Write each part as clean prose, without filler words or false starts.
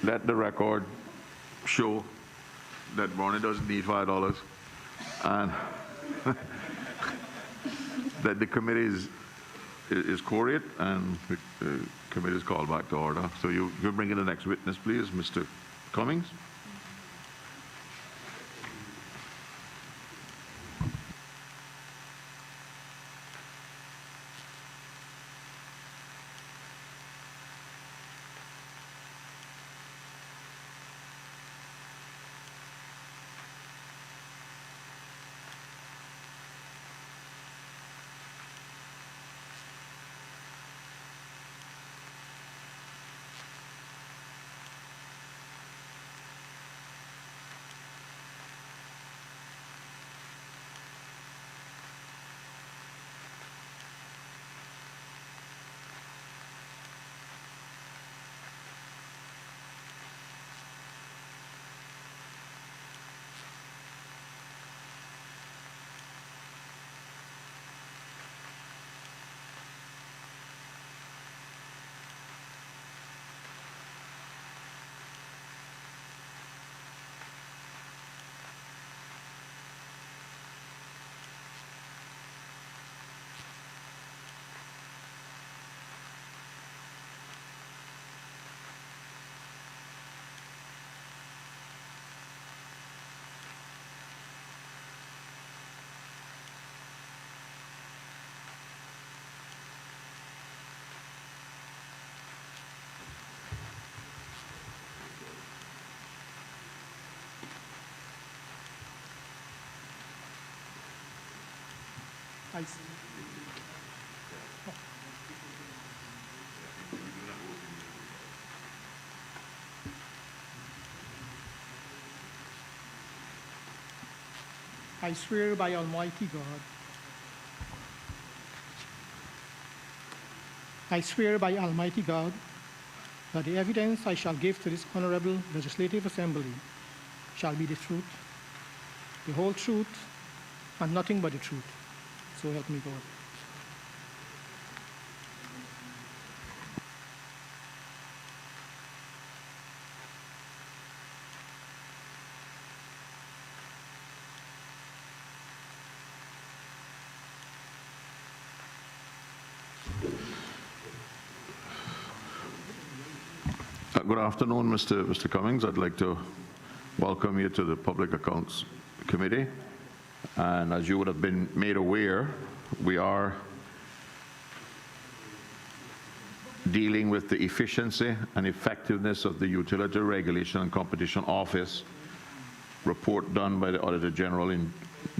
let the record show that Barney doesn't need $5 and that the committee is quorate and the committee is called back to order. So you bring in the next witness, please, Mr. Cummings. I swear by Almighty God. I swear by Almighty God that the evidence I shall give to this Honorable Legislative Assembly shall be the truth, the whole truth, and nothing but the truth. So help me God. Good afternoon, Mr. Cummings. I'd like to welcome you to the Public Accounts Committee. And as you would have been made aware, we are dealing with the efficiency and effectiveness of the Utility Regulation and Competition Office report done by the Auditor General in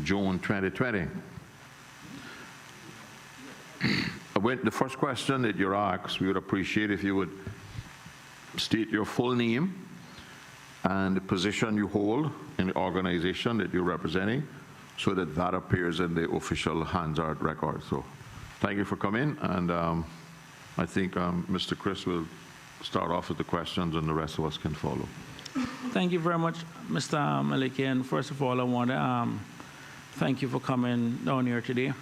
June 2020. The first question that you're asked, we would appreciate if you would state your full name and the position you hold in the organization that you're representing so that that appears in the official Hansard record. So thank you for coming, and I think Mr. Chris will start off with the questions and the rest of us can follow. Thank you very much, Mr. Maliki, and first of all I want to thank you for coming down here today.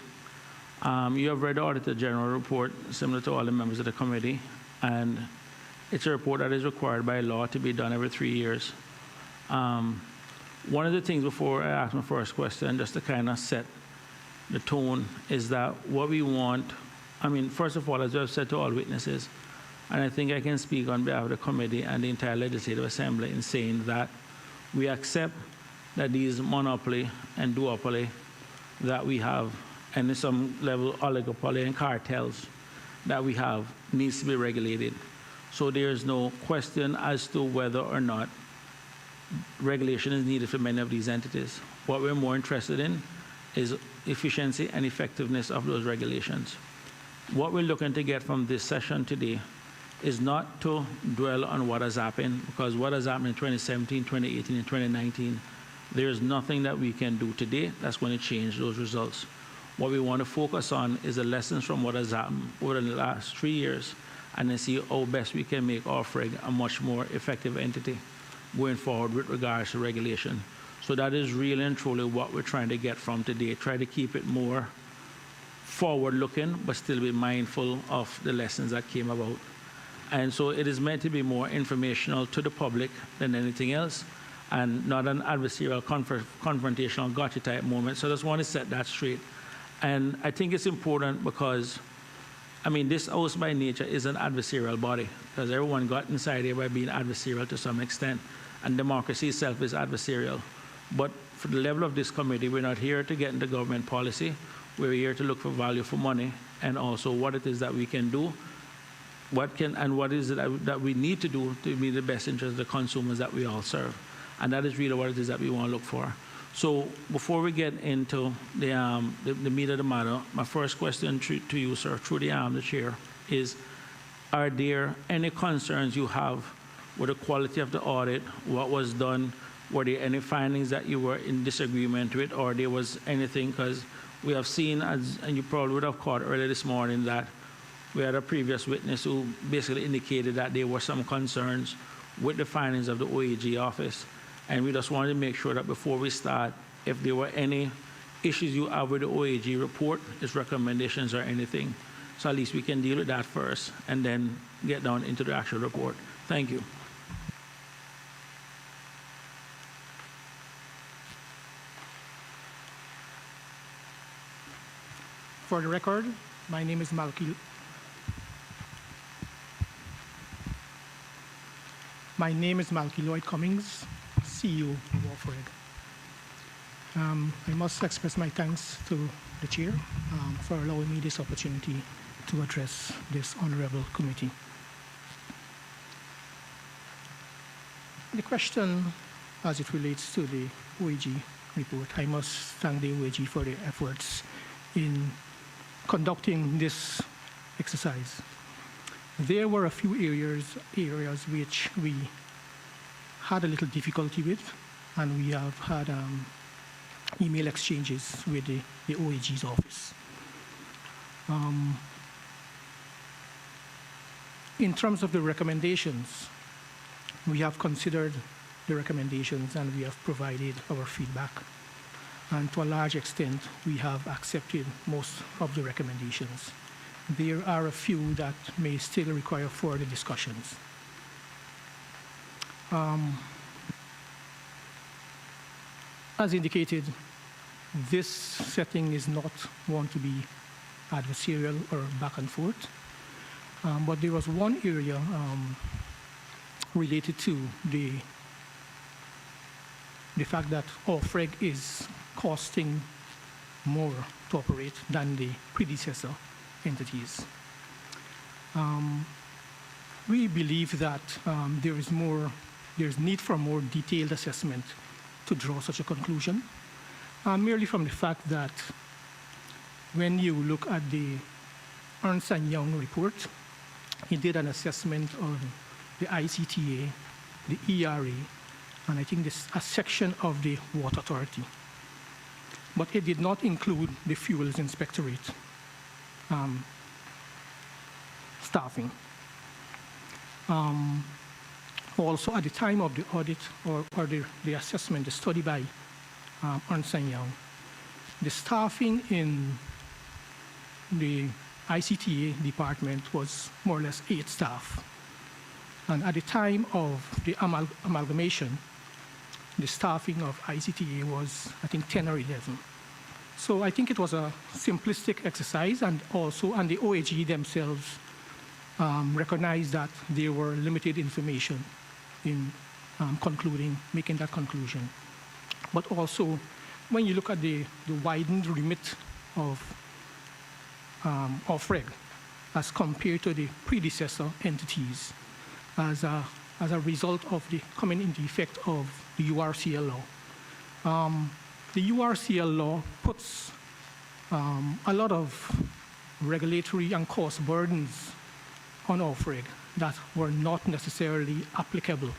You have read the Auditor General report similar to all the members of the committee, and it's a report that is required by law to be done every 3 years. One of the things before I ask my first question, just to kind of set the tone, is that what we want, I mean, first of all, as I've said to all witnesses, and I think I can speak on behalf of the committee and the entire Legislative Assembly in saying that we accept that these monopoly and duopoly that we have, and in some level oligopoly and cartels that we have, needs to be regulated. So there's no question as to whether or not regulation is needed for many of these entities. What we're more interested in is efficiency and effectiveness of those regulations. What we're looking to get from this session today is not to dwell on what has happened, because what has happened in 2017, 2018, and 2019, there's nothing that we can do today that's going to change those results. What we want to focus on is the lessons from what has happened over the last 3 years, and then see how best we can make offering a much more effective entity going forward with regards to regulation. So that is really and truly what we're trying to get from today. Try to keep it more forward-looking, but still be mindful of the lessons that came about. And so it is meant to be more informational to the public than anything else, and not an adversarial, confrontational, gotcha type moment. So I just want to set that straight. And I think it's important because, I mean, this house by nature is an adversarial body, because everyone got inside here by being adversarial to some extent, and democracy itself is adversarial. But for the level of this committee, we're not here to get into government policy. We're here to look for value for money, and also what it is that we can do, what is it that we need to do to be the best interest of the consumers that we all serve. And that is really what it is that we want to look for. So before we get into the meat of the matter, my first question to you, sir, through the chair, is, are there any concerns you have with the quality of the audit, what was done? Were there any findings that you were in disagreement with, or there was anything? Because we have seen, and you probably would have caught earlier this morning, that we had a previous witness who basically indicated that there were some concerns with the findings of the OAG office. And we just wanted to make sure that before we start, if there were any issues you have with the OAG report, its recommendations or anything, so at least we can deal with that first and then get down into the actual report. Thank you. For the record, my name is Malky. My name is Malky Lloyd Cummings, CEO of Ofreg. I must express my thanks to the chair for allowing me this opportunity to address this honorable committee. The question as it relates to the OAG report, I must thank the OAG for their efforts in conducting this exercise. There were a few areas which we had a little difficulty with, and we have had email exchanges with the OAG's office. In terms of the recommendations, we have considered the recommendations and we have provided our feedback. And to a large extent, we have accepted most of the recommendations. There are a few that may still require further discussions. As indicated, this setting is not one to be adversarial or back and forth, but there was one area related to the fact that Ofreg is costing more to operate than the predecessor entities. We believe that there's need for more detailed assessment to draw such a conclusion, merely from the fact that when you look at the Ernst & Young report, he did an assessment on the ICTA, the ERA, and I think a section of the Water Authority. But it did not include the Fuels Inspectorate staffing. Also, at the time of the audit or the assessment, the study by Ernst & Young, the staffing in the ICTA department was more or less 8 staff. And at the time of the amalgamation, the staffing of ICTA was, I think, 10 or 11. So I think it was a simplistic exercise, and the OAG themselves recognized that there were limited information in making that conclusion. But also, when you look at the widened remit of Ofreg as compared to the predecessor entities, as a result of the coming into effect of the URCL law. The URCL law puts a lot of regulatory and cost burdens on Ofreg that were not necessarily applicable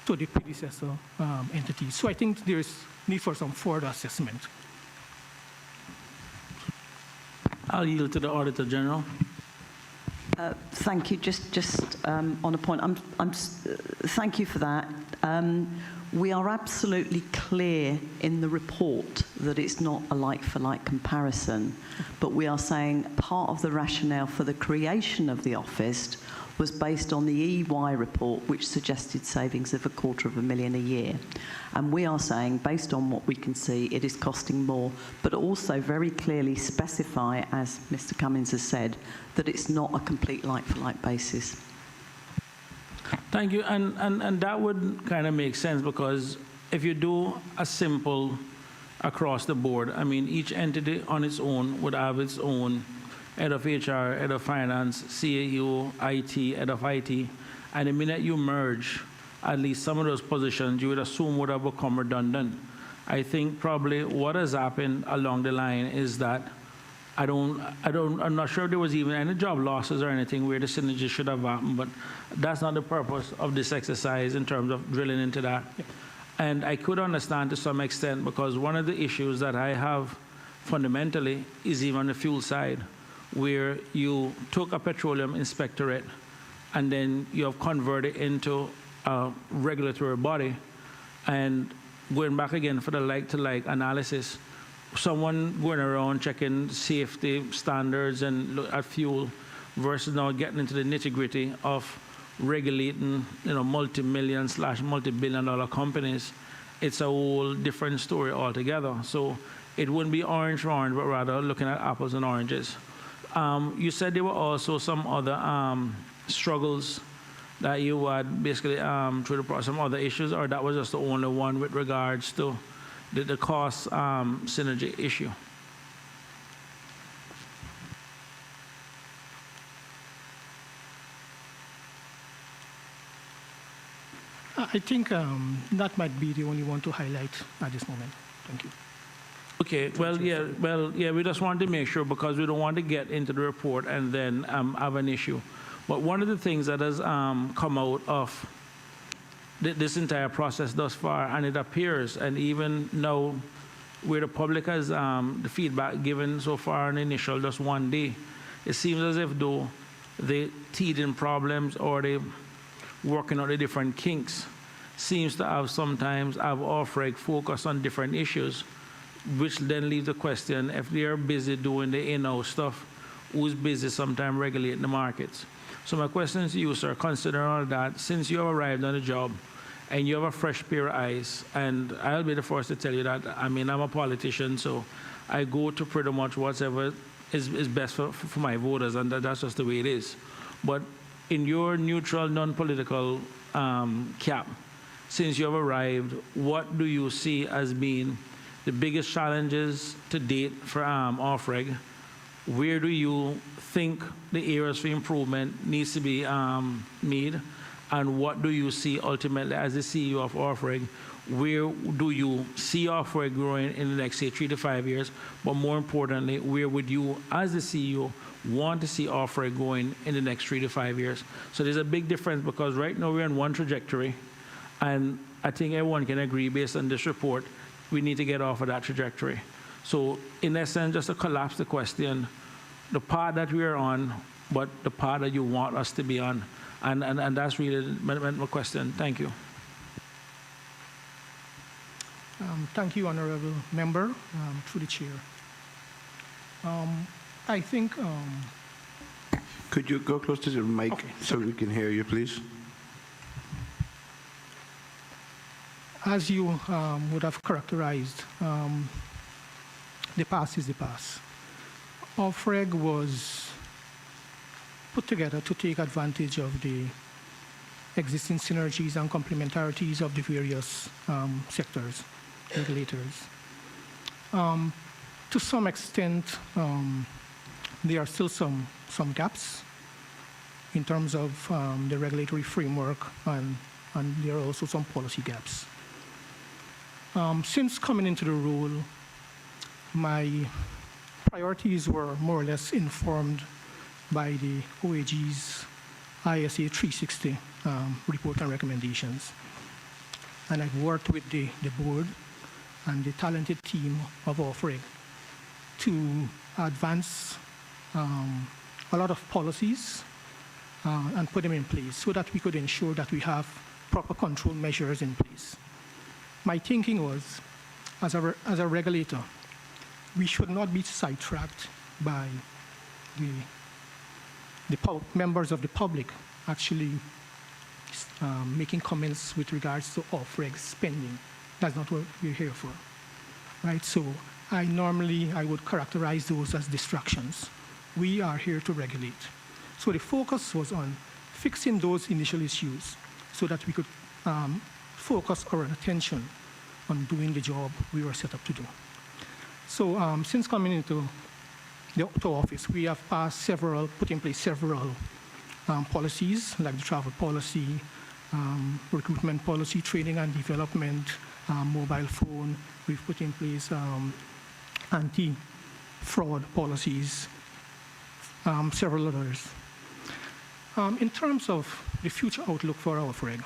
to the predecessor entities. So I think there is need for some further assessment. I'll yield to the Auditor General. Thank you. Just on a point, thank you for that. We are absolutely clear in the report that it's not a like-for-like comparison, but we are saying part of the rationale for the creation of the office was based on the EY report, which suggested savings of $250,000 a year. And we are saying, based on what we can see, it is costing more, but also very clearly specify, as Mr. Cummins has said, that it's not a complete like-for-like basis. Thank you, and that would kind of make sense, because if you do a simple across the board, I mean, each entity on its own would have its own head of HR, head of finance, CAO, IT, head of IT, and the minute you merge, at least some of those positions you would assume would have become redundant. I think probably what has happened along the line is that I'm not sure if there was even any job losses or anything where the synergy should have happened, but that's not the purpose of this exercise in terms of drilling into that. Yeah. And I could understand to some extent, because one of the issues that I have fundamentally is even on the fuel side, where you took a petroleum inspectorate and then you have converted into a regulatory body, and going back again for the like-to-like analysis, someone going around checking safety standards and look at fuel versus now getting into the nitty-gritty of regulating, multi-million / multi-billion-dollar companies, it's a whole different story altogether. So it wouldn't be orange for orange, but rather looking at apples and oranges. You said there were also some other struggles that you had basically through the process, some other issues, or that was just the only one with regards to the cost synergy issue? I think that might be the only one to highlight at this moment. Thank you. Okay, well, yeah, we just wanted to make sure, because we don't want to get into the report and then have an issue. But one of the things that has come out of this entire process thus far, and it appears, and even now where the public has the feedback given so far in initial just one day, it seems as if though the teething problems or the working out the different kinks seems to have sometimes have off-reg focus on different issues, which then leaves the question, if they're busy doing the in-house stuff, who's busy sometimes regulating the markets? So my question to you, sir, considering all that, since you have arrived on the job and you have a fresh pair of eyes, and I'll be the first to tell you that, I mean, I'm a politician, so I go to pretty much whatever is best for my voters, and that's just the way it is. But in your neutral, non-political cap, since you have arrived, what do you see as being the biggest challenges to date for off-reg? Where do you think the areas for improvement needs to be made? And what do you see ultimately as the CEO of off-reg? Where do you see off-reg growing in the next, say, 3 to 5 years? But more importantly, where would you, as the CEO, want to see off-reg going in the next 3 to 5 years? So there's a big difference, because right now we're on one trajectory, and I think everyone can agree based on this report, we need to get off of that trajectory. So in essence, just to collapse the question, the path that we are on, but the path that you want us to be on. And that's really my question. Thank you. Thank you, Honorable Member, through the Chair. I think... Could you go close to the mic Okay, so we can hear you, please? As you would have characterized, the past is the past. Off-reg was put together to take advantage of the existing synergies and complementarities of the various sectors, regulators. To some extent, there are still some gaps in terms of the regulatory framework, and there are also some policy gaps. Since coming into the role, my priorities were more or less informed by the OAG's ISA 360 report and recommendations. And I've worked with the board and the talented team of off-reg to advance a lot of policies and put them in place so that we could ensure that we have proper control measures in place. My thinking was, as a regulator, we should not be sidetracked by the members of the public actually making comments with regards to off-reg spending. That's not what we're here for, right? So I would characterize those as distractions. We are here to regulate. So the focus was on fixing those initial issues so that we could focus our attention on doing the job we were set up to do. So since coming into the office, we have put in place several policies, like the travel policy, recruitment policy, training and development, mobile phone. We've put in place anti-fraud policies, several others. In terms of the future outlook for our FREG,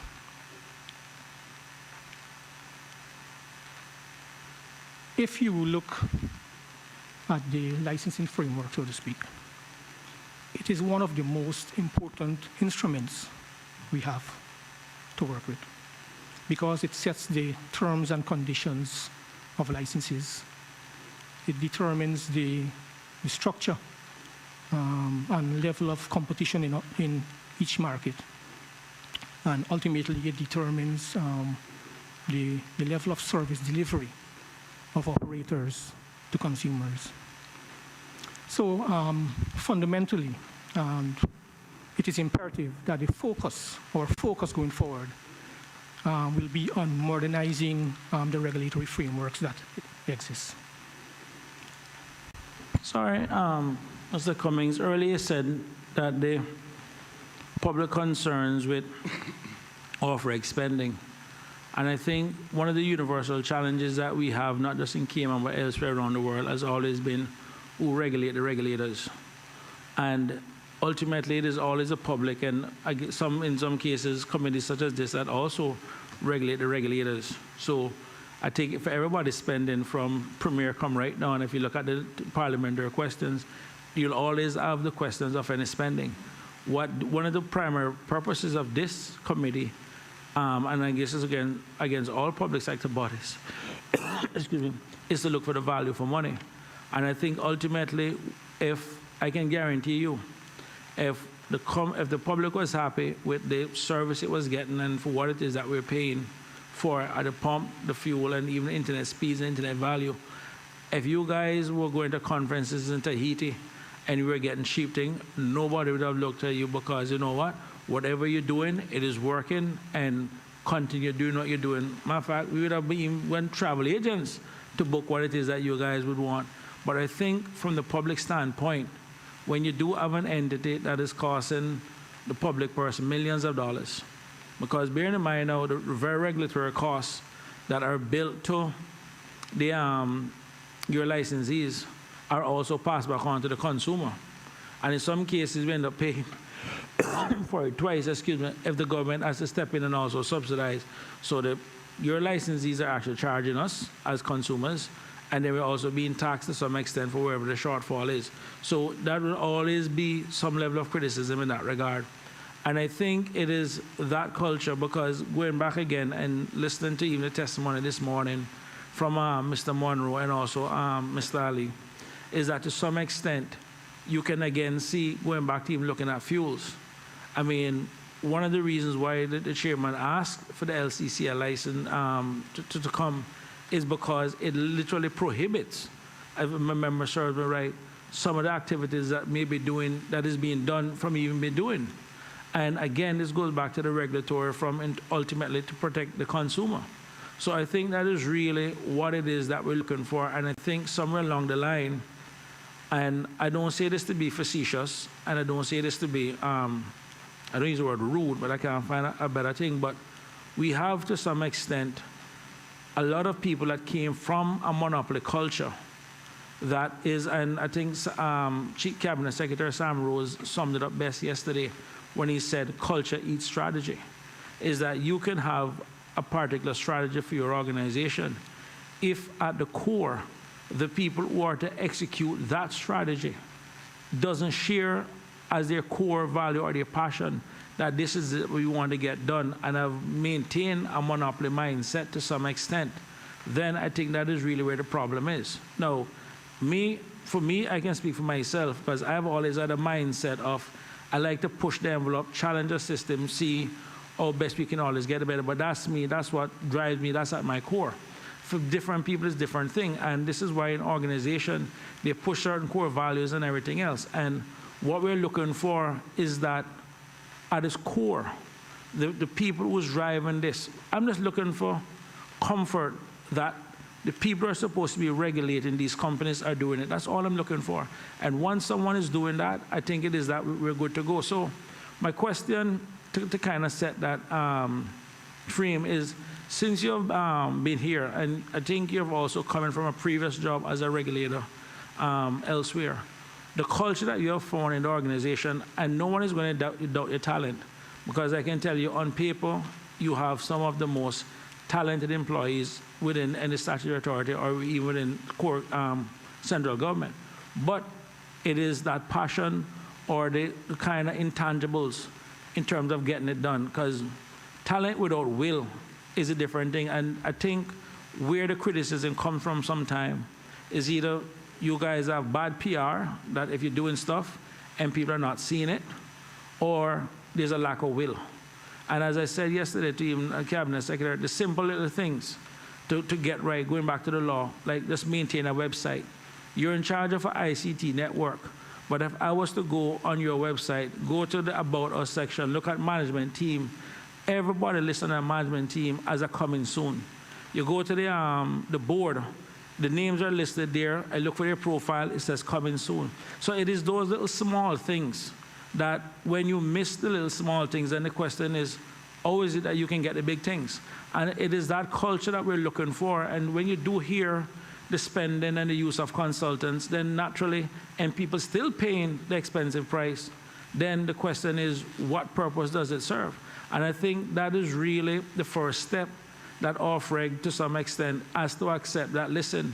if you look at the licensing framework, so to speak, it is one of the most important instruments we have to work with because it sets the terms and conditions of licenses. It determines the structure and level of competition in each market. And ultimately, it determines the level of service delivery of operators to consumers. So fundamentally, it is imperative that our focus going forward will be on modernizing the regulatory frameworks that exist. Sorry, Mr. Cummings earlier said that the public concerns with off-reg spending. And I think one of the universal challenges that we have, not just in Cayman but elsewhere around the world, has always been who regulate the regulators. And ultimately, it is always the public and in some cases, committees such as this that also regulate the regulators. So I take it for everybody spending from Premier come right now, and if you look at the parliamentary questions, you'll always have the questions of any spending. One of the primary purposes of this committee, and I guess it's again against all public sector bodies, excuse me, is to look for the value for money. And I think ultimately, if I can guarantee you, if the public was happy with the service it was getting and for what it is that we're paying for at the pump, the fuel, and even internet speeds and internet value, if you guys were going to conferences in Tahiti and you were getting cheap thing, nobody would have looked at you because you know what? Whatever you're doing, it is working, and continue doing what you're doing. Matter of fact, we would have went travel agents to book what it is that you guys would want. But I think from the public standpoint, when you do have an entity that is costing the public person millions of dollars, because bearing in mind now the very regulatory costs that are built to the your licensees are also passed back on to the consumer. And in some cases, we end up paying for it twice, excuse me, if the government has to step in and also subsidize. So your licensees are actually charging us as consumers, and they will also being taxed to some extent for wherever the shortfall is. So that will always be some level of criticism in that regard. And I think it is that culture, because going back again and listening to even the testimony this morning from Mr. Monroe and also Mr. Ali, is that to some extent, you can again see, going back to even looking at fuels. I mean, one of the reasons why the chairman asked for the LCCL license to come is because it literally prohibits, if my memory serves me right, some of the activities that that is being done from even being doing. And again, this goes back to the regulatory and ultimately to protect the consumer. So I think that is really what it is that we're looking for. And I think somewhere along the line, and I don't say this to be facetious, and I don't say this to be, I don't use the word rude, but I can't find a better thing, but we have to some extent a lot of people that came from a monopoly culture that is, and I think Chief Cabinet Secretary Sam Rose summed it up best yesterday when he said culture eats strategy, is that you can have a particular strategy for your organization if at the core, the people who are to execute that strategy doesn't share as their core value or their passion that this is what we want to get done and have maintained a monopoly mindset to some extent, then I think that is really where the problem is. Now, for me, I can speak for myself because I've always had a mindset of I like to push the envelope, challenge the system, see how best we can always get better. But that's me. That's what drives me. That's at my core. For different people, it's a different thing. And this is why in organization, they push certain core values and everything else. And what we're looking for is that at its core, the people who's driving this, I'm just looking for comfort that the people who are supposed to be regulating these companies are doing it. That's all I'm looking for. And once someone is doing that, I think it is that we're good to go. So my question to kind of set that frame is, since you've been here, and I think you've also coming from a previous job as a regulator elsewhere, the culture that you have found in the organization, and no one is going to doubt your talent, because I can tell you on paper, you have some of the most talented employees within any statutory authority or even in core central government. But it is that passion or the kind of intangibles in terms of getting it done, because talent without will is a different thing. And I think where the criticism comes from sometimes is either you guys have bad PR, that if you're doing stuff and people are not seeing it, or there's a lack of will. And as I said yesterday to even a cabinet secretary, the simple little things to get right, going back to the law, like just maintain a website. You're in charge of an ICT network, but if I was to go on your website, go to the About Us section, look at management team, everybody listed on the management team as a coming soon. You go to the board, the names are listed there, I look for their profile, it says coming soon. So it is those little small things that when you miss the little small things, then the question is, how is it that you can get the big things? And it is that culture that we're looking for. And when you do hear the spending and the use of consultants, then naturally, and people still paying the expensive price, then the question is, what purpose does it serve? And I think that is really the first step that OFREG, to some extent, has to accept that, listen,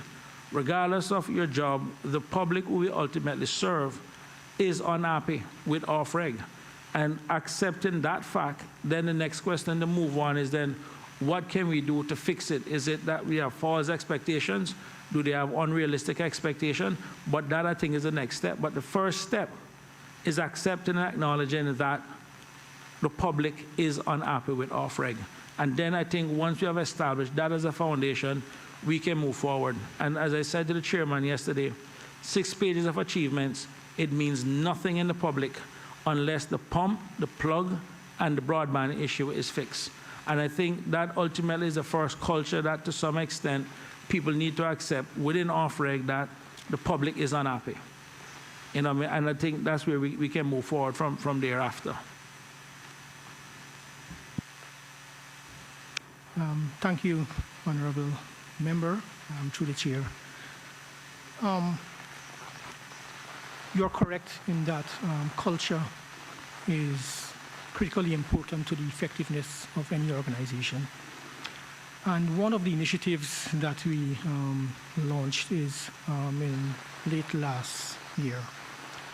regardless of your job, the public who we ultimately serve is unhappy with OFREG. And accepting that fact, then the next question to move on is then, what can we do to fix it? Is it that we have false expectations? Do they have unrealistic expectations? But that, I think, is the next step. But the first step is accepting and acknowledging that the public is unhappy with OFREG. And then I think once we have established that as a foundation, we can move forward. And as I said to the chairman yesterday, 6 pages of achievements, it means nothing in the public unless the pump, the plug, and the broadband issue is fixed. And I think that ultimately is the first culture that, to some extent, people need to accept within OFREG, that the public is unhappy. You know what I mean? And I think that's where we can move forward from thereafter. Thank you, Honourable Member, through the Chair. You're correct in that culture is critically important to the effectiveness of any organization. And one of the initiatives that we launched is in late last year.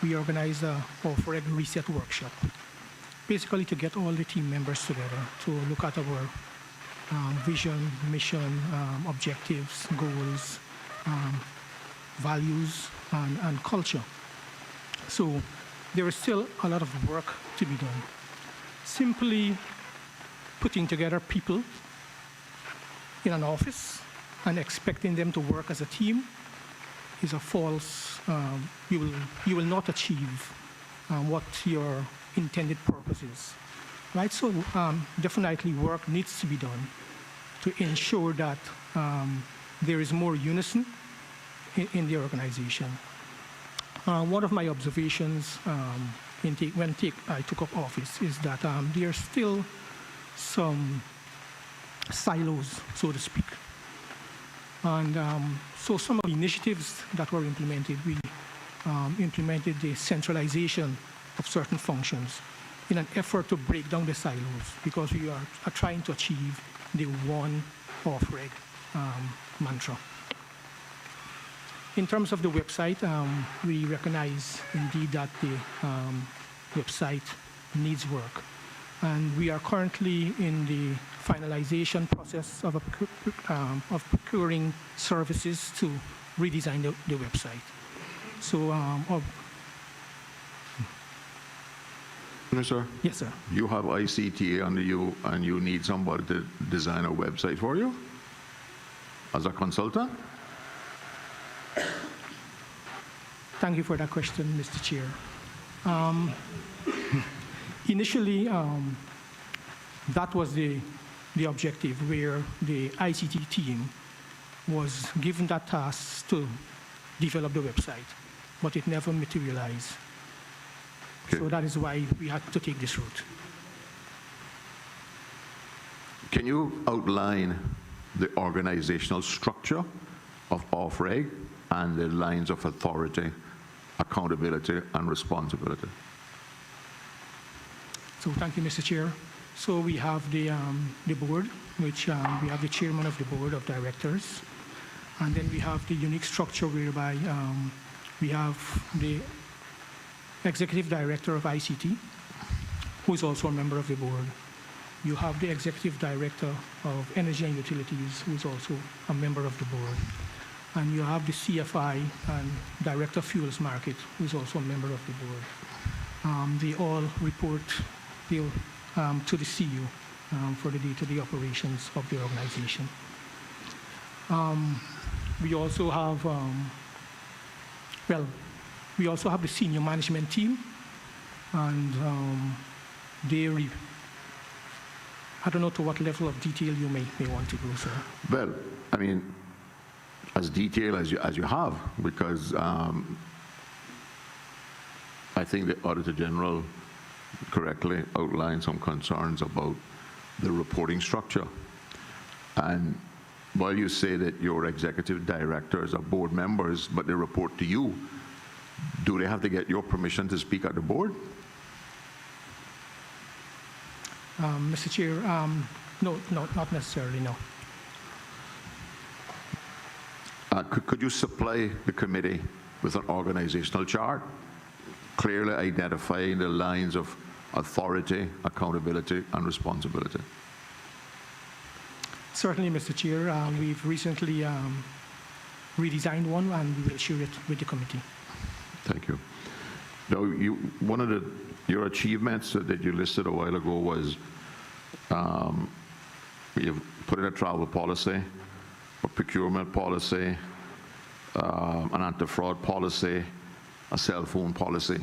We organized a OFREG Reset Workshop, basically to get all the team members together to look at our vision, mission, objectives, goals, values, and culture. So there is still a lot of work to be done. Simply putting together people in an office and expecting them to work as a team is a false, you will not achieve what your intended purpose is. Right? So definitely work needs to be done to ensure that there is more unison in the organization. One of my observations when I took up office is that there are still some silos, so to speak. And so some of the initiatives that were implemented, we implemented the centralization of certain functions in an effort to break down the silos, because we are trying to achieve the one OFREG mantra. In terms of the website, we recognize indeed that the website needs work. And we are currently in the finalization process of procuring services to redesign the website. So Excuse me, sir. Yes, sir. You have ICTA under you, and you need somebody to design a website for you as a consultant? Thank you for that question, Mr. Chair. Initially, that was the objective, where the ICT team was given that task to develop the website, but it never materialized. Okay. So that is why we had to take this route. Can you outline the organizational structure of OFREG and the lines of authority, accountability, and responsibility? So thank you, Mr. Chair. So we have the board, which we have the chairman of the board of directors, and then we have the unique structure whereby we have the executive director of ICT, who is also a member of the board. You have the executive director of energy and utilities, who is also a member of the board. And you have the CFI and director of fuels market, who is also a member of the board. They all report to the CEO for the day-to-day operations of the organization. We also have, we also have the senior management team, and I don't know to what level of detail you may want to go, sir. Well, I mean, as detailed as you have, because I think the Auditor General correctly outlined some concerns about the reporting structure. And while you say that your executive directors are board members, but they report to you, do they have to get your permission to speak at the board? Mr. Chair, no, not necessarily, no. Could you supply the committee with an organizational chart, clearly identifying the lines of authority, accountability, and responsibility? Certainly, Mr. Chair. We've recently redesigned one, and we will share it with the committee. Thank you. Now, one of your achievements that you listed a while ago was you've put in a travel policy, a procurement policy, an anti-fraud policy, a cell phone policy.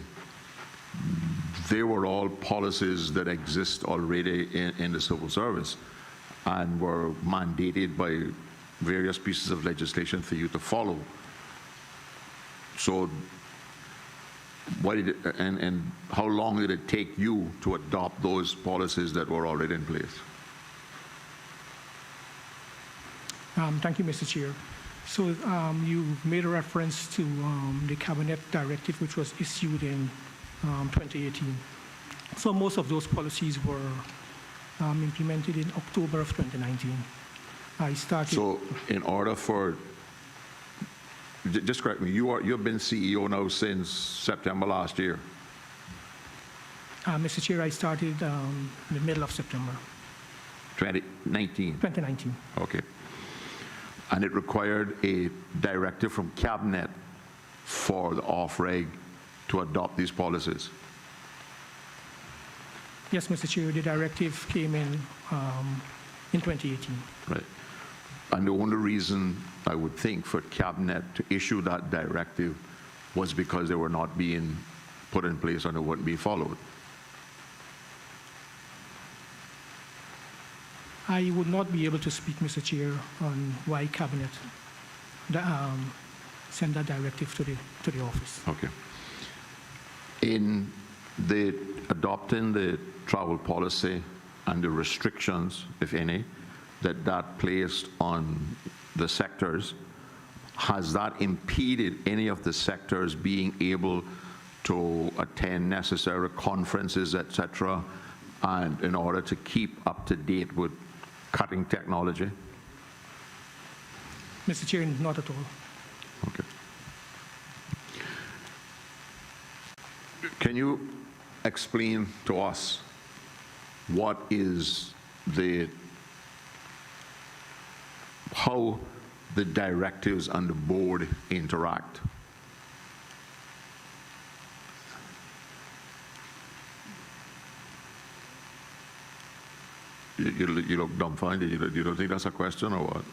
They were all policies that exist already in the civil service and were mandated by various pieces of legislation for you to follow. So why did it, and how long did it take you to adopt those policies that were already in place? Thank you, Mr. Chair. So you made a reference to the Cabinet directive, which was issued in 2018. So most of those policies were implemented in October of 2019. I started. So in order for, just correct me, you've been CEO now since September last year? Mr. Chair, I started in the middle of September. 2019? 2019. Okay. And it required a directive from Cabinet for the OFREG to adopt these policies? Yes, Mr. Chair, the directive came in 2018. Right. And the only reason I would think for Cabinet to issue that directive was because they were not being put in place and they wouldn't be followed. I would not be able to speak, Mr. Chair, on why Cabinet sent that directive to the office. Okay. In the adopting the travel policy and the restrictions, if any, that placed on the sectors, has that impeded any of the sectors being able to attend necessary conferences, etc., and in order to keep up to date with cutting technology? Mr. Chair, not at all. Okay. Can you explain to us what is how the directives and the board interact? You look dumbfounded. You don't think that's a question or what?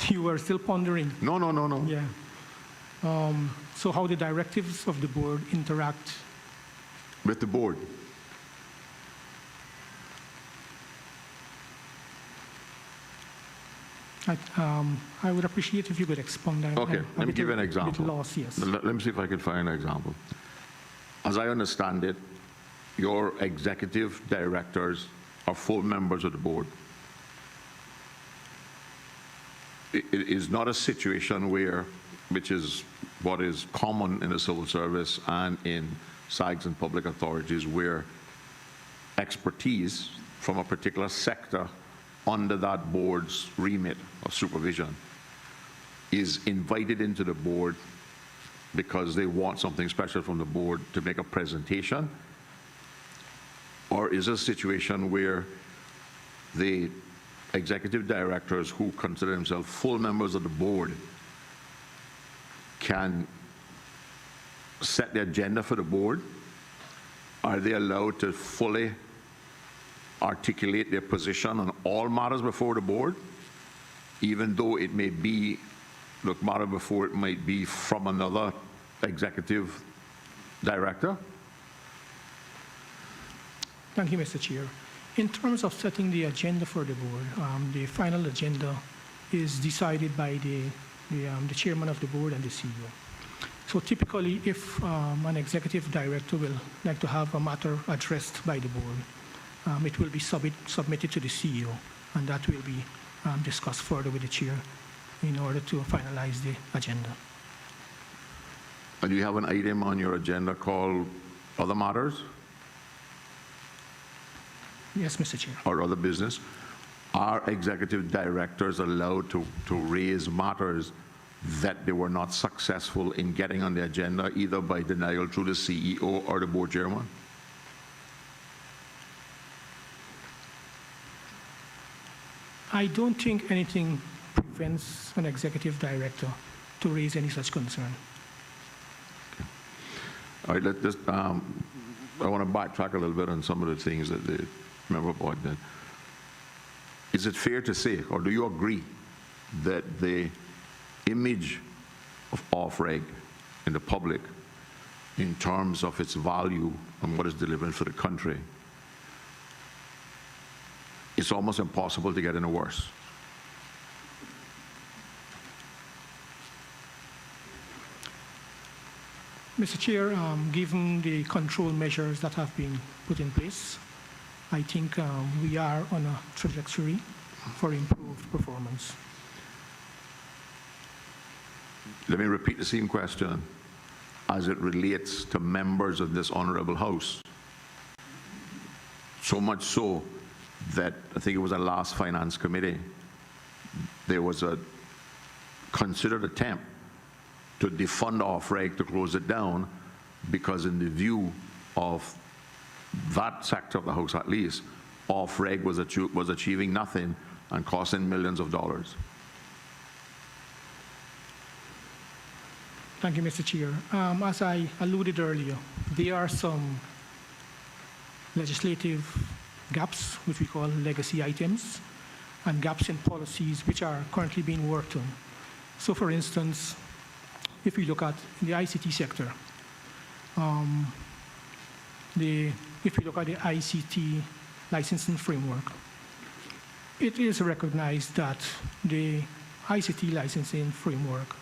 You were still pondering. No. Yeah. So how the directives of the board interact? With the board. I would appreciate if you could expound on. Okay, let me give you an example. Loss, yes. Let me see if I can find an example. As I understand it, your executive directors are full members of the board. It is not a situation where, which is what is common in the civil service and in SAGs and public authorities, where expertise from a particular sector under that board's remit of supervision is invited into the board because they want something special from the board to make a presentation? Or is it a situation where the executive directors who consider themselves full members of the board can set the agenda for the board? Are they allowed to fully articulate their position on all matters before the board, even though it may be, matter before it might be from another executive director? Thank you, Mr. Chair. In terms of setting the agenda for the board, the final agenda is decided by the chairman of the board and the CEO. So typically, if an executive director will like to have a matter addressed by the board, it will be submitted to the CEO, and that will be discussed further with the chair in order to finalize the agenda. And you have an item on your agenda called other matters Yes, Mr. Chair. or other business? Are executive directors allowed to raise matters that they were not successful in getting on the agenda, either by denial through the CEO or the board chairman? I don't think anything prevents an executive director to raise any such concern. All right, I want to backtrack a little bit on some of the things that the member board did. Is it fair to say, or do you agree, that the image of off-reg in the public in terms of its value and what it's delivering for the country, it's almost impossible to get any worse? Mr. Chair, given the control measures that have been put in place, I think we are on a trajectory for improved performance. Let me repeat the same question as it relates to members of this honorable House. So much so that I think it was a last Finance Committee, there was a considered attempt to defund off-reg, to close it down, because in the view of that sector of the House at least, off-reg was achieving nothing and costing millions of dollars. Thank you, Mr. Chair. As I alluded earlier, there are some legislative gaps, which we call legacy items, and gaps in policies which are currently being worked on. So for instance, if we look at the ICT sector, if we look at the ICT licensing framework, it is recognized that the ICT licensing framework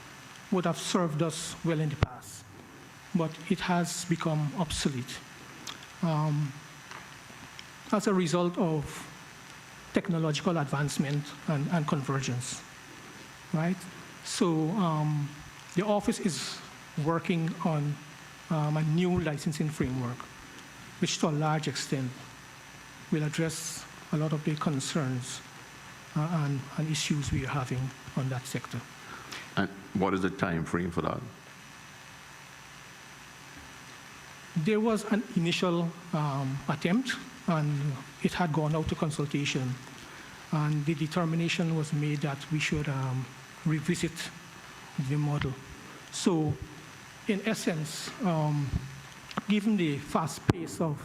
would have served us well in the past, but it has become obsolete as a result of technological advancement and convergence, right? So the office is working on a new licensing framework, which to a large extent will address a lot of the concerns and issues we are having on that sector. And what is the time frame for that? There was an initial attempt, and it had gone out to consultation, and the determination was made that we should revisit the model. So, in essence, given the fast pace of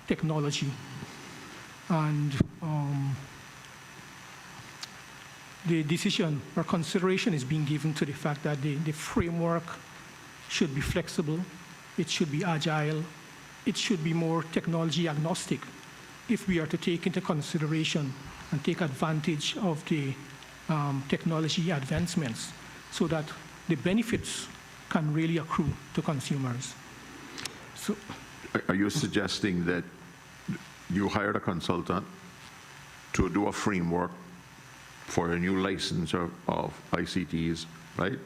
technology and the decision or consideration is being given to the fact that the framework should be flexible, it should be agile, it should be more technology agnostic if we are to take into consideration and take advantage of the technology advancements so that the benefits can really accrue to consumers. So, Are you suggesting that you hired a consultant to do a framework for a new license of ICTs, right?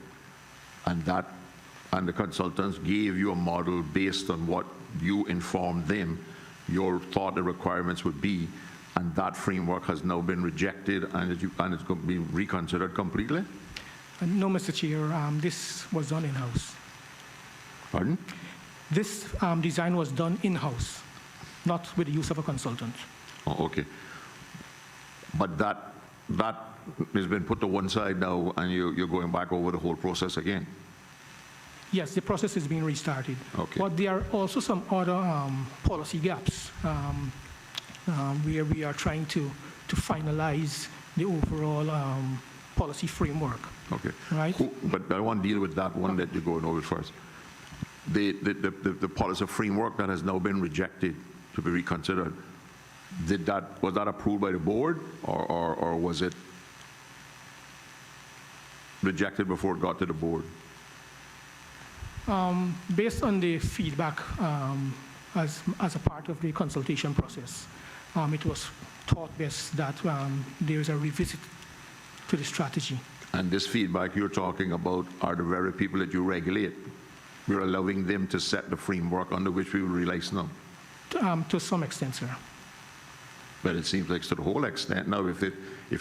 And the consultants gave you a model based on what you informed them your thought the requirements would be, and that framework has now been rejected and it's going to be reconsidered completely? no, Mr. Chair, this was done in-house. Pardon? This design was done in-house, not with the use of a consultant. Oh, okay. But that has been put to one side now, and you're going back over the whole process again? Yes, the process is being restarted. Okay. But there are also some other policy gaps where we are trying to finalize the overall policy framework. Okay. Right. But I want to deal with that one that you're going over first. The policy framework that has now been rejected to be reconsidered, was that approved by the board, or was it rejected before it got to the board? Based on the feedback as a part of the consultation process, it was thought best that there is a revisit to the strategy. And this feedback you're talking about are the very people that you regulate. We're allowing them to set the framework under which we will release them. To some extent, sir. But it seems like to the whole extent now, if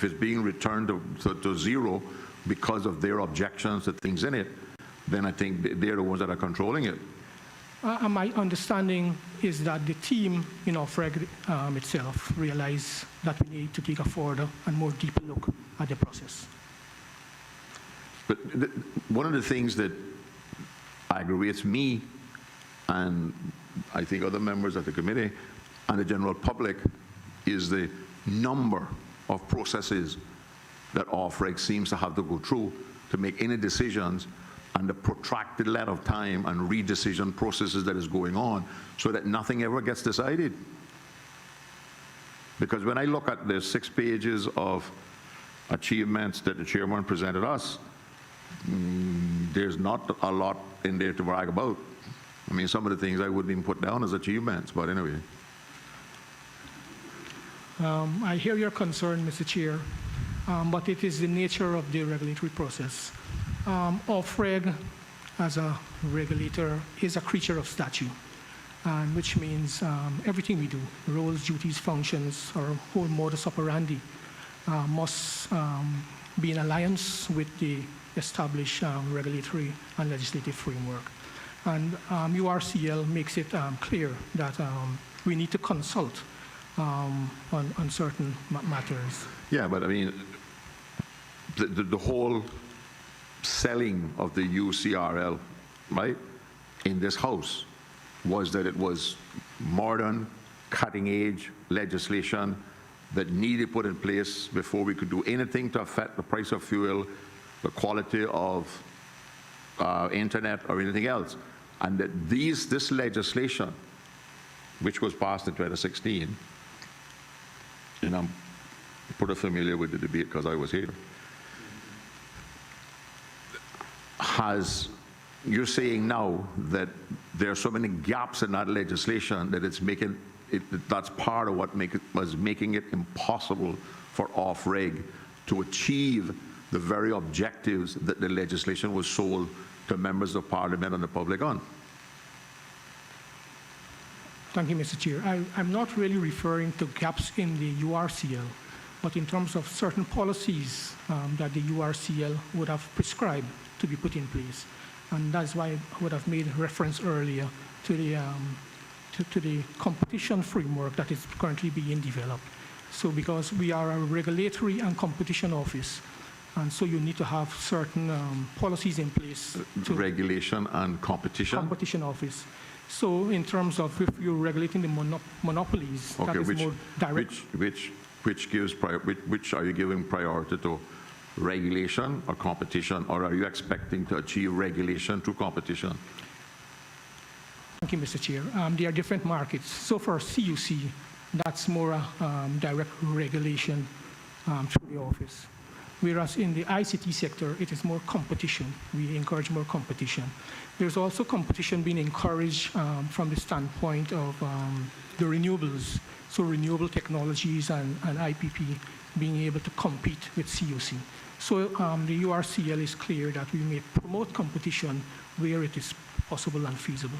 it's being returned to zero because of their objections to things in it, then I think they're the ones that are controlling it. My understanding is that the team in OFREG itself realized that we need to take a further and more deeper look at the process. But one of the things that aggravates me, and I think other members of the committee and the general public, is the number of processes that OFREG seems to have to go through to make any decisions, and the protracted length of time and re-decision processes that is going on so that nothing ever gets decided. Because when I look at the 6 pages of achievements that the chairman presented us, there's not a lot in there to brag about. I mean, some of the things I wouldn't even put down as achievements, but anyway. I hear your concern, Mr. Chair, but it is the nature of the regulatory process. OFREG, as a regulator, is a creature of statute, which means everything we do, roles, duties, functions, our whole modus operandi, must be in alliance with the established regulatory and legislative framework. And URCL makes it clear that we need to consult on certain matters. Yeah, but I mean, the whole selling of the UCRL, right, in this House was that it was modern, cutting-edge legislation that needed put in place before we could do anything to affect the price of fuel, the quality of internet, or anything else. And that this legislation, which was passed in 2016, and I'm pretty familiar with the debate because I was here, you're saying now that there are so many gaps in that legislation that it's making that's part of what was making it impossible for OFREG to achieve the very objectives that the legislation was sold to members of Parliament and the public on. Thank you, Mr. Chair. I'm not really referring to gaps in the URCL, but in terms of certain policies that the URCL would have prescribed to be put in place. And that's why I would have made reference earlier to the competition framework that is currently being developed. So because we are a regulatory and competition office, and so you need to have certain policies in place. Regulation and competition? Competition office. So in terms of if you're regulating the monopolies, okay, that is more direct. Which which are you giving priority to, regulation or competition, or are you expecting to achieve regulation through competition? Thank you, Mr. Chair. There are different markets. So for CUC, that's more direct regulation through the office. Whereas in the ICT sector, it is more competition. We encourage more competition. There's also competition being encouraged from the standpoint of the renewables, so renewable technologies and IPP being able to compete with CUC. So the URCL is clear that we may promote competition where it is possible and feasible.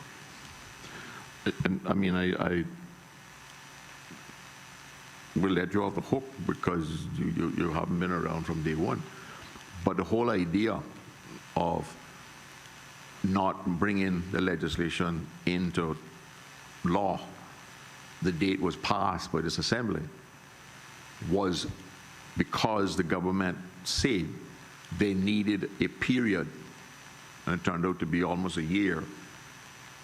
And I mean, I will let you off the hook because you haven't been around from day one. But the whole idea of not bringing the legislation into law the day it was passed by this assembly was because the government said they needed a period, and it turned out to be almost a year,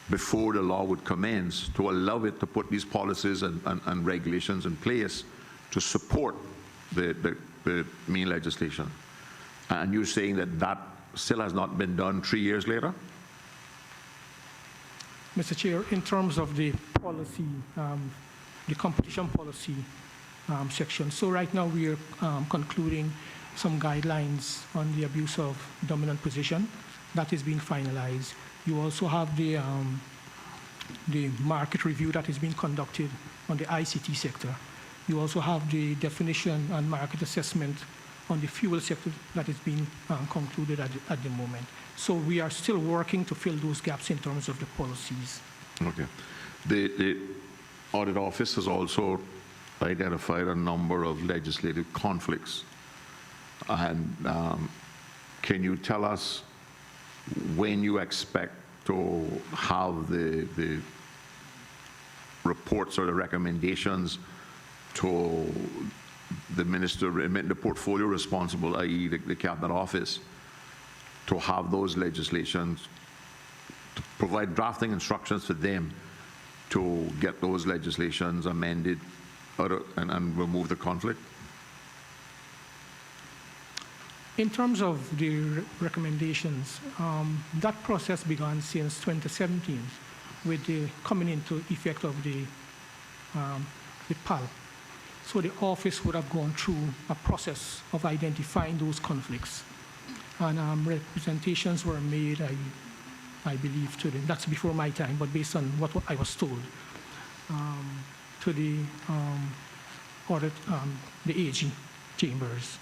before the law would commence to allow it to put these policies and regulations in place to support the main legislation. And you're saying that that still has not been done 3 years later? Mr. Chair, in terms of the policy, the competition policy section, so right now we are concluding some guidelines on the abuse of dominant position. That is being finalized. You also have the market review that is being conducted on the ICT sector. You also have the definition and market assessment on the fuel sector that is being concluded at the moment. So we are still working to fill those gaps in terms of the policies. Okay. The Audit Office has also identified a number of legislative conflicts. And can you tell us when you expect to have the reports or the recommendations to the minister, the portfolio responsible, i.e. the Cabinet Office, to have those legislations, to provide drafting instructions for them to get those legislations amended and remove the conflict? In terms of the recommendations, that process began since 2017 with the coming into effect of the PAL. So the office would have gone through a process of identifying those conflicts. And representations were made, I believe, to them. That's before my time, but based on what I was told, to the audit, the AG chambers.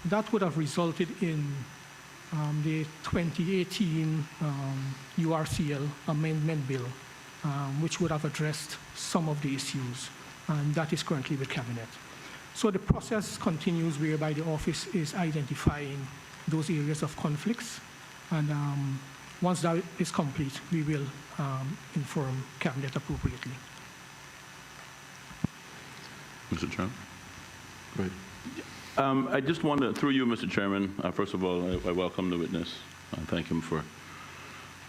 That would have resulted in the 2018 URCL amendment bill, which would have addressed some of the issues, and that is currently with Cabinet. So the process continues whereby the office is identifying those areas of conflicts, and once that is complete, we will inform Cabinet appropriately. Mr. Chairman? Go ahead. I just want to, through you, Mr. Chairman, first of all, I welcome the witness. I thank him for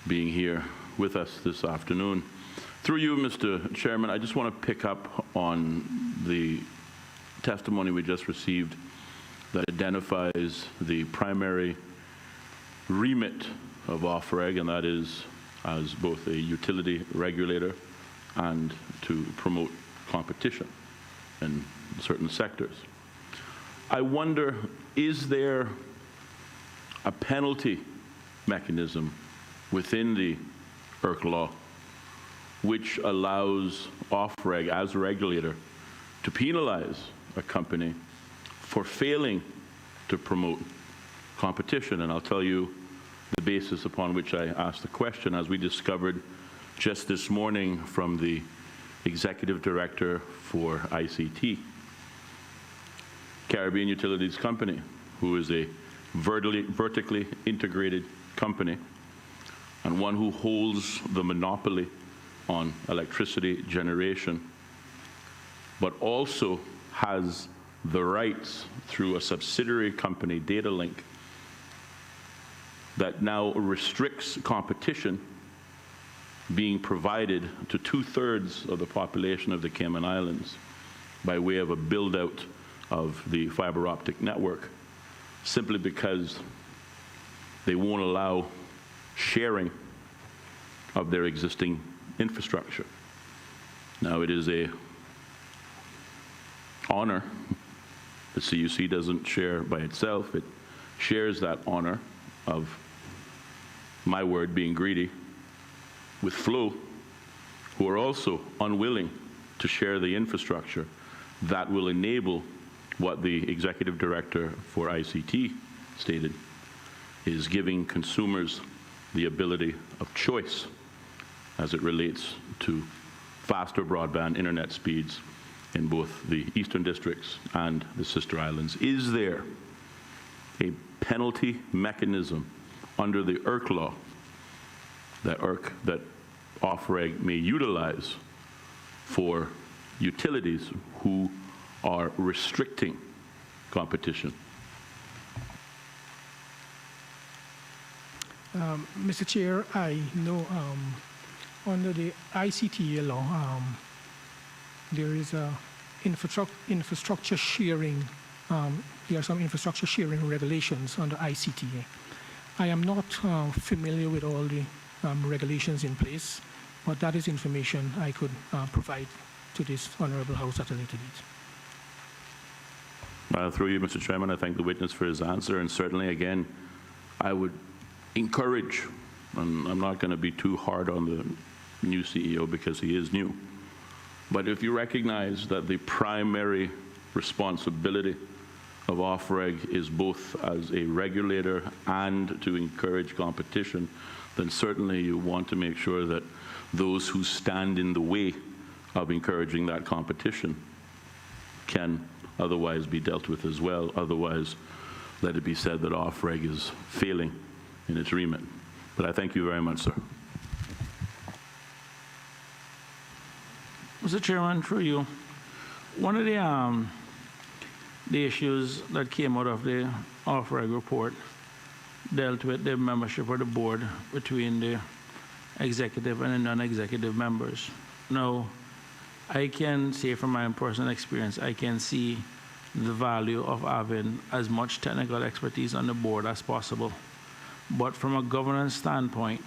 being here with us this afternoon. Through you, Mr. Chairman, I just want to pick up on the testimony we just received that identifies the primary remit of OFREG, and that is as both a utility regulator and to promote competition in certain sectors. I wonder, is there a penalty mechanism within the ERC law which allows OFREG as a regulator to penalize a company for failing to promote competition? And I'll tell you the basis upon which I asked the question, as we discovered just this morning from the Executive Director for ICT. Caribbean Utilities Company, who is a vertically integrated company and one who holds the monopoly on electricity generation, but also has the rights through a subsidiary company, DataLink, that now restricts competition being provided to 2/3 of the population of the Cayman Islands. by way of a build-out of the fiber optic network, simply because they won't allow sharing of their existing infrastructure. Now, it is a honor. The CUC doesn't share by itself. It shares that honor of, my word, being greedy with Flow, who are also unwilling to share the infrastructure that will enable what the executive director for ICT stated, is giving consumers the ability of choice as it relates to faster broadband internet speeds in both the eastern districts and the sister islands. Is there a penalty mechanism under the ERC law that OFREG may utilize for utilities who are restricting competition? Mr. Chair, I know under the ICT law, there is a infrastructure sharing. There are some infrastructure sharing regulations under ICTA. I am not familiar with all the regulations in place, but that is information I could provide to this Honourable House at a later date. Through you, Mr. Chairman, I thank the witness for his answer, and certainly, again, I would encourage, and I'm not going to be too hard on the new CEO because he is new, but if you recognize that the primary responsibility of OFREG is both as a regulator and to encourage competition, then certainly you want to make sure that those who stand in the way of encouraging that competition can otherwise be dealt with as well. Otherwise, let it be said that OFREG is failing in its remit. But I thank you very much, sir. Mr. Chairman, through you, one of the issues that came out of the OFREG report dealt with the membership of the board between the executive and the non-executive members. Now, I can say from my own personal experience, I can see the value of having as much technical expertise on the board as possible. But from a governance standpoint,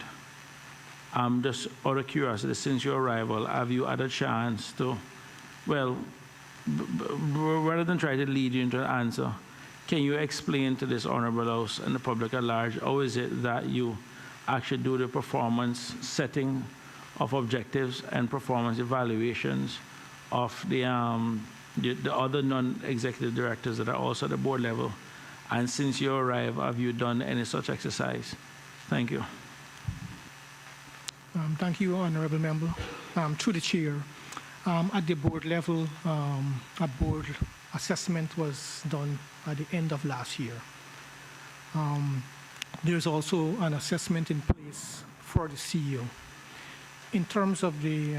I'm just out of curiosity, since your arrival, have you had a chance to, well, rather than try to lead you into an answer, can you explain to this Honourable House and the public at large, how is it that you actually do the performance setting of objectives and performance evaluations of the other non-executive directors that are also at the board level? And since you arrived, have you done any such exercise? Thank you. Thank you, Honourable Member. Through the Chair, at the board level, a board assessment was done at the end of last year. There's also an assessment in place for the CEO. In terms of the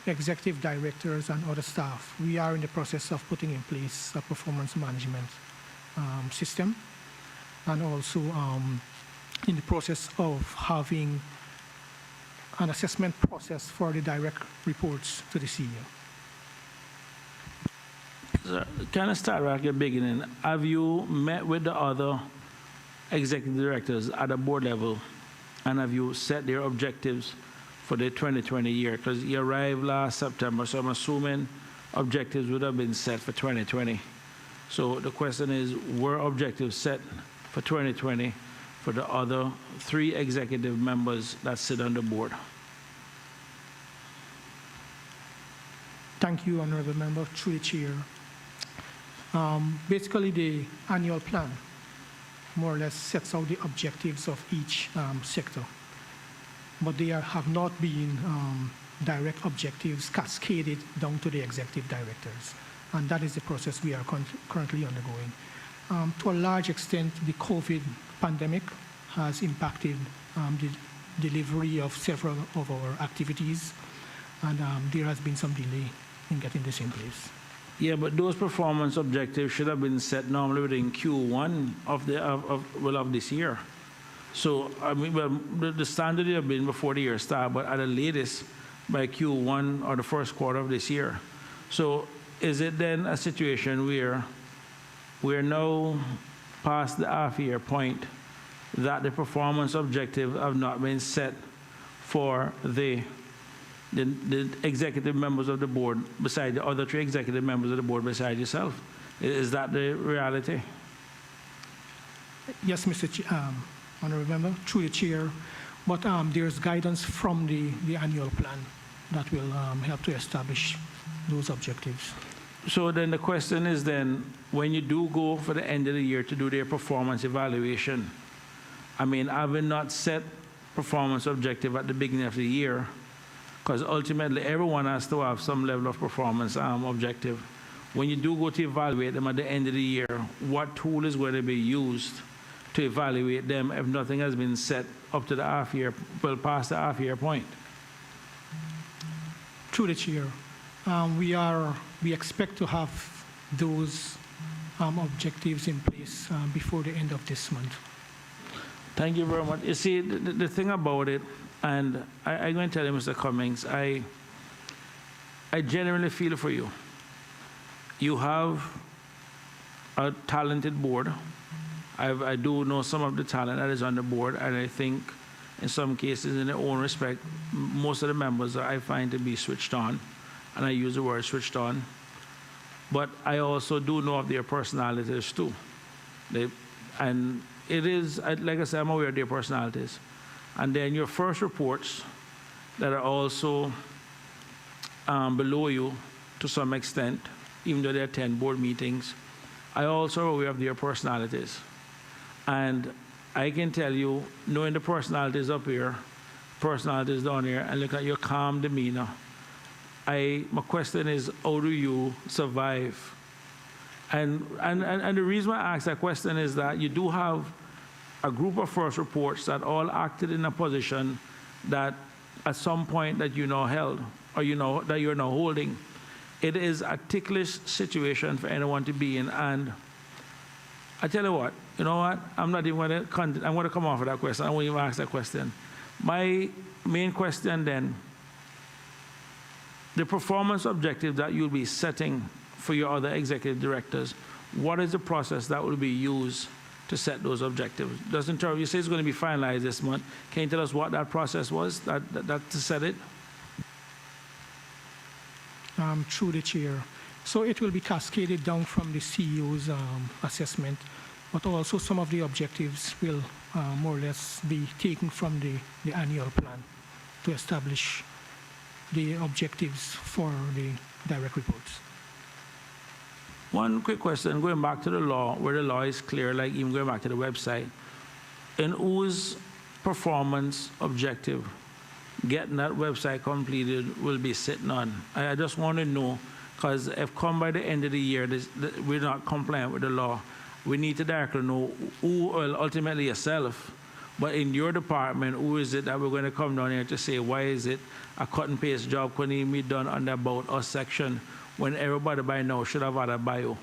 executive directors and other staff, we are in the process of putting in place a performance management system, and also in the process of having an assessment process for the direct reports to the CEO. So, can I start right at the beginning? Have you met with the other executive directors at the board level, and have you set their objectives for the 2020 year? Because you arrived last September, so I'm assuming objectives would have been set for 2020. So the question is, were objectives set for 2020 for the other 3 executive members that sit on the board? Thank you, Honourable Member, through the Chair. Basically, the annual plan more or less sets out the objectives of each sector, but they have not been direct objectives cascaded down to the executive directors, and that is the process we are currently undergoing. To a large extent, the COVID pandemic has impacted the delivery of several of our activities, and there has been some delay in getting this in place. Yeah, but those performance objectives should have been set normally within Q1 of this year. So I mean, well, the standard would have been before the year started, but at the latest by Q1 or the first quarter of this year. So is it then a situation where we're now past the half-year point that the performance objective have not been set for the executive members of the board beside the other 3 executive members of the board beside yourself? Is that the reality? Yes, Mr. Honorable Member, through the chair, but there's guidance from the annual plan that will help to establish those objectives. So then the question is then, when you do go for the end of the year to do their performance evaluation, I mean, have we not set performance objective at the beginning of the year? Because ultimately, everyone has to have some level of performance objective. When you do go to evaluate them at the end of the year, what tool is going to be used to evaluate them if nothing has been set up to the half-year, well, past the half-year point? Through the chair, we expect to have those objectives in place before the end of this month. Thank you very much. You see, the thing about it, and I'm going to tell you, Mr. Cummings, I genuinely feel for you. You have a talented board. I do know some of the talent that is on the board, and I think in some cases, in their own respect, most of the members I find to be switched on, and I use the word switched on. But I also do know of their personalities too. And it is, like I said, I'm aware of their personalities. And then your first reports that are also below you to some extent, even though they attend board meetings, I also aware of their personalities. And I can tell you, knowing the personalities up here, personalities down here, and look at your calm demeanor, my question is, how do you survive? And the reason why I ask that question is that you do have a group of first reports that all acted in a position that at some point that you now held, or that you're now holding. It is a ticklish situation for anyone to be in. And I tell you what, I'm not even going to, I'm going to come off of that question. I won't even ask that question. My main question then, the performance objective that you'll be setting for your other executive directors, what is the process that will be used to set those objectives? You say it's going to be finalized this month. Can you tell us what that process was that to set it? Through the chair. So it will be cascaded down from the CEO's assessment, but also some of the objectives will more or less be taken from the annual plan to establish the objectives for the direct reports. One quick question, going back to the law, where the law is clear, like even going back to the website, in whose performance objective getting that website completed will be sitting on? I just want to know, because if come by the end of the year, we're not compliant with the law, we need to directly know who, well, ultimately yourself, but in your department, who is it that we're going to come down here to say, why is it a cut and paste job couldn't even be done on the About Us section when everybody by now should have had a bio?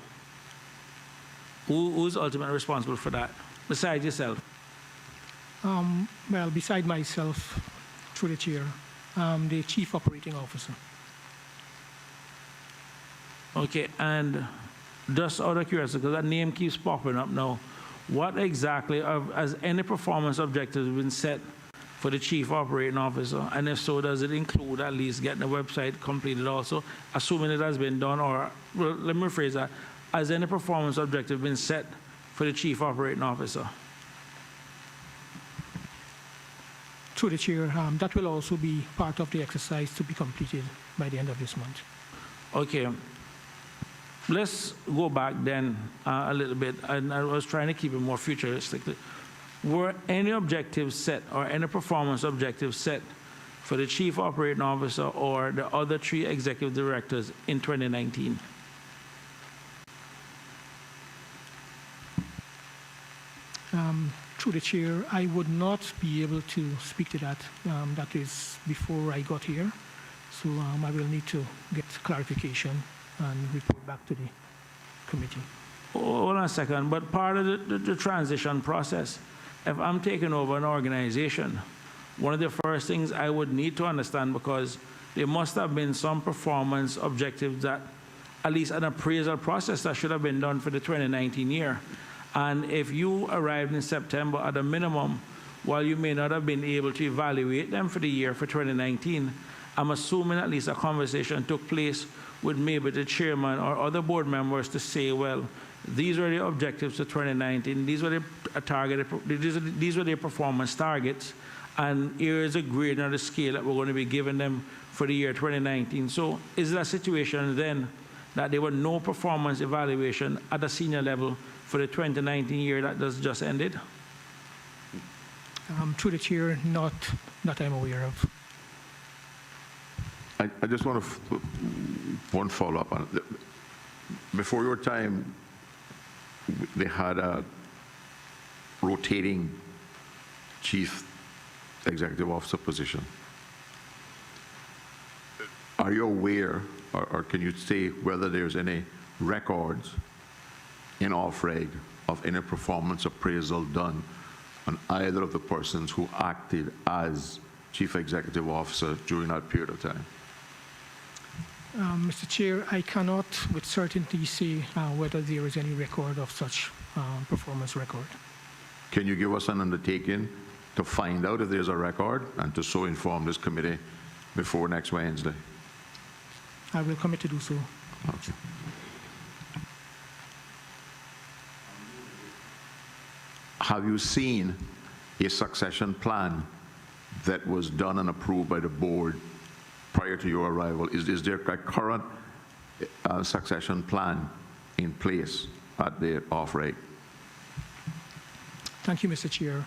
Who's ultimately responsible for that, besides yourself? Well, beside myself, through the chair, the Chief Operating Officer. Okay, and just out of curiosity, because that name keeps popping up now, what exactly, has any performance objectives been set for the Chief Operating Officer? And if so, does it include at least getting the website completed also, assuming it has been done? Or, well, let me rephrase that. Has any performance objective been set for the Chief Operating Officer? Through the chair, that will also be part of the exercise to be completed by the end of this month. Okay. Let's go back then a little bit, and I was trying to keep it more futuristic. Were any objectives set or any performance objectives set for the Chief Operating Officer or the other 3 executive directors in 2019? Through the chair, I would not be able to speak to that. That is before I got here. So I will need to get clarification and report back to the committee. Hold on a second, but part of the transition process, if I'm taking over an organization, one of the first things I would need to understand, because there must have been some performance objectives that at least an appraisal process that should have been done for the 2019 year. And if you arrived in September at a minimum, while you may not have been able to evaluate them for the year for 2019, I'm assuming at least a conversation took place with maybe the chairman or other board members to say, well, these were the objectives for 2019, these were the targeted, these were their performance targets, and here is a grade on the scale that we're going to be giving them for the year 2019. So is it a situation then that there were no performance evaluation at a senior level for the 2019 year that just ended? Through the chair, not that I'm aware of. I just want to, one follow-up on it. Before your time, they had a rotating chief executive officer position. Are you aware, or can you say whether there's any records in OFREG of any performance appraisal done on either of the persons who acted as chief executive officer during that period of time? Mr. Chair, I cannot with certainty say whether there is any record of such performance record. Can you give us an undertaking to find out if there's a record and to so inform this committee before next Wednesday? I will commit to do so. Okay. Have you seen a succession plan that was done and approved by the board prior to your arrival? Is there a current succession plan in place at the OFREG? Thank you, Mr. Chair.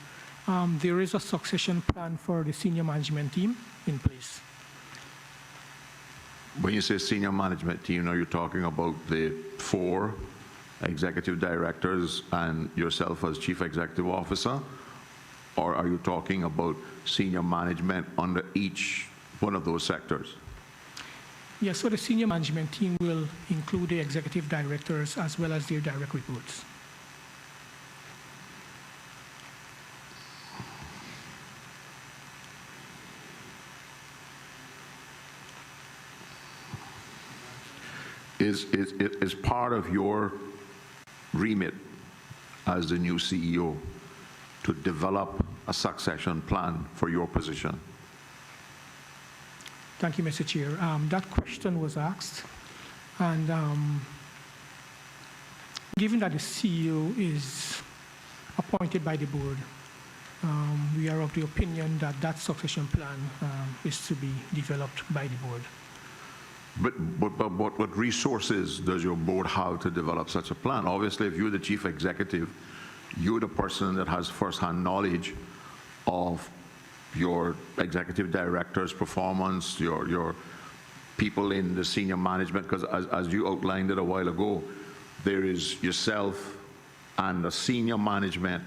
There is a succession plan for the senior management team in place. When you say senior management team, are you talking about the 4 executive directors and yourself as chief executive officer? Or are you talking about senior management under each one of those sectors? Yes, so the senior management team will include the executive directors as well as their direct reports. Is part of your remit as the new CEO to develop a succession plan for your position? Thank you, Mr. Chair. That question was asked, and given that the CEO is appointed by the board, we are of the opinion that that succession plan is to be developed by the board. But what resources does your board have to develop such a plan? Obviously, if you're the chief executive, you're the person that has first-hand knowledge of your executive director's performance, your people in the senior management, because as you outlined it a while ago, there is yourself and the senior management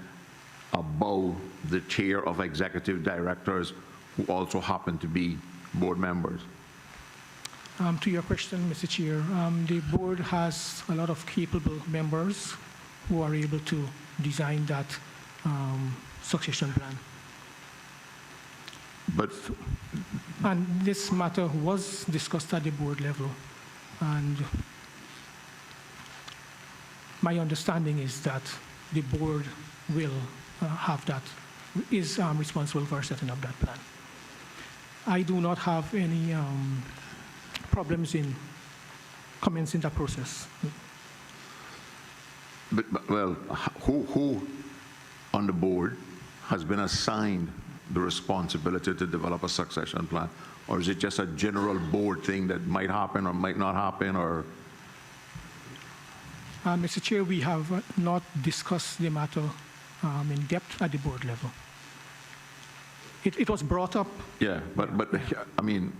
above the chair of executive directors who also happen to be board members. To your question, Mr. Chair, the board has a lot of capable members who are able to design that succession plan. And this matter was discussed at the board level, and my understanding is that the board will is responsible for setting up that plan. I do not have any problems in commencing that process. Well, who on the board has been assigned the responsibility to develop a succession plan? Or is it just a general board thing that might happen or might not happen? Or Mr. Chair, we have not discussed the matter in depth at the board level. It was brought up. Yeah, but I mean,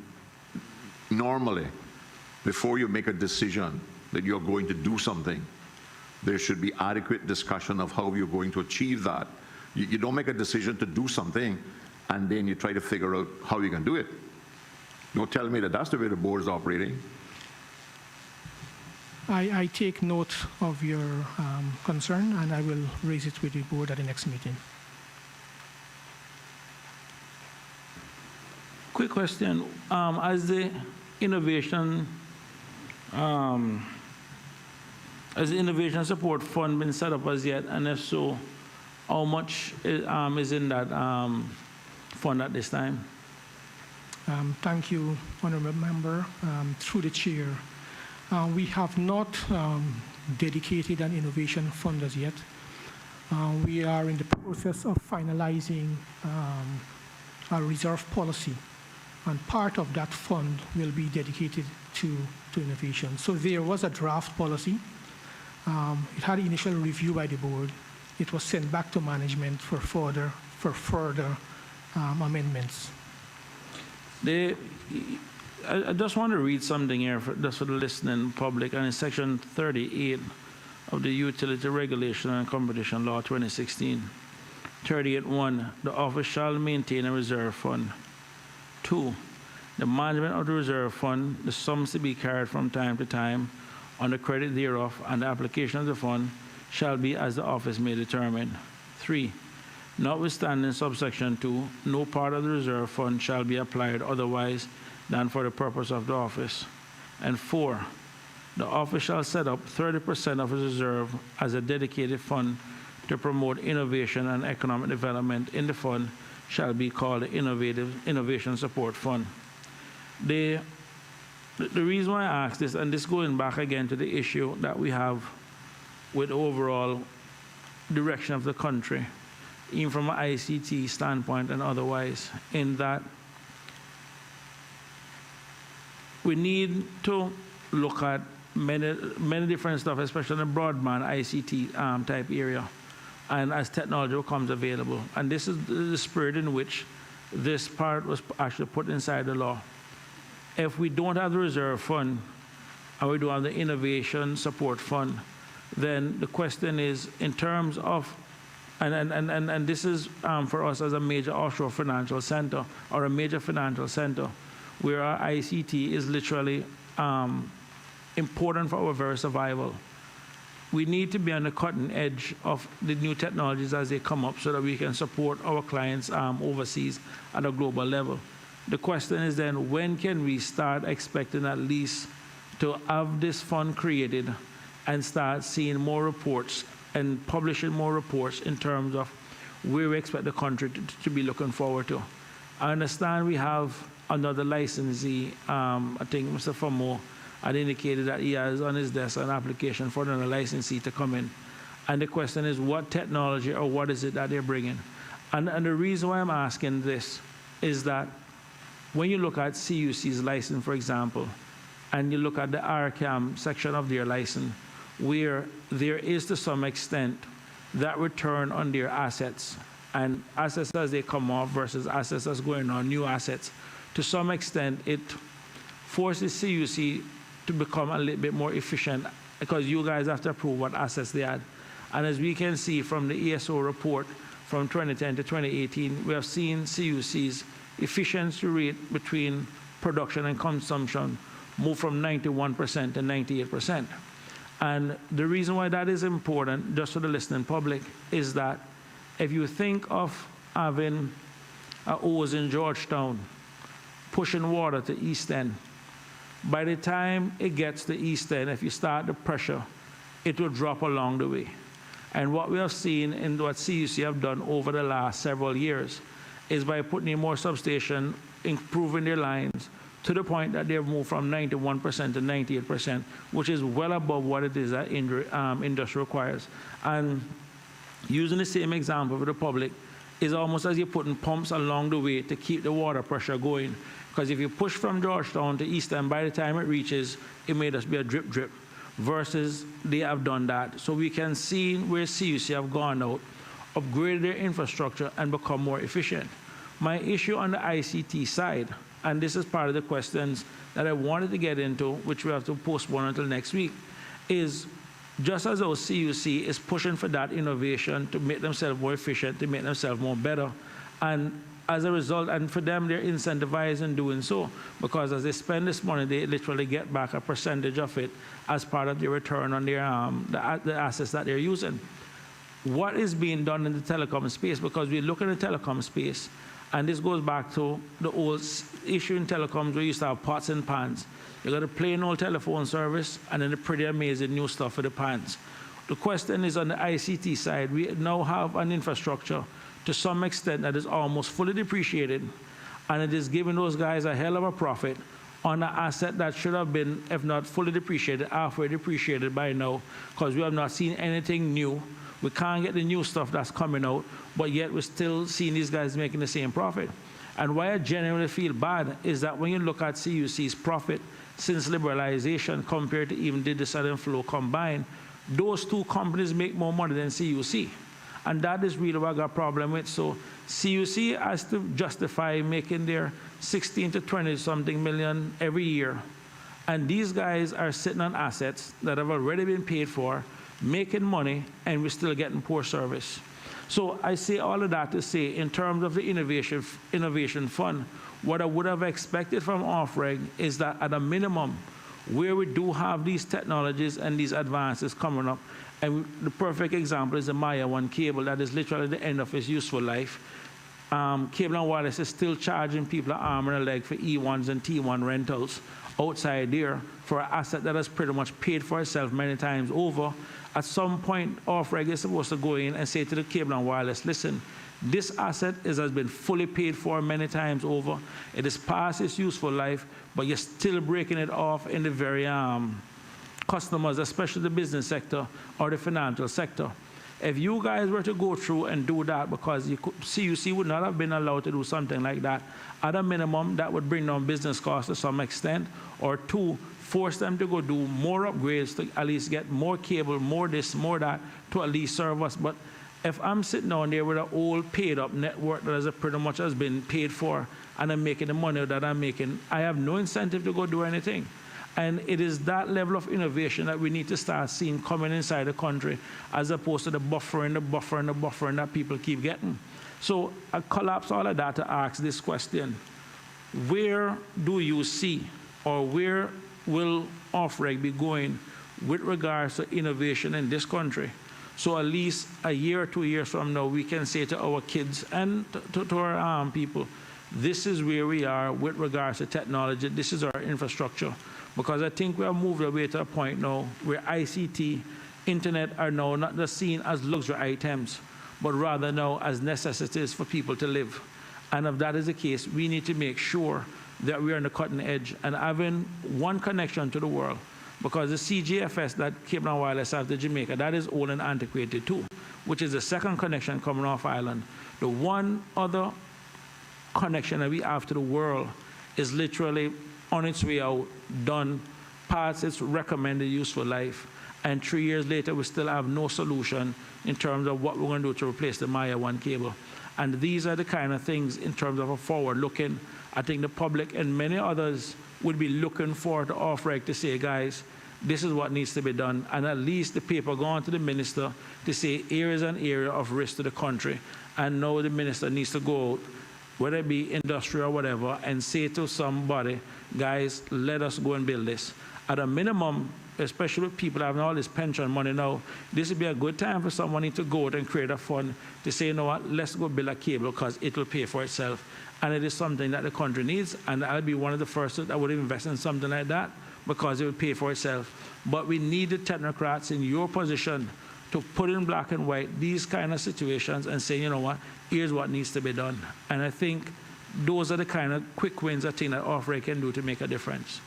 normally, before you make a decision that you're going to do something, there should be adequate discussion of how you're going to achieve that. You don't make a decision to do something and then you try to figure out how you can do it. Don't tell me that that's the way the board is operating. I take note of your concern, and I will raise it with the board at the next meeting. Quick question. As the innovation Has the Innovation Support Fund been set up as yet? And if so, how much is in that fund at this time? Thank you, Honourable Member. Through the Chair, we have not dedicated an innovation fund as yet. We are in the process of finalizing our reserve policy, and part of that fund will be dedicated to innovation. So there was a draft policy. It had initial review by the board. It was sent back to management for further amendments. I just want to read something here just for the listening public, and in Section 38 of the Utility Regulation and Competition Law 2016. 38.1, the office shall maintain a reserve fund. 2, the management of the reserve fund, the sums to be carried from time to time on the credit thereof, and the application of the fund shall be as the office may determine. 3, notwithstanding subsection 2, no part of the reserve fund shall be applied otherwise than for the purpose of the office. And 4, the office shall set up 30% of its reserve as a dedicated fund to promote innovation and economic development in the fund shall be called the Innovation Support Fund. The reason why I ask this, and this going back again to the issue that we have with overall direction of the country, even from an ICT standpoint and otherwise, in that we need to look at many different stuff, especially in the broadband ICT type area, and as technology becomes available. And this is the spirit in which this part was actually put inside the law. If we don't have the reserve fund, and we don't have the innovation support fund, then the question is, in terms of, and this is for us as a major offshore financial center, or a major financial center, where our ICT is literally important for our very survival. We need to be on the cutting edge of the new technologies as they come up so that we can support our clients overseas at a global level. The question is then, when can we start expecting at least to have this fund created and start seeing more reports and publishing more reports in terms of where we expect the country to be looking forward to? I understand we have another licensee. I think Mr. Famo had indicated that he has on his desk an application for another licensee to come in. And the question is, what technology or what is it that they're bringing? And the reason why I'm asking this is that when you look at CUC's license, for example, and you look at the RCAM section of their license, where there is to some extent that return on their assets, and assets as they come off versus assets that's going on, new assets, to some extent it forces CUC to become a little bit more efficient, because you guys have to approve what assets they had. And as we can see from the ESO report from 2010 to 2018, we have seen CUC's efficiency rate between production and consumption move from 91% to 98%. And the reason why that is important, just for the listening public, is that if you think of having a hose in Georgetown pushing water to East End, by the time it gets to East End, if you start the pressure, it will drop along the way. And what we have seen in what CUC have done over the last several years is by putting in more substation, improving their lines to the point that they've moved from 91% to 98%, which is well above what it is that industry requires. And using the same example for the public is almost as you're putting pumps along the way to keep the water pressure going. Because if you push from Georgetown to East End, by the time it reaches, it may just be a drip drip, versus they have done that. So we can see where CUC have gone out, upgraded their infrastructure, and become more efficient. My issue on the ICT side, and this is part of the questions that I wanted to get into, which we have to postpone until next week, is just as our CUC is pushing for that innovation to make themselves more efficient, to make themselves more better, and as a result, and for them, they're incentivized in doing so, because as they spend this money, they literally get back a percentage of it as part of their return on their the assets that they're using. What is being done in the telecom space? Because we look at the telecom space, And this goes back to the old issue in telecoms where you used to have pots and pans. You got a plain old telephone service and then the pretty amazing new stuff for the pans. The question is on the ICT side, we now have an infrastructure to some extent that is almost fully depreciated, and it is giving those guys a hell of a profit on an asset that should have been, if not fully depreciated, halfway depreciated by now, because we have not seen anything new. We can't get the new stuff that's coming out, but yet we're still seeing these guys making the same profit. And why I genuinely feel bad is that when you look at CUC's profit since liberalization compared to even the Southern Flow combined, those two companies make more money than CUC. And that is really what I got a problem with. So CUC has to justify making their 16 to 20 something million every year. And these guys are sitting on assets that have already been paid for, making money, and we're still getting poor service. So I say all of that to say, in terms of the innovation fund, what I would have expected from Offreg is that at a minimum, where we do have these technologies and these advances coming up, and the perfect example is the Maya 1 cable that is literally the end of its useful life. Cable and Wireless is still charging people an arm and a leg for E1s and T1 rentals outside there for an asset that has pretty much paid for itself many times over. At some point, Offreg is supposed to go in and say to the Cable and Wireless, listen, this asset has been fully paid for many times over. It is past its useful life, but you're still breaking it off in the very customers, especially the business sector or the financial sector. If you guys were to go through and do that, because CUC would not have been allowed to do something like that, at a minimum, that would bring down business costs to some extent, or two, force them to go do more upgrades to at least get more cable, more this, more that, to at least serve us. But if I'm sitting down there with an old paid-up network that has pretty much has been paid for, and I'm making the money that I'm making, I have no incentive to go do anything. And it is that level of innovation that we need to start seeing coming inside the country, as opposed to the buffering that people keep getting. So I collapse all of that to ask this question. Where do you see, or where will Offreg be going with regards to innovation in this country? So at least a year or 2 years from now, we can say to our kids and to our people, this is where we are with regards to technology, this is our infrastructure. Because I think we have moved away to a point now where ICT, internet are now not just seen as luxury items, but rather now as necessities for people to live. And if that is the case, we need to make sure that we are on the cutting edge and having one connection to the world. Because the CGFS that Cable and Wireless have to Jamaica, that is old and antiquated too, which is the second connection coming off island. The one other connection that we have to the world is literally on its way out, done, past its recommended useful life, and 3 years later we still have no solution in terms of what we're going to do to replace the Maya 1 cable. And these are the kind of things in terms of a forward looking. I think the public and many others would be looking forward to Offreg to say, guys, this is what needs to be done. And at least the paper going to the minister to say here is an area of risk to the country. And now the minister needs to go out, whether it be industry or whatever, and say to somebody, guys, let us go and build this. At a minimum, especially with people having all this pension money now, this would be a good time for someone to go out and create a fund to say, you know what, let's go build a cable because it will pay for itself. And it is something that the country needs, and I'll be one of the first that would invest in something like that because it will pay for itself. But we need the technocrats in your position to put in black and white these kind of situations and say, you know what, here's what needs to be done. And I think those are the kind of quick wins I think that Offreg can do to make a difference.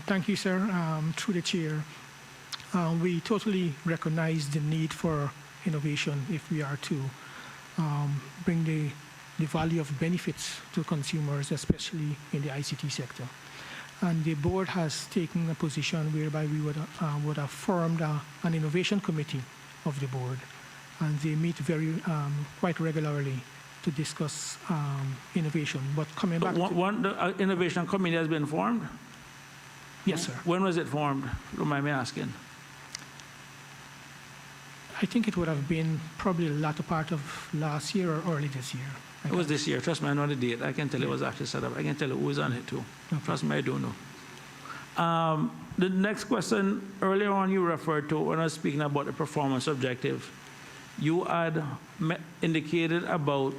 Thank you, sir. Through the chair, we totally recognize the need for innovation if we are to bring the value of benefits to consumers, especially in the ICT sector. And the board has taken a position whereby we would have formed an innovation committee of the board, and they meet quite regularly to discuss innovation. But coming back the innovation committee has been formed? Yes, sir. When was it formed? Don't mind me asking. I think it would have been probably the latter part of last year or early this year. It was this year. Trust me, I know the date. I can tell it was actually set up. I can tell you who was on it too. Okay. Trust me, I do know. The next question, earlier on you referred to when I was speaking about the performance objective. you had indicated about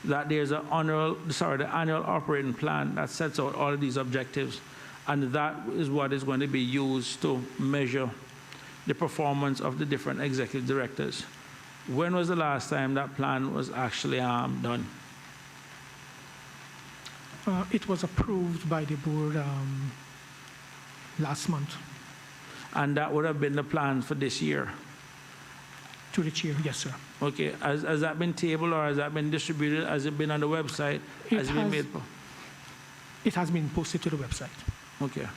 that there's the annual operating plan that sets out all of these objectives, and that is what is going to be used to measure the performance of the different executive directors. When was the last time that plan was actually done? It was approved by the board last month. And that would have been the plan for this year? To the chair, yes, sir. Okay, has that been tabled or has that been distributed? Has it been on the website? Has it been made? It has been posted to the website. Okay.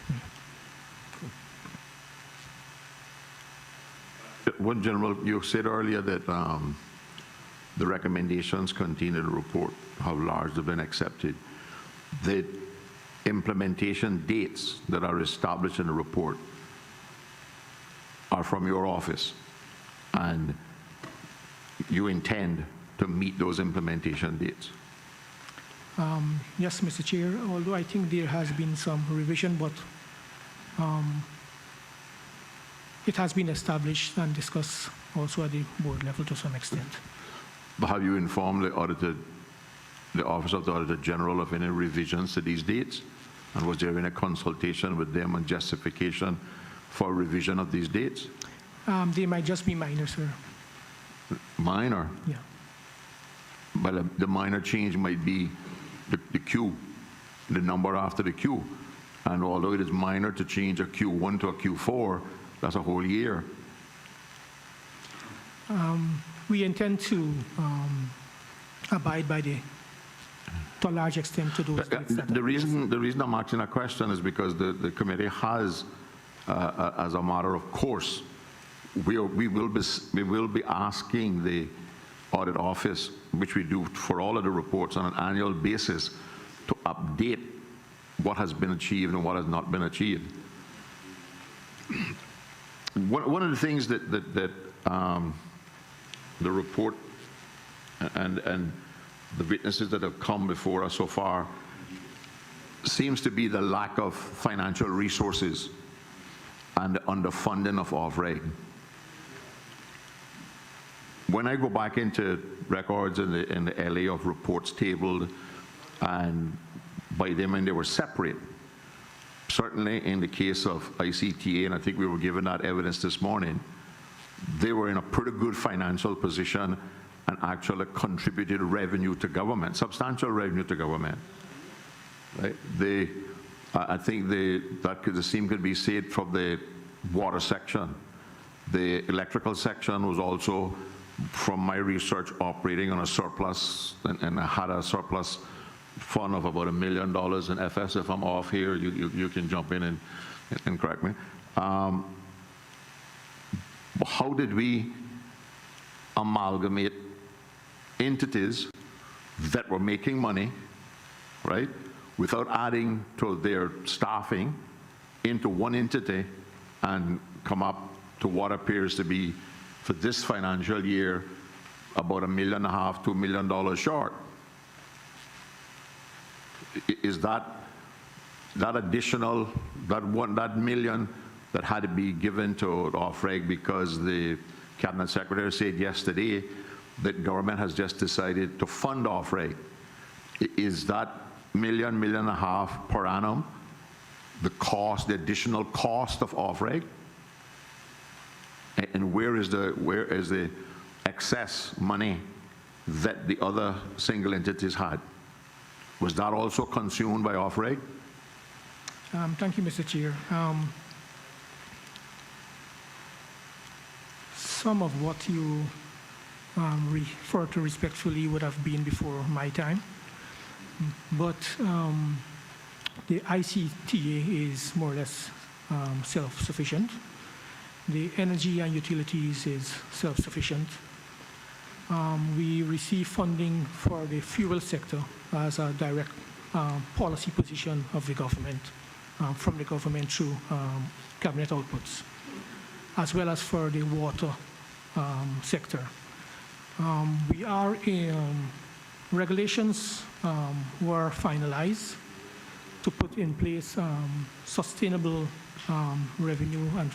One general, you said earlier that the recommendations contained in the report have largely been accepted. The implementation dates that are established in the report are from your office, and you intend to meet those implementation dates. Yes, Mr. Chair, although I think there has been some revision, but it has been established and discussed also at the board level to some extent. But have you informed the Office of the Auditor General of any revisions to these dates? And was there any consultation with them on justification for revision of these dates? They might just be minor, sir. Minor? Yeah. But the minor change might be the Q, the number after the Q. And although it is minor to change a Q1 to a Q4, that's a whole year. We intend to abide by to a large extent to those dates. The reason I'm asking a question is because the committee has, as a matter of course, we will be asking the audit office, which we do for all of the reports on an annual basis, to update what has been achieved and what has not been achieved. One of the things that the report and the witnesses that have come before us so far seems to be the lack of financial resources and the underfunding of OFREG. When I go back into records in the LA of reports tabled, and by them and they were separate, certainly in the case of ICTA, and I think we were given that evidence this morning, they were in a pretty good financial position and actually contributed revenue to government, substantial revenue to government. Right? I think the same could be said from the water section. The electrical section was also, from my research, operating on a surplus and had a surplus fund of about $1 million in FS. If I'm off here, you can jump in and correct me. How did we amalgamate entities that were making money, right, without adding to their staffing into one entity and come up to what appears to be, for this financial year, about $1.5 million, $2 million short? Is that additional, that million that had to be given to OFREG because the Cabinet Secretary said yesterday that government has just decided to fund OFREG? Is that $1.5 million per annum the cost, the additional cost of OFREG? And where is the excess money that the other single entities had? Was that also consumed by OFREG? Thank you, Mr. Chair. Some of what you refer to respectfully would have been before my time, but the ICTA is more or less self-sufficient. The energy and utilities is self-sufficient. We receive funding for the fuel sector as a direct policy position of the government, from the government through cabinet outputs, as well as for the water sector. We are in regulations were finalized to put in place sustainable revenue and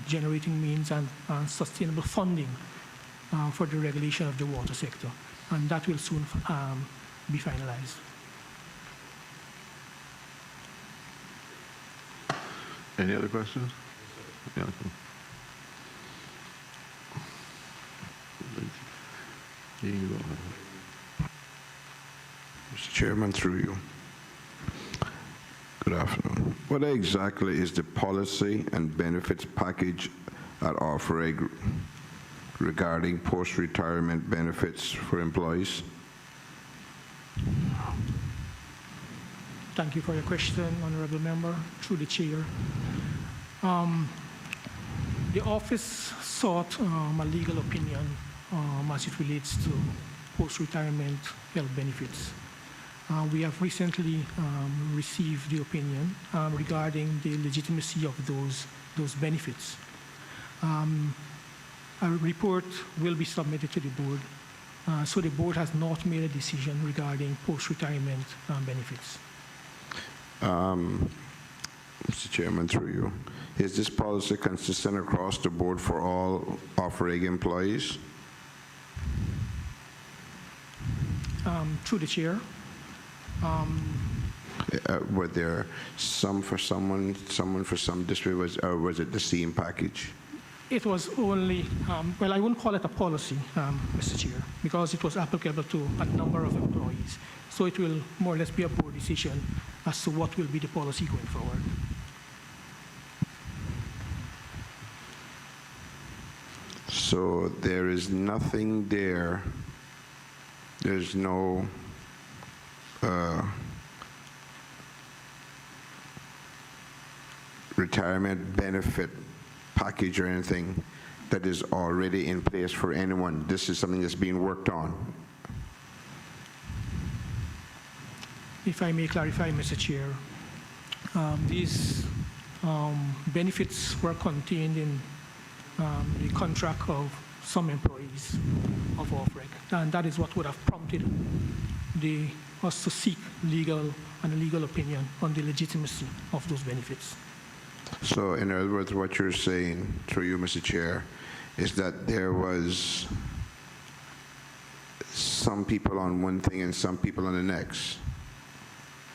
generating means and sustainable funding for the regulation of the water sector, and that will soon be finalized. Any other questions? Yeah. Mr. Chairman, through you. Good afternoon. What exactly is the policy and benefits package at Ofreg regarding post-retirement benefits for employees? Thank you for your question, Honorable Member. Through the Chair. The office sought a legal opinion as it relates to post-retirement health benefits. We have recently received the opinion regarding the legitimacy of those benefits. A report will be submitted to the board, so the board has not made a decision regarding post-retirement benefits. Mr. Chairman, through you. Is this policy consistent across the board for all Ofreg employees? Through the Chair. Were there some for someone for some district, or was it the same package? It was only, well, I wouldn't call it a policy, Mr. Chair, because it was applicable to a number of employees. So it will more or less be a board decision as to what will be the policy going forward. So there is nothing there. There's no retirement benefit package or anything that is already in place for anyone. This is something that's being worked on. If I may clarify, Mr. Chair, these benefits were contained in the contract of some employees of Ofreg, and that is what would have prompted us to seek a legal opinion on the legitimacy of those benefits. So in other words, what you're saying, through you, Mr. Chair, is that there was some people on one thing and some people on the next.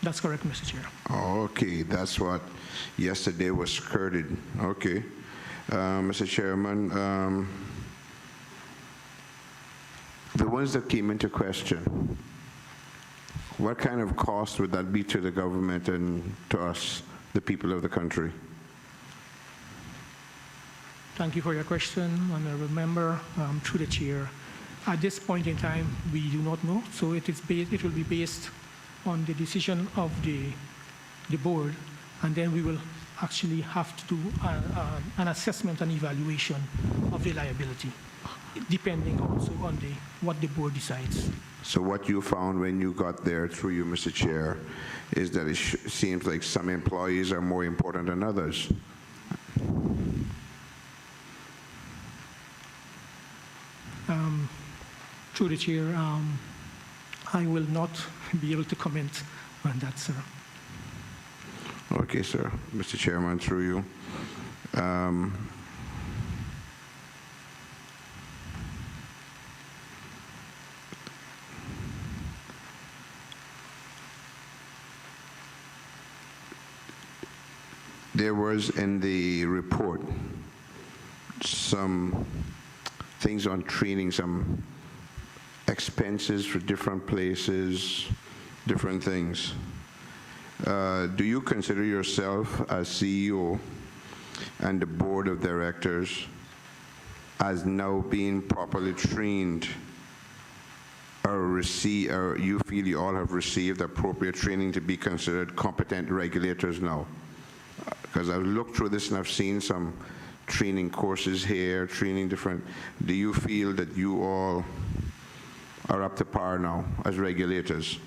That's correct, Mr. Chair. Okay, that's what yesterday was skirted. Okay. Mr. Chairman, the ones that came into question, what kind of cost would that be to the government and to us, the people of the country? Thank you for your question, Honorable Member. Through the Chair, at this point in time, we do not know. So it will be based on the decision of the board, and then we will actually have to do an assessment and evaluation of the liability, depending also on what the board decides. So what you found when you got there, through you, Mr. Chair, is that it seems like some employees are more important than others. Through the Chair, I will not be able to comment on that, sir. Okay, sir. Mr. Chairman, through you. There was in the report some things on training, some expenses for different places, different things. Do you consider yourself as CEO and the board of directors as now being properly trained, or you feel you all have received appropriate training to be considered competent regulators now? Because I've looked through this and I've seen some training courses here, training different. Do you feel that you all are up to par now as regulators?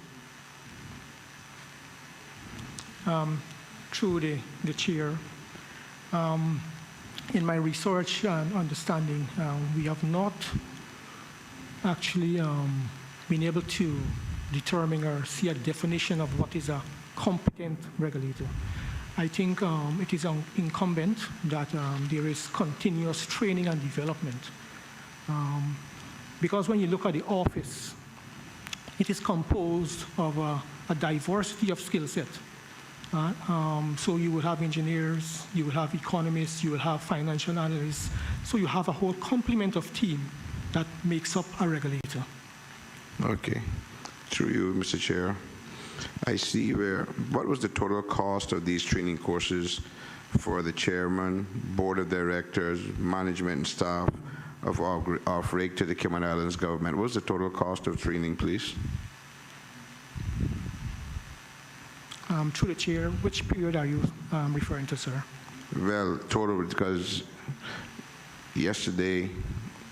Through the Chair, in my research and understanding, we have not actually been able to determine or see a definition of what is a competent regulator. I think it is incumbent that there is continuous training and development because when you look at the office, it is composed of a diversity of skill set. So you will have engineers, you will have economists, you will have financial analysts. So you have a whole complement of team that makes up a regulator. Okay. Through you, Mr. Chair. I see what was the total cost of these training courses for the chairman, board of directors, management and staff of RIG to the Cayman Islands government? What was the total cost of training, please? Through the chair, which period are you referring to, sir? Well, total, because yesterday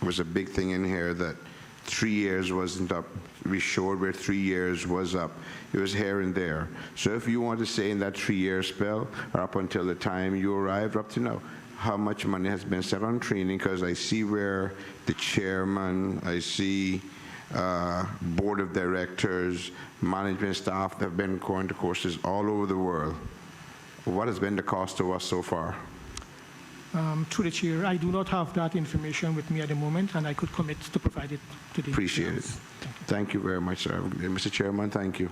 was a big thing in here that 3 years wasn't up. We showed where 3 years was up. It was here and there. So if you want to say in that 3-year spell, or up until the time you arrived, up to now, how much money has been spent on training? Because I see where the chairman, I see board of directors, management staff have been going to courses all over the world. What has been the cost to us so far? Through the chair, I do not have that information with me at the moment, and I could commit to provide it to the Appreciate it. Thank you very much, sir. Mr. Chairman, thank you.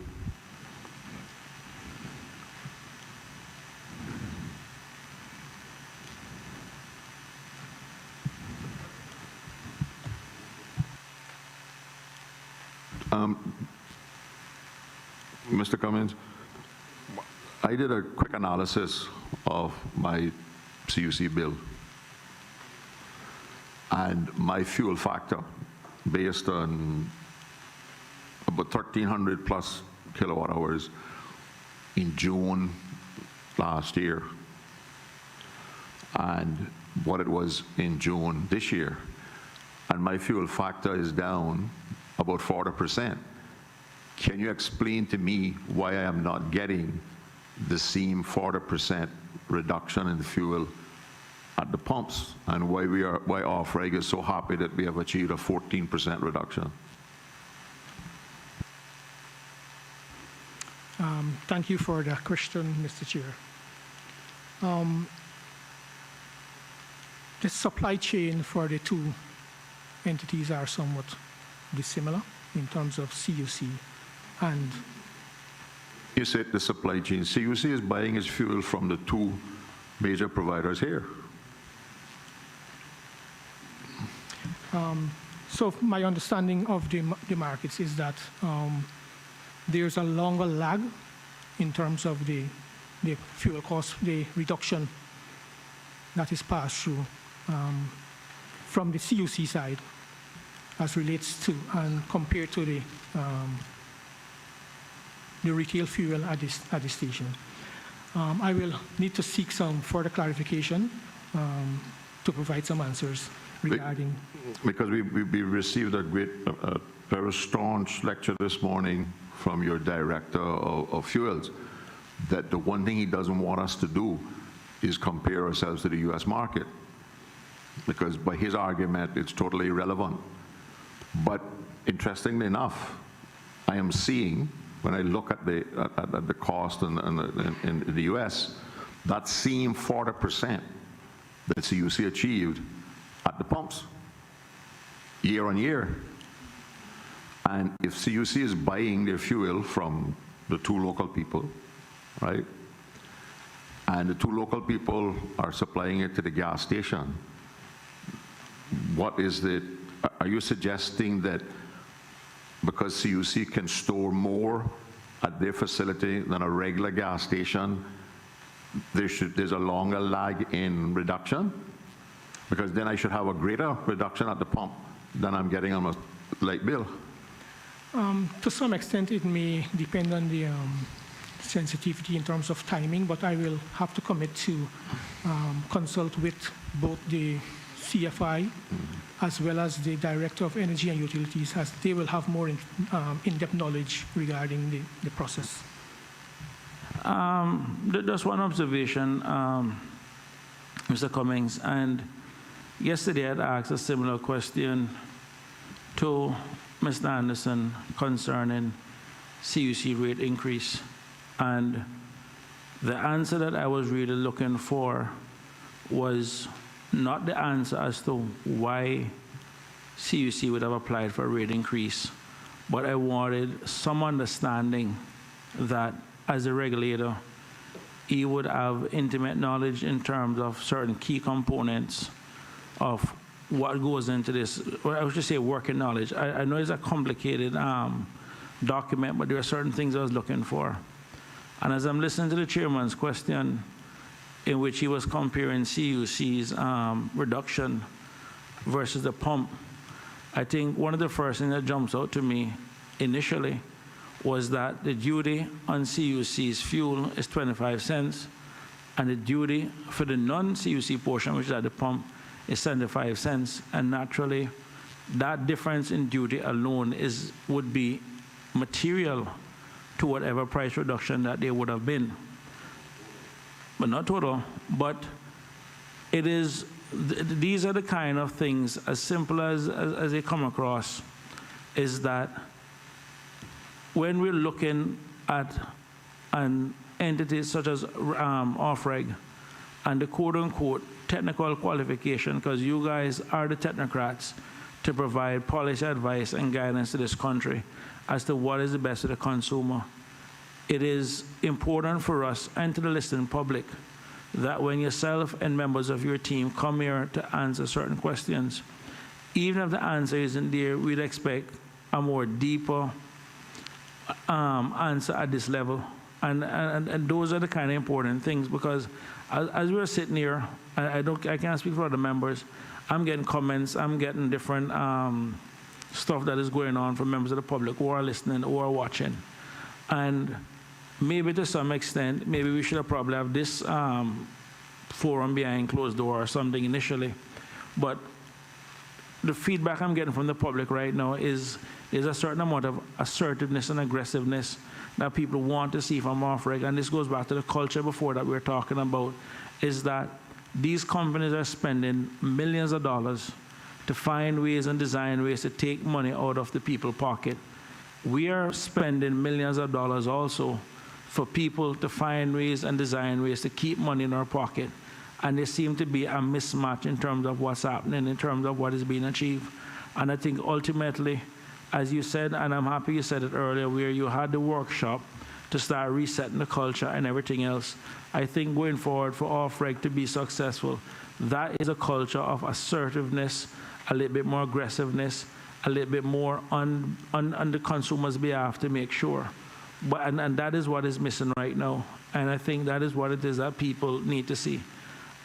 Mr. Cummins, I did a quick analysis of my CUC bill, and my fuel factor, based on about 1,300 plus kilowatt hours in June last year, and what it was in June this year, and my fuel factor is down about 40%. Can you explain to me why I am not getting the same 40% reduction in the fuel at the pumps, and why off-reg is so happy that we have achieved a 14% reduction? Thank you for the question, Mr. Chair. The supply chain for the two entities are somewhat dissimilar in terms of CUC and... You said the supply chain. CUC is buying its fuel from the two major providers here. So my understanding of the markets is that there's a longer lag in terms of the fuel cost, the reduction that is passed through from the CUC side as relates to and compared to the retail fuel at the station. I will need to seek some further clarification to provide some answers regarding... Because we received a very staunch lecture this morning from your director of fuels, that the one thing he doesn't want us to do is compare ourselves to the US market, because by his argument, it's totally irrelevant. But interestingly enough, I am seeing, when I look at the cost in the US, that same 40% that CUC achieved at the pumps, year on year. And if CUC is buying their fuel from the two local people, right, and the two local people are supplying it to the gas station, what is the... Are you suggesting that because CUC can store more at their facility than a regular gas station, there's a longer lag in reduction? Because then I should have a greater reduction at the pump than I'm getting on a light bill. To some extent, it may depend on the sensitivity in terms of timing, but I will have to commit to consult with both the CFI as well as the Director of Energy and Utilities, as they will have more in-depth knowledge regarding the process. Just one observation, Mr. Cummings, and yesterday I had asked a similar question to Mr. Anderson concerning CUC rate increase, and the answer that I was really looking for was not the answer as to why CUC would have applied for a rate increase. But I wanted some understanding that as a regulator, he would have intimate knowledge in terms of certain key components of what goes into this. Well, I would just say working knowledge. I know it's a complicated document, but there are certain things I was looking for. And as I'm listening to the chairman's question, in which he was comparing CUC's reduction versus the pump, I think one of the first things that jumps out to me initially was that the duty on CUC's fuel is 25 cents, and the duty for the non-CUC portion, which is at the pump, is 75 cents. And naturally, that difference in duty alone would be material to whatever price reduction that there would have been. But not total, but it is, these are the kind of things, as simple as they come across, is that when we're looking at an entity such as OFREG and the quote-unquote technical qualification, because you guys are the technocrats to provide policy advice and guidance to this country as to what is the best for the consumer. It is important for us and to the listening public that when yourself and members of your team come here to answer certain questions, even if the answer isn't there, we'd expect a more deeper answer at this level. And those are the kind of important things, because as we're sitting here, I can't speak for other members, I'm getting comments, I'm getting different stuff that is going on from members of the public who are listening or are watching. And maybe to some extent, maybe we should have probably have this forum behind closed door or something initially. But the feedback I'm getting from the public right now is there's a certain amount of assertiveness and aggressiveness that people want to see from OFREG. And this goes back to the culture before that we were talking about, is that these companies are spending millions of dollars to find ways and design ways to take money out of the people's pocket. We are spending millions of dollars also for people to find ways and design ways to keep money in our pocket. And there seems to be a mismatch in terms of what's happening, in terms of what is being achieved. And I think ultimately, as you said, and I'm happy you said it earlier, where you had the workshop to start resetting the culture and everything else, I think going forward for OFREG to be successful, that is a culture of assertiveness, a little bit more aggressiveness, a little bit more on the consumer's behalf to make sure. But, and that is what is missing right now. And I think that is what it is that people need to see.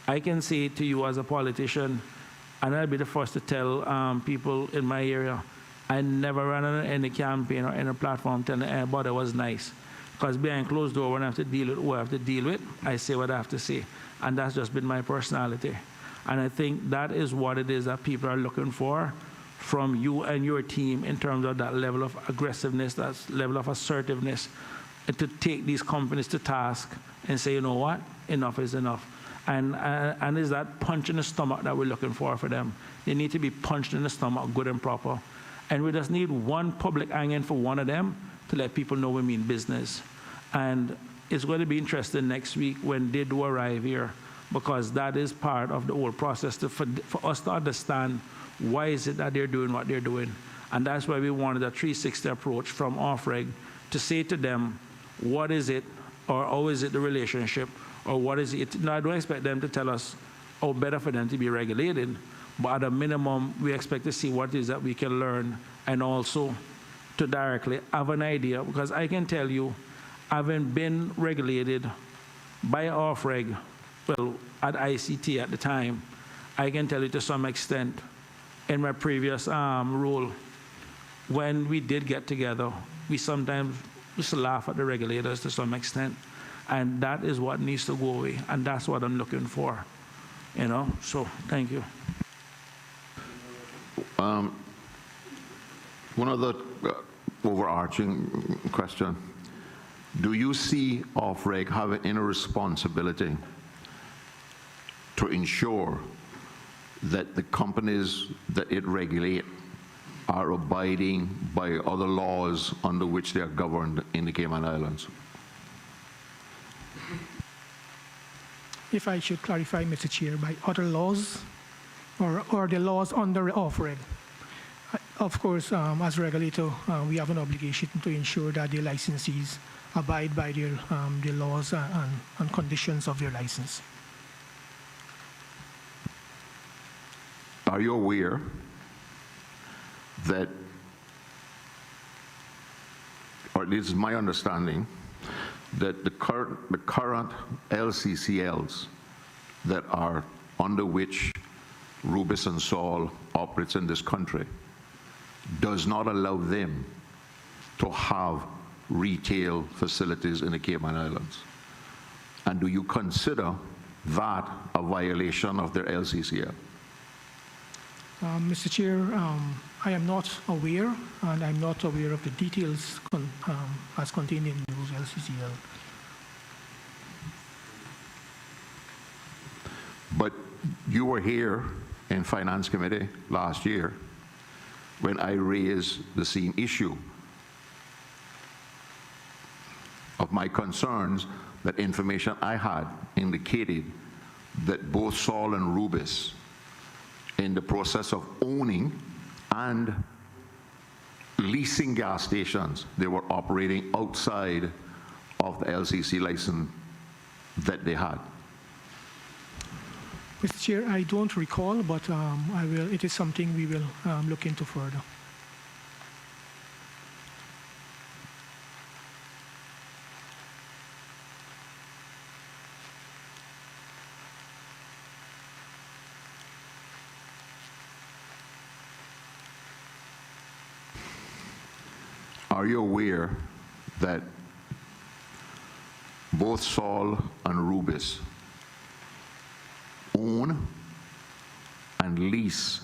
I can say to you as a politician, and I'll be the first to tell people in my area, I never ran on any campaign or any platform telling anybody it was nice. Because behind closed door, when I have to deal with who I have to deal with, I say what I have to say. And that's just been my personality. And I think that is what it is that people are looking for from you and your team in terms of that level of aggressiveness, that level of assertiveness, and to take these companies to task and say, you know what, enough is enough. And is that punch in the stomach that we're looking for them. They need to be punched in the stomach good and proper. And we just need one public hanging for one of them to let people know we mean business. And it's going to be interesting next week when they do arrive here, because that is part of the whole process for us to understand why is it that they're doing what they're doing. And that's why we wanted a 360 approach from OFREG to say to them, what is it, or how is it the relationship, or what is it? Now, I don't expect them to tell us how better for them to be regulated, but at a minimum, we expect to see what it is that we can learn, and also to directly have an idea, because I can tell you, having been regulated by OFREG, well, at ICT at the time, I can tell you to some extent, in my previous role, when we did get together, we sometimes used to laugh at the regulators to some extent, and that is what needs to go away, and that's what I'm looking for, you know, so thank you. One other overarching question. Do you see OFREG having any responsibility to ensure that the companies that it regulates are abiding by other laws under which they are governed in the Cayman Islands? If I should clarify, Mr. Chair, by other laws or the laws under OFREG. Of course, as regulator, we have an obligation to ensure that the licensees abide by the laws and conditions of their license. Are you aware that, or at least my understanding, that the current LCCLs that are under which Rubis and Sol operates in this country does not allow them to have retail facilities in the Cayman Islands? And do you consider that a violation of their LCCL? Mr. Chair, I am not aware, and I'm not aware of the details as contained in those LCCL. But you were here in Finance Committee last year when I raised the same issue of my concerns that information I had indicated that both Sol and Rubis, in the process of owning and leasing gas stations, they were operating outside of the LCC license that they had. Mr. Chair, I don't recall, but it is something we will look into further. Are you aware that both Sol and Rubis own and lease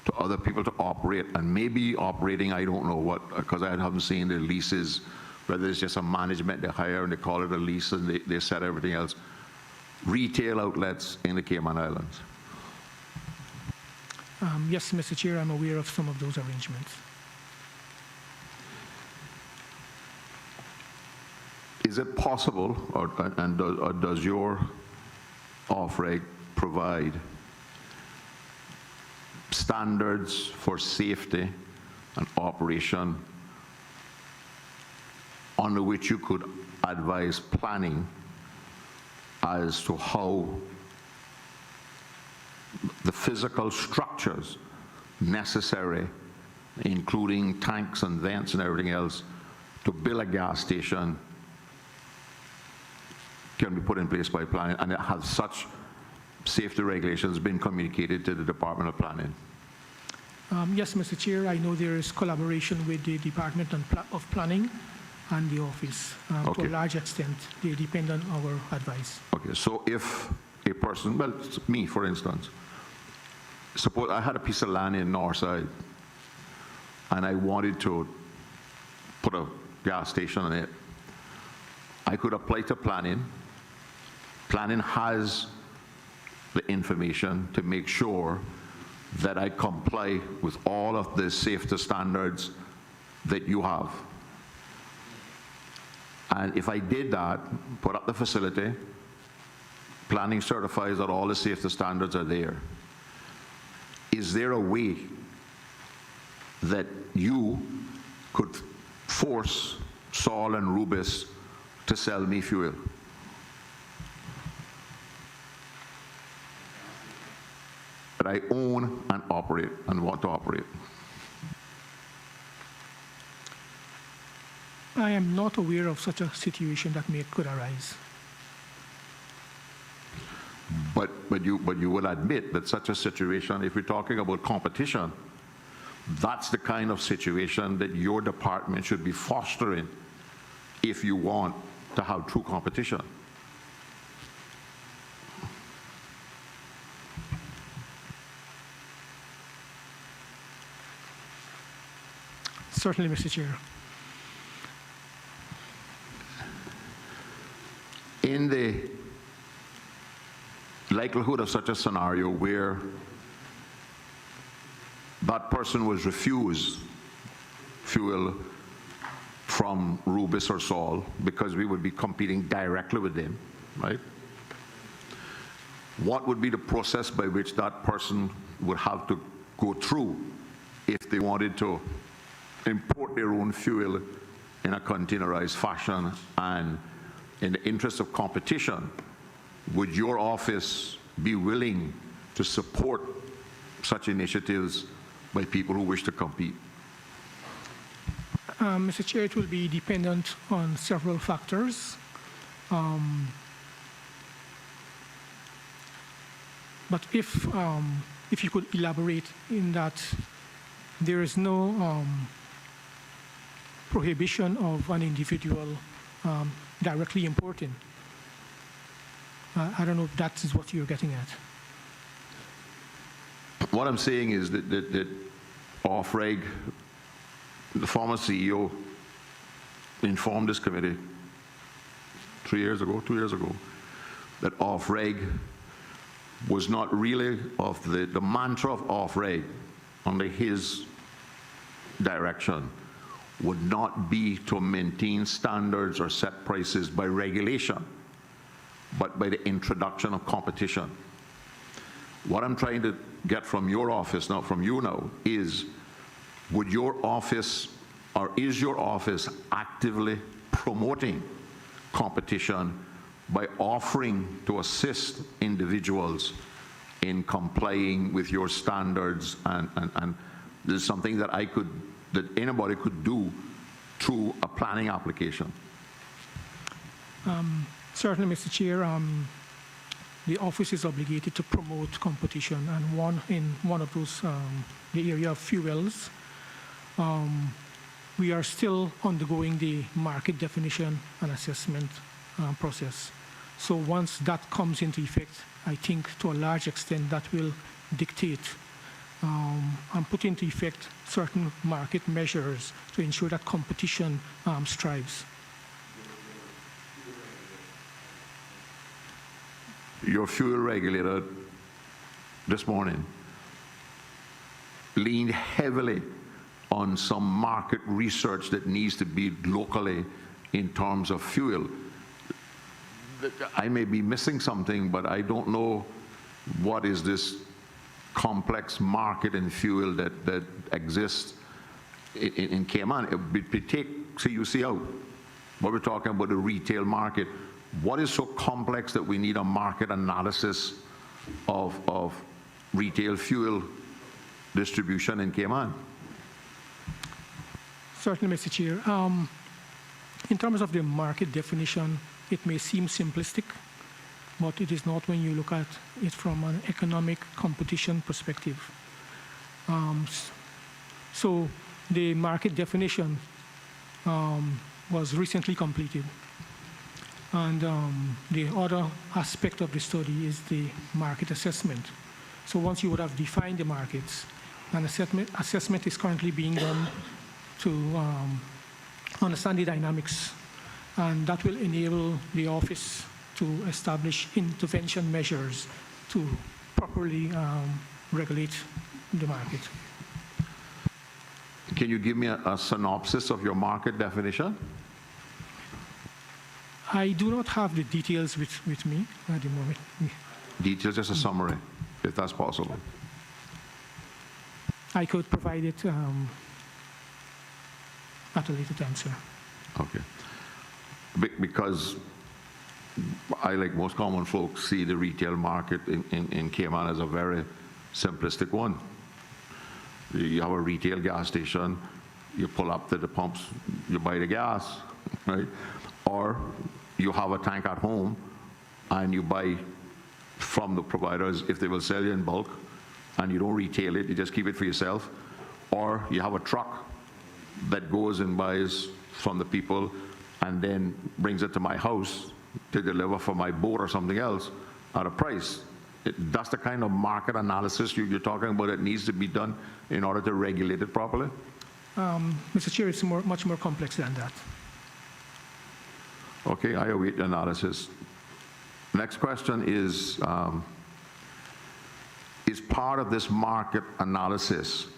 to other people to operate, and maybe operating, I don't know what, because I haven't seen the leases, whether it's just a management they hire and they call it a lease and they set everything else, retail outlets in the Cayman Islands? Yes, Mr. Chair, I'm aware of some of those arrangements. Is it possible, or does your OFREG provide standards for safety and operation under which you could advise planning as to how the physical structures necessary, including tanks and vents and everything else, to build a gas station can be put in place by planning, and it has such safety regulations been communicated to the Department of Planning? Yes, Mr. Chair, I know there is collaboration with the Department of Planning and the office. Okay. To a large extent, they depend on our advice. Okay, so if a person, well, me for instance, suppose I had a piece of land in Northside and I wanted to put a gas station on it, I could apply to planning. Planning has the information to make sure that I comply with all of the safety standards that you have. And if I did that, put up the facility, planning certifies that all the safety standards are there. Is there a way that you could force Sol and Rubis to sell me fuel? That I own and operate and want to operate. I am not aware of such a situation that could arise. But you will admit that such a situation, if we're talking about competition, that's the kind of situation that your department should be fostering if you want to have true competition. Certainly, Mr. Chair. In the likelihood of such a scenario where that person was refused fuel from Rubis or Sol because we would be competing directly with them, right? What would be the process by which that person would have to go through if they wanted to import their own fuel in a containerized fashion, and in the interest of competition, would your office be willing to support such initiatives by people who wish to compete? Mr. Chair, it will be dependent on several factors. But if you could elaborate in that there is no prohibition of an individual directly importing. I don't know if that is what you're getting at. What I'm saying is that Off-Reg, the former CEO, informed this committee 2 years ago, that Off-Reg was not really of the mantra of Off-Reg under his direction would not be to maintain standards or set prices by regulation, but by the introduction of competition. What I'm trying to get from your office, not from you now, is would your office, or is your office actively promoting competition by offering to assist individuals in complying with your standards, and this is something that that anybody could do through a planning application? Certainly, Mr. Chair, the office is obligated to promote competition, and in one of those, the area of fuels, we are still undergoing the market definition and assessment process. So once that comes into effect, I think to a large extent that will dictate and put into effect certain market measures to ensure that competition strives. Your fuel regulator this morning leaned heavily on some market research that needs to be locally in terms of fuel. I may be missing something, but I don't know what is this complex market in fuel that exists in Cayman. Take CUC out, but we're talking about the retail market. What is so complex that we need a market analysis of retail fuel distribution in Cayman? Certainly, Mr. Chair. In terms of the market definition, it may seem simplistic, but it is not when you look at it from an economic competition perspective. So the market definition was recently completed. And the other aspect of the study is the market assessment. So once you would have defined the markets, an assessment is currently being done to understand the dynamics, and that will enable the office to establish intervention measures to properly regulate the market. Can you give me a synopsis of your market definition? I do not have the details with me at the moment. Details, just a summary, if that's possible. I could provide it at a later time, sir. Okay. Because I, like most common folks, see the retail market in Cayman as a very simplistic one. You have a retail gas station, you pull up to the pumps, you buy the gas, right? Or you have a tank at home and you buy from the providers if they will sell you in bulk, and you don't retail it, you just keep it for yourself. Or you have a truck that goes and buys from the people and then brings it to my house to deliver for my boat or something else at a price. That's the kind of market analysis you're talking about that needs to be done in order to regulate it properly? Mr. Chair, it's much more complex than that. Okay, I await the analysis. Next question is part of this market analysis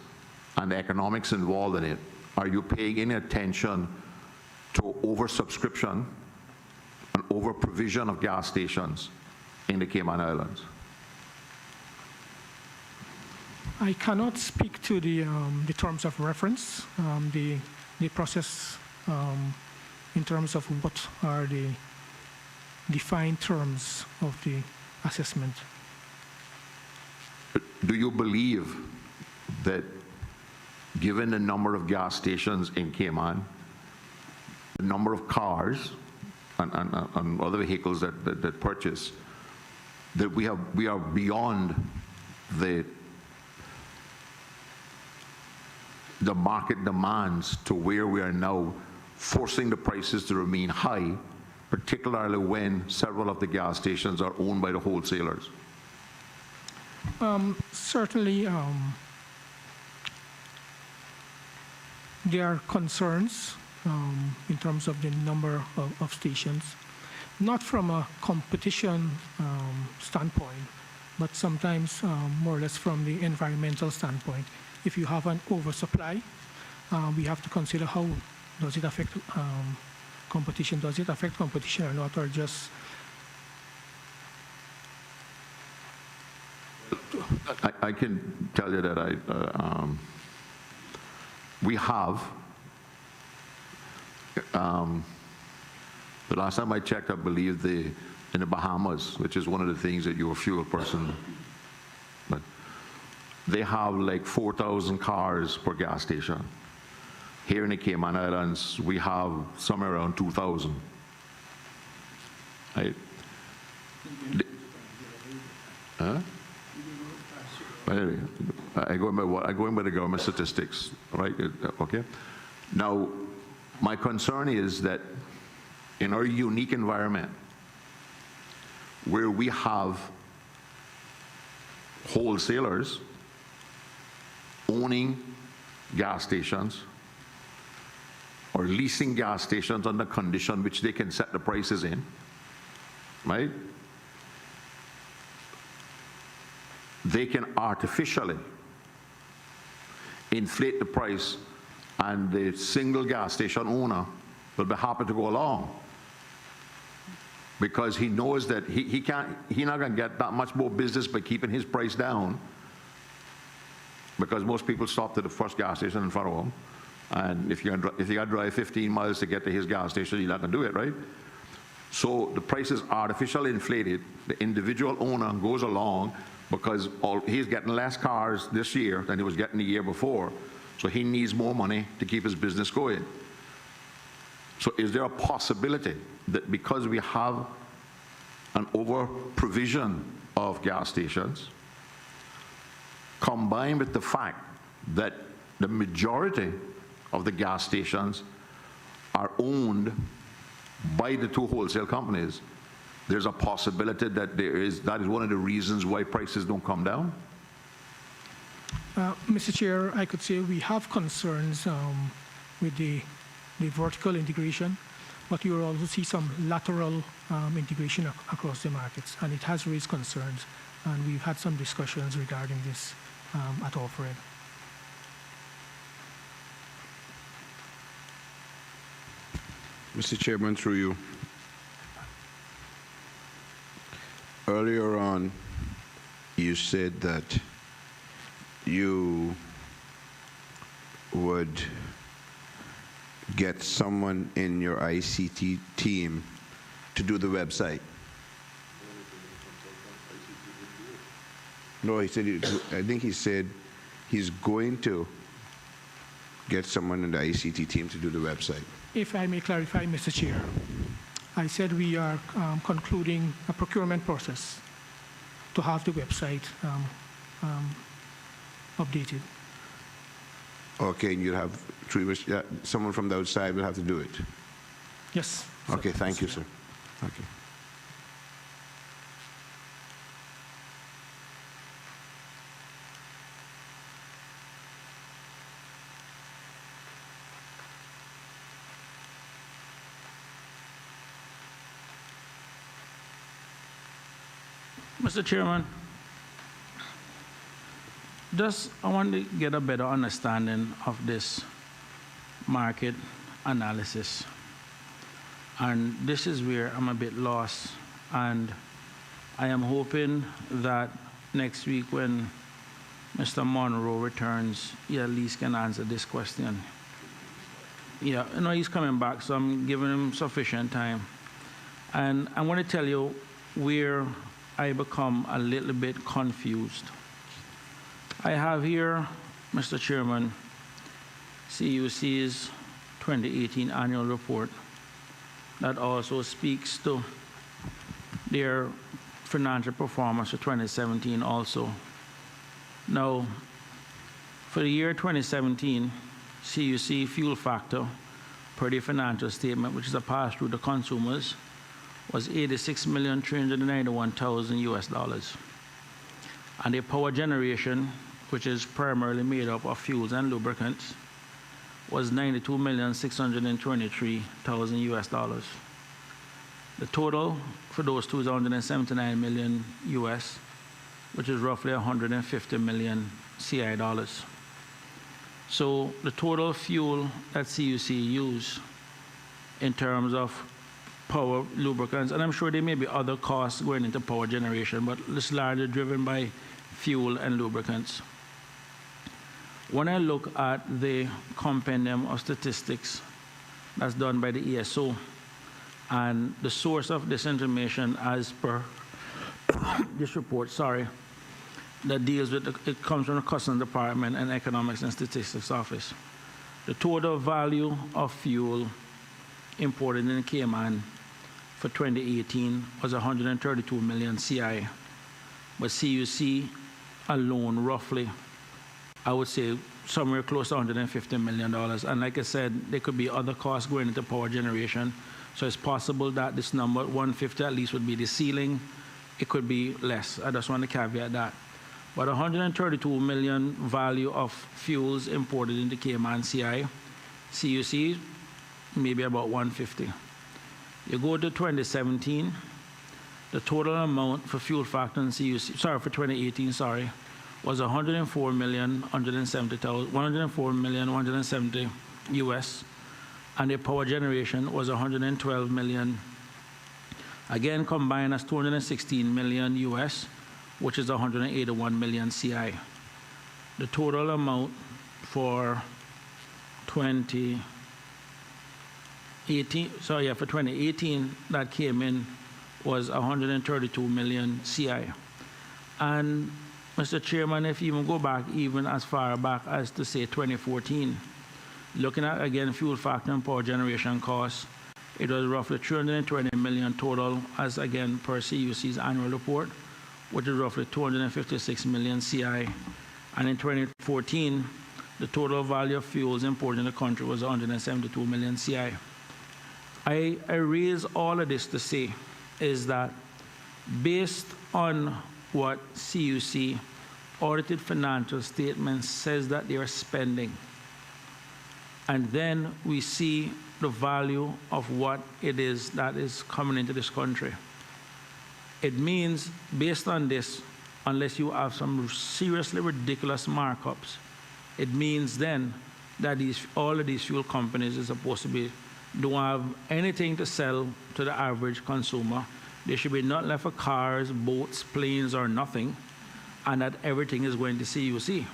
and the economics involved in it, are you paying any attention to oversubscription and over-provision of gas stations in the Cayman Islands? I cannot speak to the terms of reference, the process in terms of what are the defined terms of the assessment. Do you believe that, given the number of gas stations in Cayman, the number of cars and other vehicles that purchase, that we are beyond the market demands to where we are now forcing the prices to remain high, particularly when several of the gas stations are owned by the wholesalers? Certainly, there are concerns in terms of the number of stations, not from a competition standpoint, but sometimes more or less from the environmental standpoint. If you have an oversupply, we have to consider how does it affect competition. Does it affect competition or not, or just... I can tell you that we have, the last time I checked, I believe in the Bahamas, which is one of the things that you're a fuel person, but they have like 4,000 cars per gas station. Here in the Cayman Islands, we have somewhere around 2,000. Right? Huh? Anyway, I go in by the government statistics, right? Okay. Now, my concern is that in our unique environment, where we have wholesalers owning gas stations or leasing gas stations on the condition which they can set the prices in, right? They can artificially inflate the price, and the single gas station owner will be happy to go along because he knows that he's not going to get that much more business by keeping his price down, because most people stop at the first gas station in front of him, and if you got to drive 15 miles to get to his gas station, you're not going to do it, right? So the price is artificially inflated. The individual owner goes along because he's getting less cars this year than he was getting the year before, so he needs more money to keep his business going. So is there a possibility that because we have an over-provision of gas stations, combined with the fact that the majority of the gas stations are owned by the two wholesale companies, there's a possibility that that is one of the reasons why prices don't come down? Mr. Chair, I could say we have concerns with the vertical integration, but you will also see some lateral integration across the markets, and it has raised concerns, and we've had some discussions regarding this at our firm. Mr. Chairman, through you. Earlier on, you said that you would get someone in your ICT team to do the website. No, he said, I think he said he's going to get someone in the ICT team to do the website. If I may clarify, Mr. Chair, I said we are concluding a procurement process to have the website updated. Okay, and you'll have someone from the outside will have to do it. Yes. Okay, thank you, sir. Okay. Mr. Chairman, I want to get a better understanding of this market analysis. And this is where I'm a bit lost. And I am hoping that next week when Mr. Monroe returns, he at least can answer this question. Yeah, no, he's coming back, so I'm giving him sufficient time. And I want to tell you where I become a little bit confused. I have here, Mr. Chairman, CUC's 2018 annual report that also speaks to their financial performance for 2017 also. Now, for the year 2017, CUC fuel factor per the financial statement, which is a pass-through to consumers, was $86,391,000 US. And the power generation, which is primarily made up of fuels and lubricants, was $92,623,000 US. The total for those two is $179 million US, which is roughly 150 million CI dollars. So the total fuel that CUC use in terms of power, lubricants, and I'm sure there may be other costs going into power generation, but it's largely driven by fuel and lubricants. When I look at the compendium of statistics that's done by the ESO, and the source of this information as per this report, that deals with, it comes from the Customs Department and Economics and Statistics Office. The total value of fuel imported in Cayman for 2018 was 132 million CI. But CUC alone, roughly, I would say somewhere close to $150 million. And like I said, there could be other costs going into power generation. So it's possible that this number, 150 at least, would be the ceiling. It could be less. I just want to caveat that. But 132 million value of fuels imported into Cayman CI, CUC, maybe about 150. You go to 2017, the total amount for fuel factor in CUC, for 2018, was 104,170 US, and the power generation was 112 million. Again, combined as 216 million US, which is 181 million CI. The total amount for 2018, that came in was 132 million CI. And Mr. Chairman, if you even go back even as far back as to say 2014, looking at again fuel factor and power generation costs, it was roughly 320 million total as again per CUC's annual report, which is roughly 256 million CI. And in 2014, the total value of fuels imported in the country was 172 million CI. I raise all of this to say is that based on what CUC audited financial statements says that they are spending, and then we see the value of what it is that is coming into this country. It means, based on this, unless you have some seriously ridiculous markups, it means then that all of these fuel companies is supposed to be, don't have anything to sell to the average consumer. There should be nothing left for cars, boats, planes, or nothing, and that everything is going to CUC.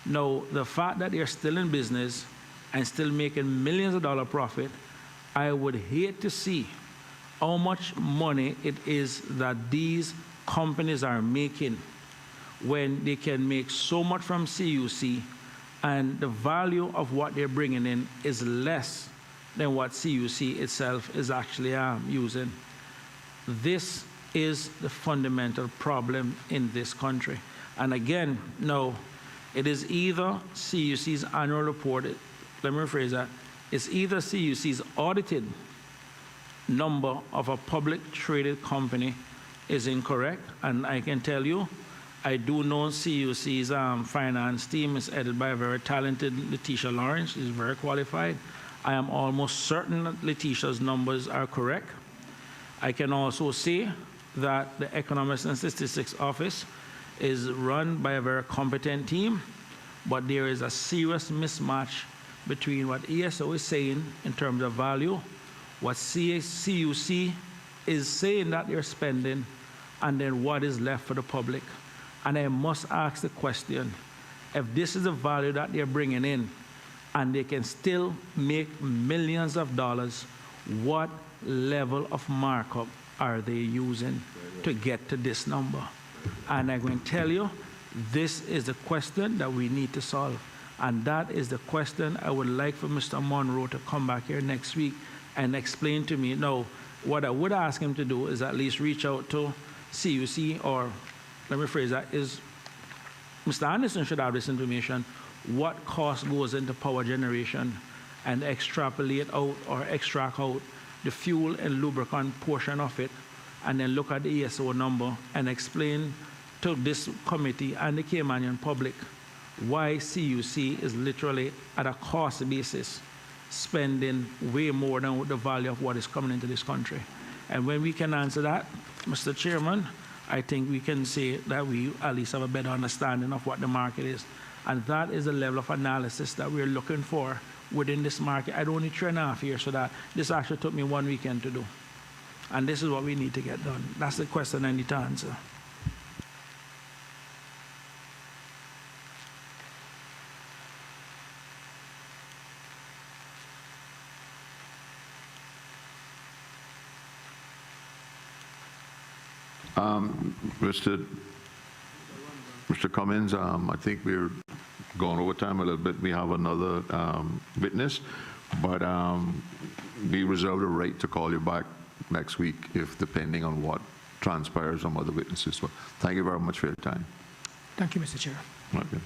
Now, the fact that they're still in business and still making millions of dollars profit, I would hate to see how much money it is that these companies are making when they can make so much from CUC and the value of what they're bringing in is less than what CUC itself is actually using. This is the fundamental problem in this country. And again, no, it is either CUC's annual report, let me rephrase that, it's either CUC's audited number of a public traded company is incorrect, and I can tell you, I do know CUC's finance team is headed by a very talented Letitia Lawrence. She's very qualified. I am almost certain that Letitia's numbers are correct. I can also say that the Economics and Statistics Office is run by a very competent team, but there is a serious mismatch between what ESO is saying in terms of value, what CUC is saying that they're spending, and then what is left for the public. And I must ask the question, if this is the value that they're bringing in, and they can still make millions of dollars, what level of markup are they using to get to this number? And I'm going to tell you, this is the question that we need to solve. And that is the question I would like for Mr. Monroe to come back here next week and explain to me. Now, what I would ask him to do is at least reach out to CUC, or let me phrase that, is Mr. Anderson should have this information, what cost goes into power generation, and extrapolate out or extract out the fuel and lubricant portion of it, and then look at the ESO number and explain to this committee and the Caymanian public why CUC is literally at a cost basis spending way more than the value of what is coming into this country. And when we can answer that, Mr. Chairman, I think we can say that we at least have a better understanding of what the market is. And that is the level of analysis that we're looking for within this market. I don't need 3.5 years for that. This actually took me 1 weekend to do. And this is what we need to get done. That's the question I need to answer. Mr. Cummins, I think we're going over time a little bit. We have another witness, but we reserve the right to call you back next week if depending on what transpires from other witnesses. So thank you very much for your time. Thank you, Mr. Chair. Okay.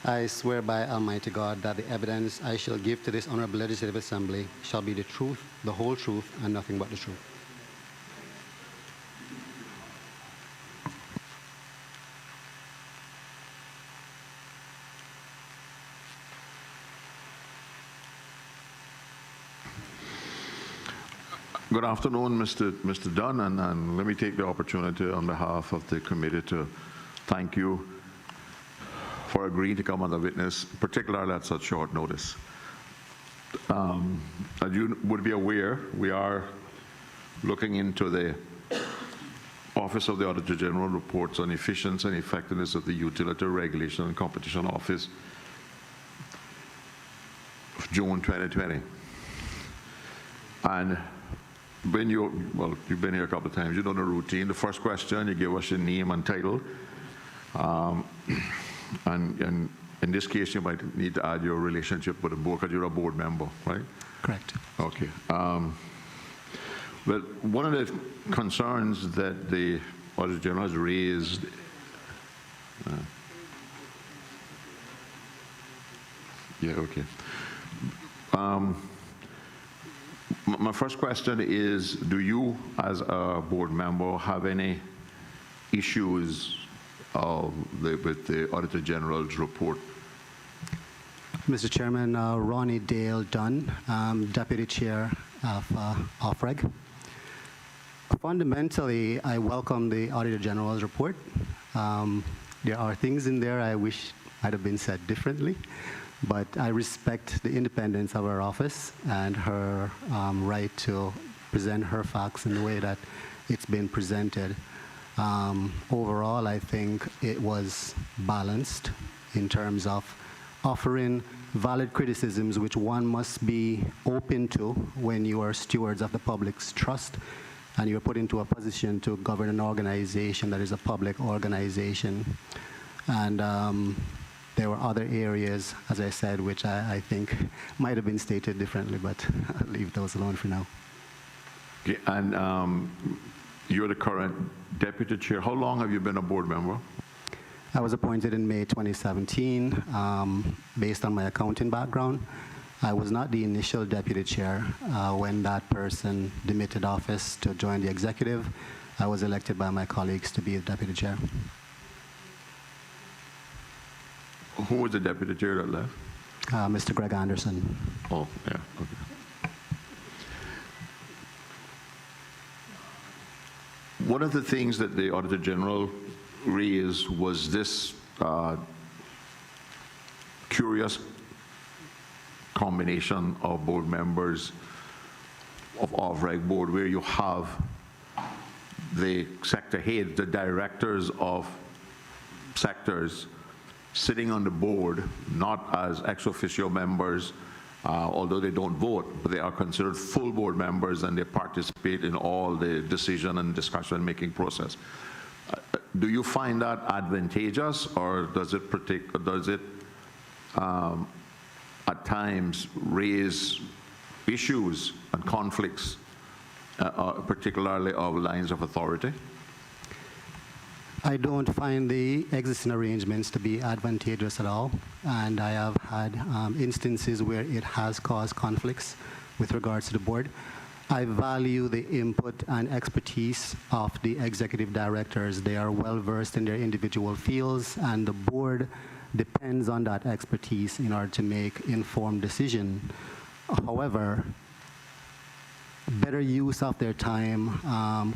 I swear by Almighty God that the evidence I shall give to this Honorable Legislative Assembly shall be the truth, the whole truth, and nothing but the truth. Good afternoon, Mr. Dunn, and let me take the opportunity on behalf of the committee to thank you for agreeing to come on the witness, particularly at such short notice. As you would be aware, we are looking into the Office of the Auditor General reports on efficiency and effectiveness of the Utility Regulation and Competition Office of June 2020. And when you've been here a couple of times, you know the routine. The first question, you give us your name and title. And in this case, you might need to add your relationship with the board because you're a board member, right? Correct. Okay. Well, one of the concerns that the Auditor General has raised my first question is, do you, as a board member, have any issues with the Auditor General's report? Mr. Chairman, Ronnie Dale Dunn, Deputy Chair of OFREG. Fundamentally, I welcome the Auditor General's report. There are things in there I wish might have been said differently, but I respect the independence of her office and her right to present her facts in the way that it's been presented. Overall, I think it was balanced in terms of offering valid criticisms, which one must be open to when you are stewards of the public's trust and you're put into a position to govern an organization that is a public organization. And there were other areas, as I said, which I think might have been stated differently, but I'll leave those alone for now. Okay, and you're the current deputy chair. How long have you been a board member? I was appointed in May 2017 based on my accounting background. I was not the initial deputy chair. When that person demitted office to join the executive, I was elected by my colleagues to be the deputy chair. Who was the deputy chair that left? Mr. Greg Anderson. Oh, yeah, okay. One of the things that the Auditor General raised was this curious combination of board members of OFREG board where you have the sector heads, the directors of sectors sitting on the board, not as ex officio members, although they don't vote, but they are considered full board members and they participate in all the decision and discussion-making process. Do you find that advantageous, or does it at times raise issues and conflicts, particularly of lines of authority? I don't find the existing arrangements to be advantageous at all, and I have had instances where it has caused conflicts with regards to the board. I value the input and expertise of the executive directors. They are well versed in their individual fields, and the board depends on that expertise in order to make informed decisions. However, better use of their time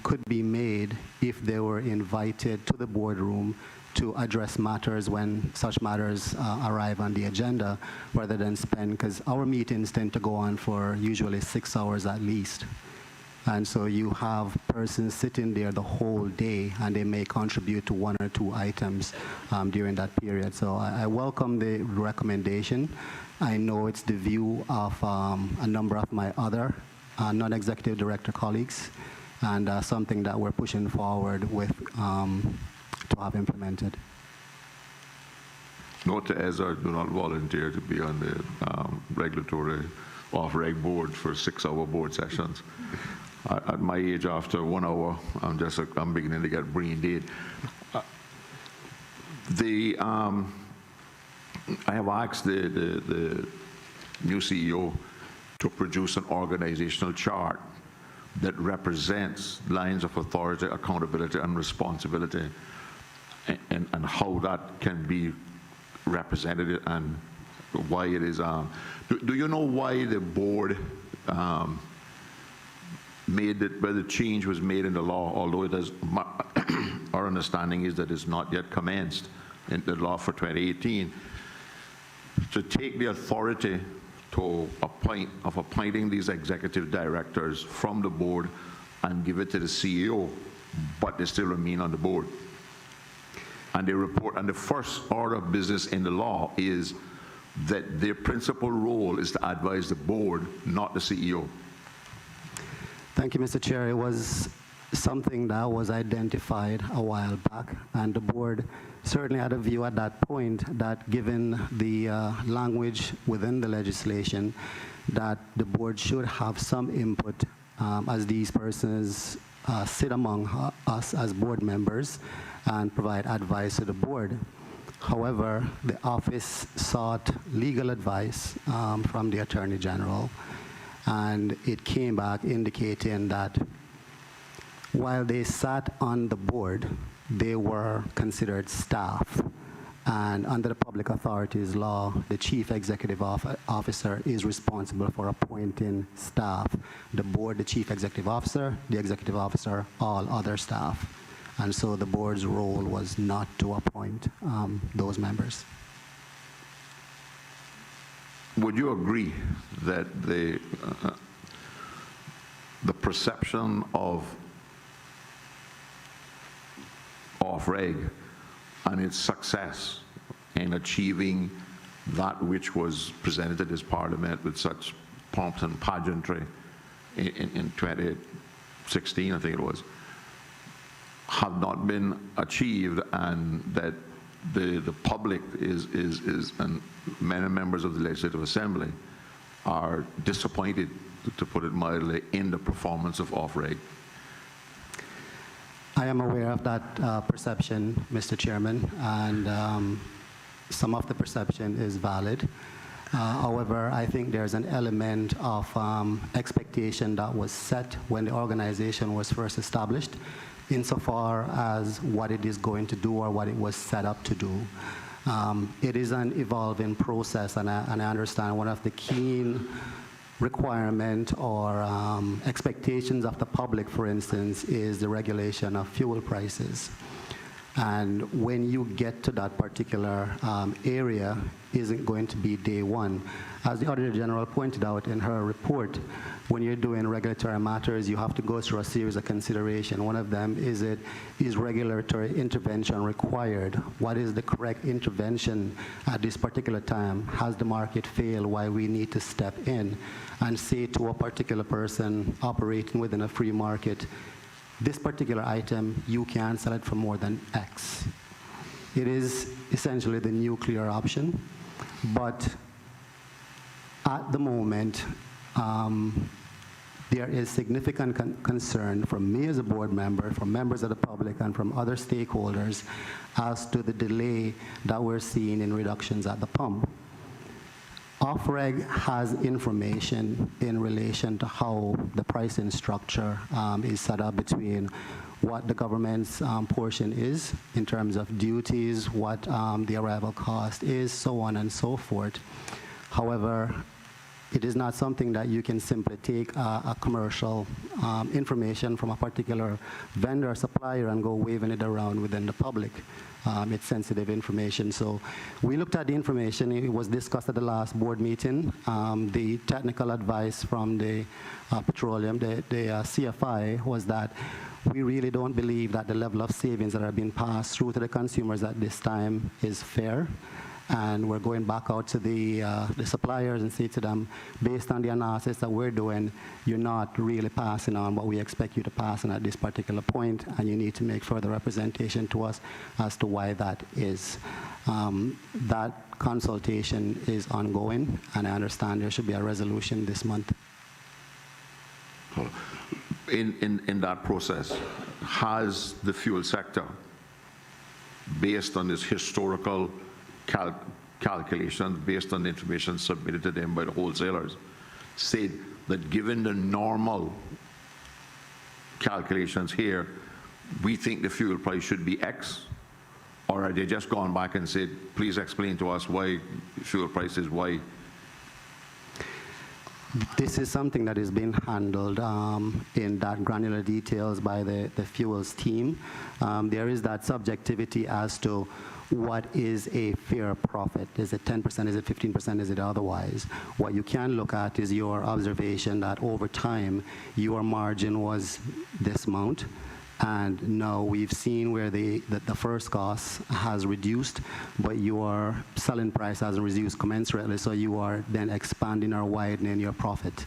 could be made if they were invited to the boardroom to address matters when such matters arrive on the agenda, rather than spend, because our meetings tend to go on for usually 6 hours at least. And so you have persons sitting there the whole day, and they may contribute to 1 or 2 items during that period. So I welcome the recommendation. I know it's the view of a number of my other non-executive director colleagues, and something that we're pushing forward with to have implemented. Note to Ezra, do not volunteer to be on the regulatory OFREG board for 6-hour board sessions. At my age, after 1 hour, I'm beginning to get brain dead. I have asked the new CEO to produce an organizational chart that represents lines of authority, accountability, and responsibility, and how that can be represented and why it is. Do you know why the board made it, where the change was made in the law, although it is, our understanding is that it's not yet commenced in the law for 2018, to take the authority to appointing these executive directors from the board and give it to the CEO, but they still remain on the board. And they report, and the first order of business in the law is that their principal role is to advise the board, not the CEO. Thank you, Mr. Chair. It was something that was identified a while back, and the board certainly had a view at that point that given the language within the legislation, that the board should have some input as these persons sit among us as board members and provide advice to the board. However, the office sought legal advice from the Attorney General, and it came back indicating that while they sat on the board, they were considered staff. And under the Public Authorities Law, the Chief Executive Officer is responsible for appointing staff. The board, the Chief Executive Officer, the Executive Officer, all other staff. And so the board's role was not to appoint those members. Would you agree that the perception of off-reg and its success in achieving that which was presented to this Parliament with such pomp and pageantry in 2016, I think it was, have not been achieved, and that the public is and many members of the Legislative Assembly are disappointed, to put it mildly, in the performance of off-reg? I am aware of that perception, Mr. Chairman, and some of the perception is valid. However, I think there's an element of expectation that was set when the organization was first established, insofar as what it is going to do or what it was set up to do. It is an evolving process, and I understand one of the keen requirement or expectations of the public, for instance, is the regulation of fuel prices. And when you get to that particular area, isn't going to be day one. As the Auditor General pointed out in her report, when you're doing regulatory matters, you have to go through a series of consideration. One of them is regulatory intervention required? What is the correct intervention at this particular time? Has the market failed? Why we need to step in and say to a particular person operating within a free market, this particular item, you can't sell it for more than X. It is essentially the nuclear option, but at the moment, there is significant concern from me as a board member, from members of the public, and from other stakeholders as to the delay that we're seeing in reductions at the pump. Off-reg has information in relation to how the pricing structure is set up between what the government's portion is in terms of duties, what the arrival cost is, so on and so forth. However, it is not something that you can simply take a commercial information from a particular vendor or supplier and go waving it around within the public. It's sensitive information. So we looked at the information. It was discussed at the last board meeting. The technical advice from the petroleum, the CFI, was that we really don't believe that the level of savings that are being passed through to the consumers at this time is fair. And we're going back out to the suppliers and say to them, based on the analysis that we're doing, you're not really passing on what we expect you to pass on at this particular point, and you need to make further representation to us as to why that is. That consultation is ongoing, and I understand there should be a resolution this month. In that process, has the fuel sector, based on this historical calculations, based on the information submitted to them by the wholesalers, said that given the normal calculations here, we think the fuel price should be X? Or are they just gone back and said, please explain to us why fuel price is Y? This is something that is being handled in that granular details by the fuels team. There is that subjectivity as to what is a fair profit. Is it 10%, is it 15%, is it otherwise? What you can look at is your observation that over time, your margin was this amount, and now we've seen where the first cost has reduced, but your selling price hasn't reduced commensurately, so you are then expanding or widening your profit.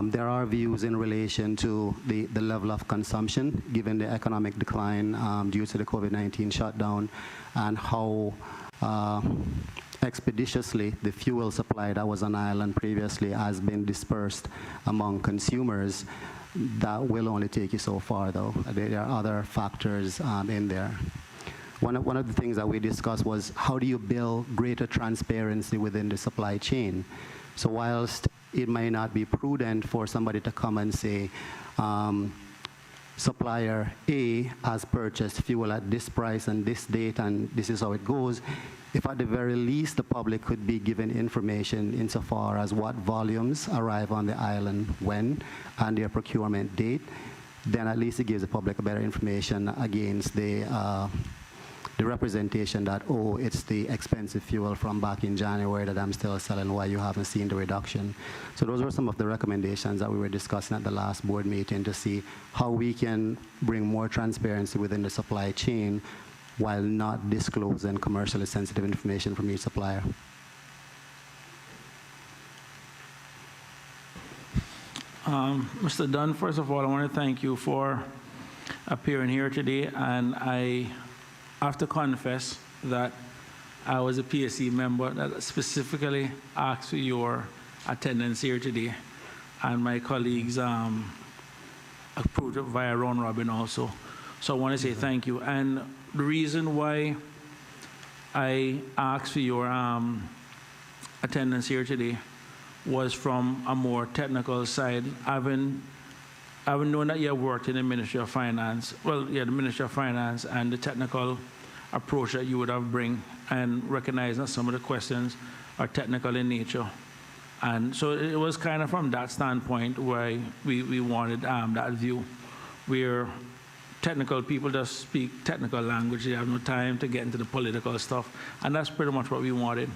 There are views in relation to the level of consumption, given the economic decline due to the COVID-19 shutdown, and how expeditiously the fuel supply that was on island previously has been dispersed among consumers. That will only take you so far, though. There are other factors in there. One of the things that we discussed was how do you build greater transparency within the supply chain? So whilst it may not be prudent for somebody to come and say, supplier A has purchased fuel at this price and this date, and this is how it goes, if at the very least the public could be given information insofar as what volumes arrive on the island when and their procurement date, then at least it gives the public a better information against the representation that, oh, it's the expensive fuel from back in January that I'm still selling, why you haven't seen the reduction. So those were some of the recommendations that we were discussing at the last board meeting to see how we can bring more transparency within the supply chain while not disclosing commercially sensitive information from each supplier. Mr. Dunn, first of all, I want to thank you for appearing here today, and I have to confess that I was a PSC member that specifically asked for your attendance here today, and my colleagues approved it via round robin also. So I want to say thank you. And the reason why I asked for your attendance here today was from a more technical side. Having known that you have worked in the Ministry of Finance, well, yeah, the Ministry of Finance, and the technical approach that you would have bring, and recognize that some of the questions are technical in nature. And so it was kind of from that standpoint why we wanted that view, where technical people just speak technical language. They have no time to get into the political stuff. And that's pretty much what we wanted.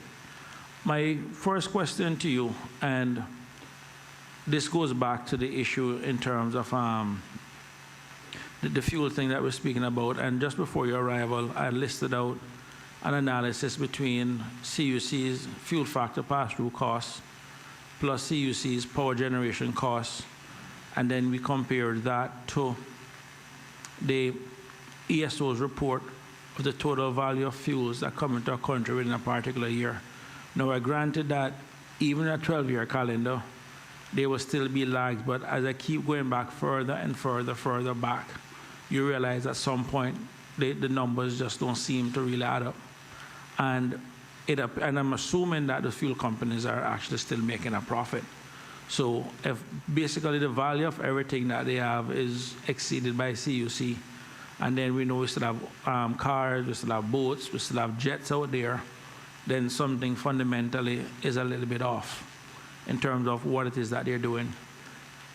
My first question to you, and this goes back to the issue in terms of the fuel thing that we're speaking about. And just before your arrival, I listed out an analysis between CUC's fuel factor pass-through costs plus CUC's power generation costs. And then we compared that to the ESO's report of the total value of fuels that come into our country within a particular year. Now, I granted that even a 12-year calendar, there will still be lags, but as I keep going back further and further back, you realize at some point the numbers just don't seem to really add up. And I'm assuming that the fuel companies are actually still making a profit. So if basically the value of everything that they have is exceeded by CUC, and then we know we still have cars, we still have boats, we still have jets out there, then something fundamentally is a little bit off in terms of what it is that they're doing.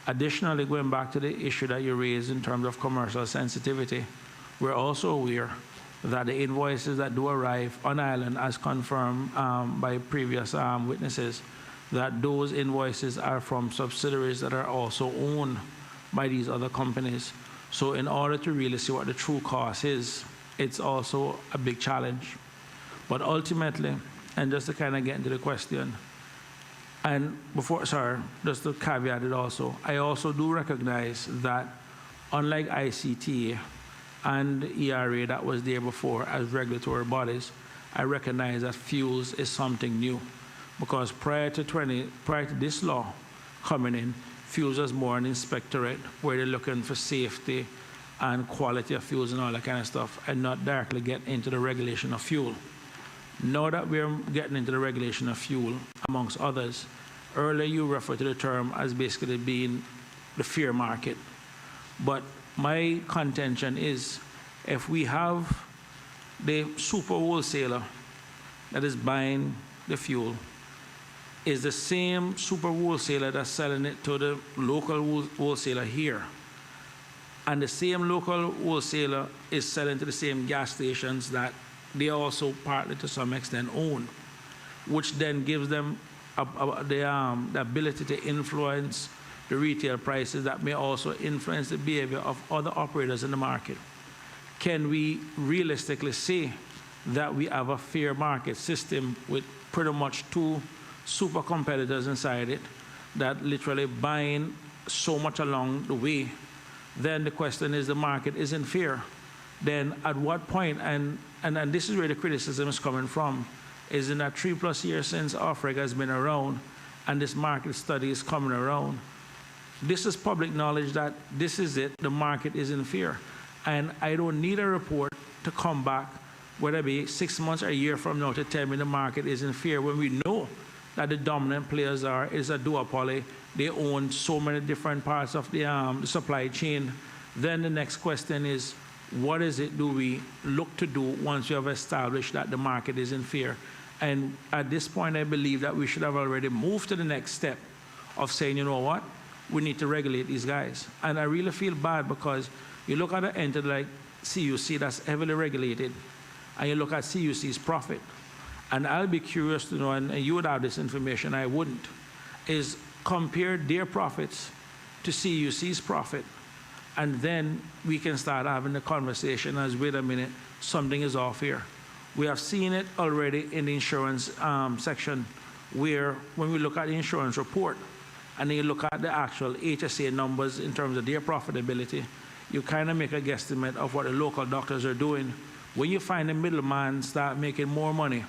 Additionally, going back to the issue that you raised in terms of commercial sensitivity, we're also aware that the invoices that do arrive on island, as confirmed by previous witnesses, that those invoices are from subsidiaries that are also owned by these other companies. So in order to really see what the true cost is, it's also a big challenge. But ultimately, and just to kind of get into the question, and before, sorry, just to caveat it also, I also do recognize that unlike ICTA and ERA that was there before as regulatory bodies, I recognize that fuels is something new. Because prior to this law coming in, fuels was more an inspectorate where they're looking for safety and quality of fuels and all that kind of stuff, and not directly get into the regulation of fuel. Now that we're getting into the regulation of fuel, amongst others, earlier you referred to the term as basically being the fair market. But my contention is, if we have the super wholesaler that is buying the fuel, is the same super wholesaler that's selling it to the local wholesaler here. And the same local wholesaler is selling to the same gas stations that they also partly to some extent own, which then gives them the ability to influence the retail prices that may also influence the behavior of other operators in the market. Can we realistically say that we have a fair market system with pretty much two super competitors inside it, that literally buying so much along the way, then the question is the market isn't fair. Then at what point, and this is where the criticism is coming from, is in that 3+ years since OFREG has been around and this market study is coming around, this is public knowledge that this is it, the market isn't fair. And I don't need a report to come back, whether it be 6 months or a year from now, to tell me the market isn't fair when we know that the dominant players is a duopoly. They own so many different parts of the supply chain. Then the next question is, what is it do we look to do once we have established that the market isn't fair? And at this point, I believe that we should have already moved to the next step of saying, you know what, we need to regulate these guys. And I really feel bad because you look at an entity like CUC that's heavily regulated, and you look at CUC's profit. And I'll be curious to know, and you would have this information, I wouldn't, is compare their profits to CUC's profit. And then we can start having the conversation as, wait a minute, something is off here. We have seen it already in the insurance section, where when we look at the insurance report, and then you look at the actual HSA numbers in terms of their profitability, you kind of make a guesstimate of what the local doctors are doing. When you find the middleman start making more money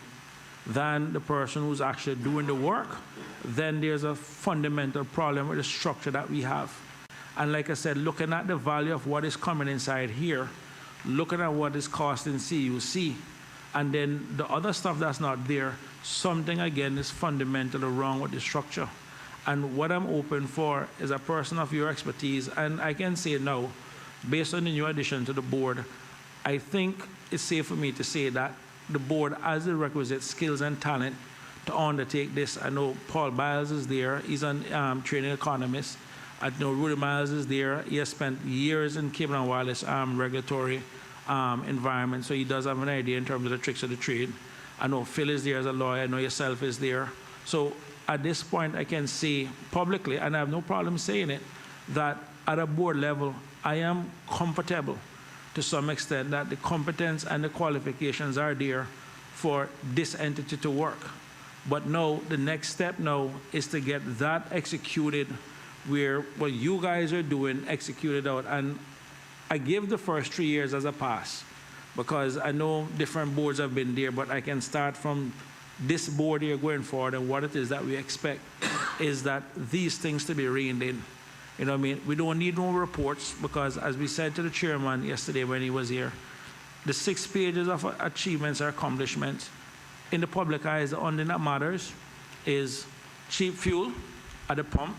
than the person who's actually doing the work, then there's a fundamental problem with the structure that we have. And like I said, looking at the value of what is coming inside here, looking at what is costing CUC, and then the other stuff that's not there, something again is fundamentally wrong with the structure. And what I'm open for is a person of your expertise, and I can say now, based on the new addition to the board, I think it's safe for me to say that the board has the requisite skills and talent to undertake this. I know Paul Biles is there. He's a training economist. I know Rudy Miles is there. He has spent years in cable and wireless regulatory environment, so he does have an idea in terms of the tricks of the trade. I know Phil is there as a lawyer. I know yourself is there. So at this point, I can say publicly, and I have no problem saying it, that at a board level, I am comfortable to some extent that the competence and the qualifications are there for this entity to work. But now, the next step now is to get that executed, where what you guys are doing executed out. And I give the first 3 years as a pass, because I know different boards have been there, but I can start from this board here going forward, and what it is that we expect is that these things to be reined in. You know what I mean? We don't need no reports, because as we said to the chairman yesterday when he was here, the 6 pages of achievements or accomplishments, in the public eyes, the only thing that matters is cheap fuel at the pump,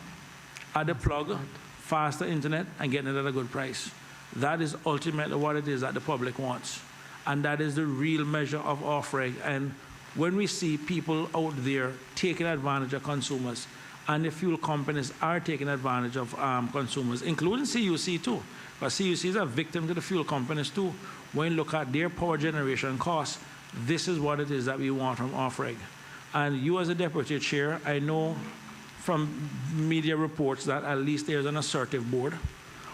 at the plug, faster internet, and getting it at a good price. That is ultimately what it is that the public wants. And that is the real measure of OFREG. And when we see people out there taking advantage of consumers, and the fuel companies are taking advantage of consumers, including CUC too, because CUC is a victim to the fuel companies too. When you look at their power generation costs, this is what it is that we want from OFREG. And you as a deputy chair, I know from media reports that at least there's an assertive board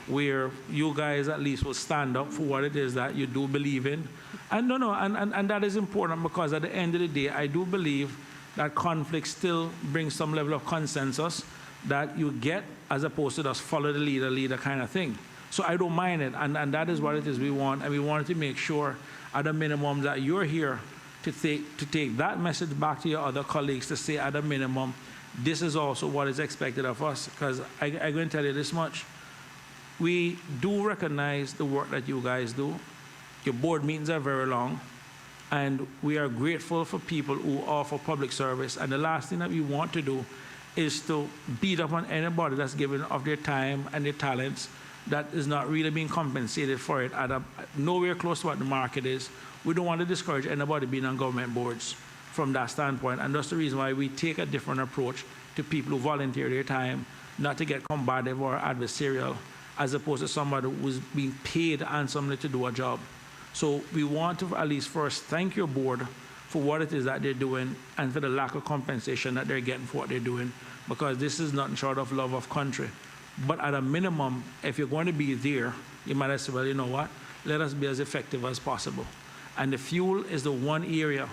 where you guys at least will stand up for what it is that you do believe in. And and that is important, because at the end of the day, I do believe that conflict still brings some level of consensus that you get, as opposed to just follow the leader kind of thing. So I don't mind it, and that is what it is we want, and we wanted to make sure at a minimum that you're here to take that message back to your other colleagues, to say at a minimum, this is also what is expected of us. Because I'm going to tell you this much, we do recognize the work that you guys do. Your board meetings are very long, and we are grateful for people who offer public service. And the last thing that we want to do is to beat up on anybody that's given of their time and their talents that is not really being compensated for it at nowhere close to what the market is. We don't want to discourage anybody being on government boards from that standpoint. And that's the reason why we take a different approach to people who volunteer their time, not to get combative or adversarial, as opposed to somebody who's being paid handsomely to do a job. So we want to at least first thank your board for what it is that they're doing, and for the lack of compensation that they're getting for what they're doing, because this is nothing short of love of country. But at a minimum, if you're going to be there, you might as well, you know what, let us be as effective as possible. And the fuel is the one area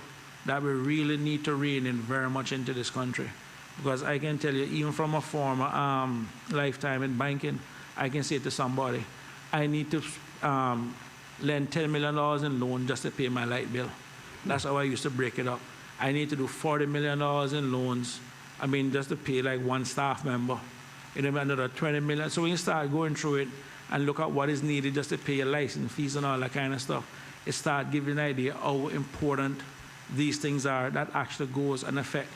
that we really need to rein in very much into this country. Because I can tell you, even from a former lifetime in banking, I can say to somebody, I need to lend $10 million in loan just to pay my light bill. That's how I used to break it up. I need to do $40 million in loans, just to pay like one staff member. Another $20 million. So when you start going through it and look at what is needed just to pay your license fees and all that kind of stuff, it starts giving an idea how important these things are that actually goes and affect,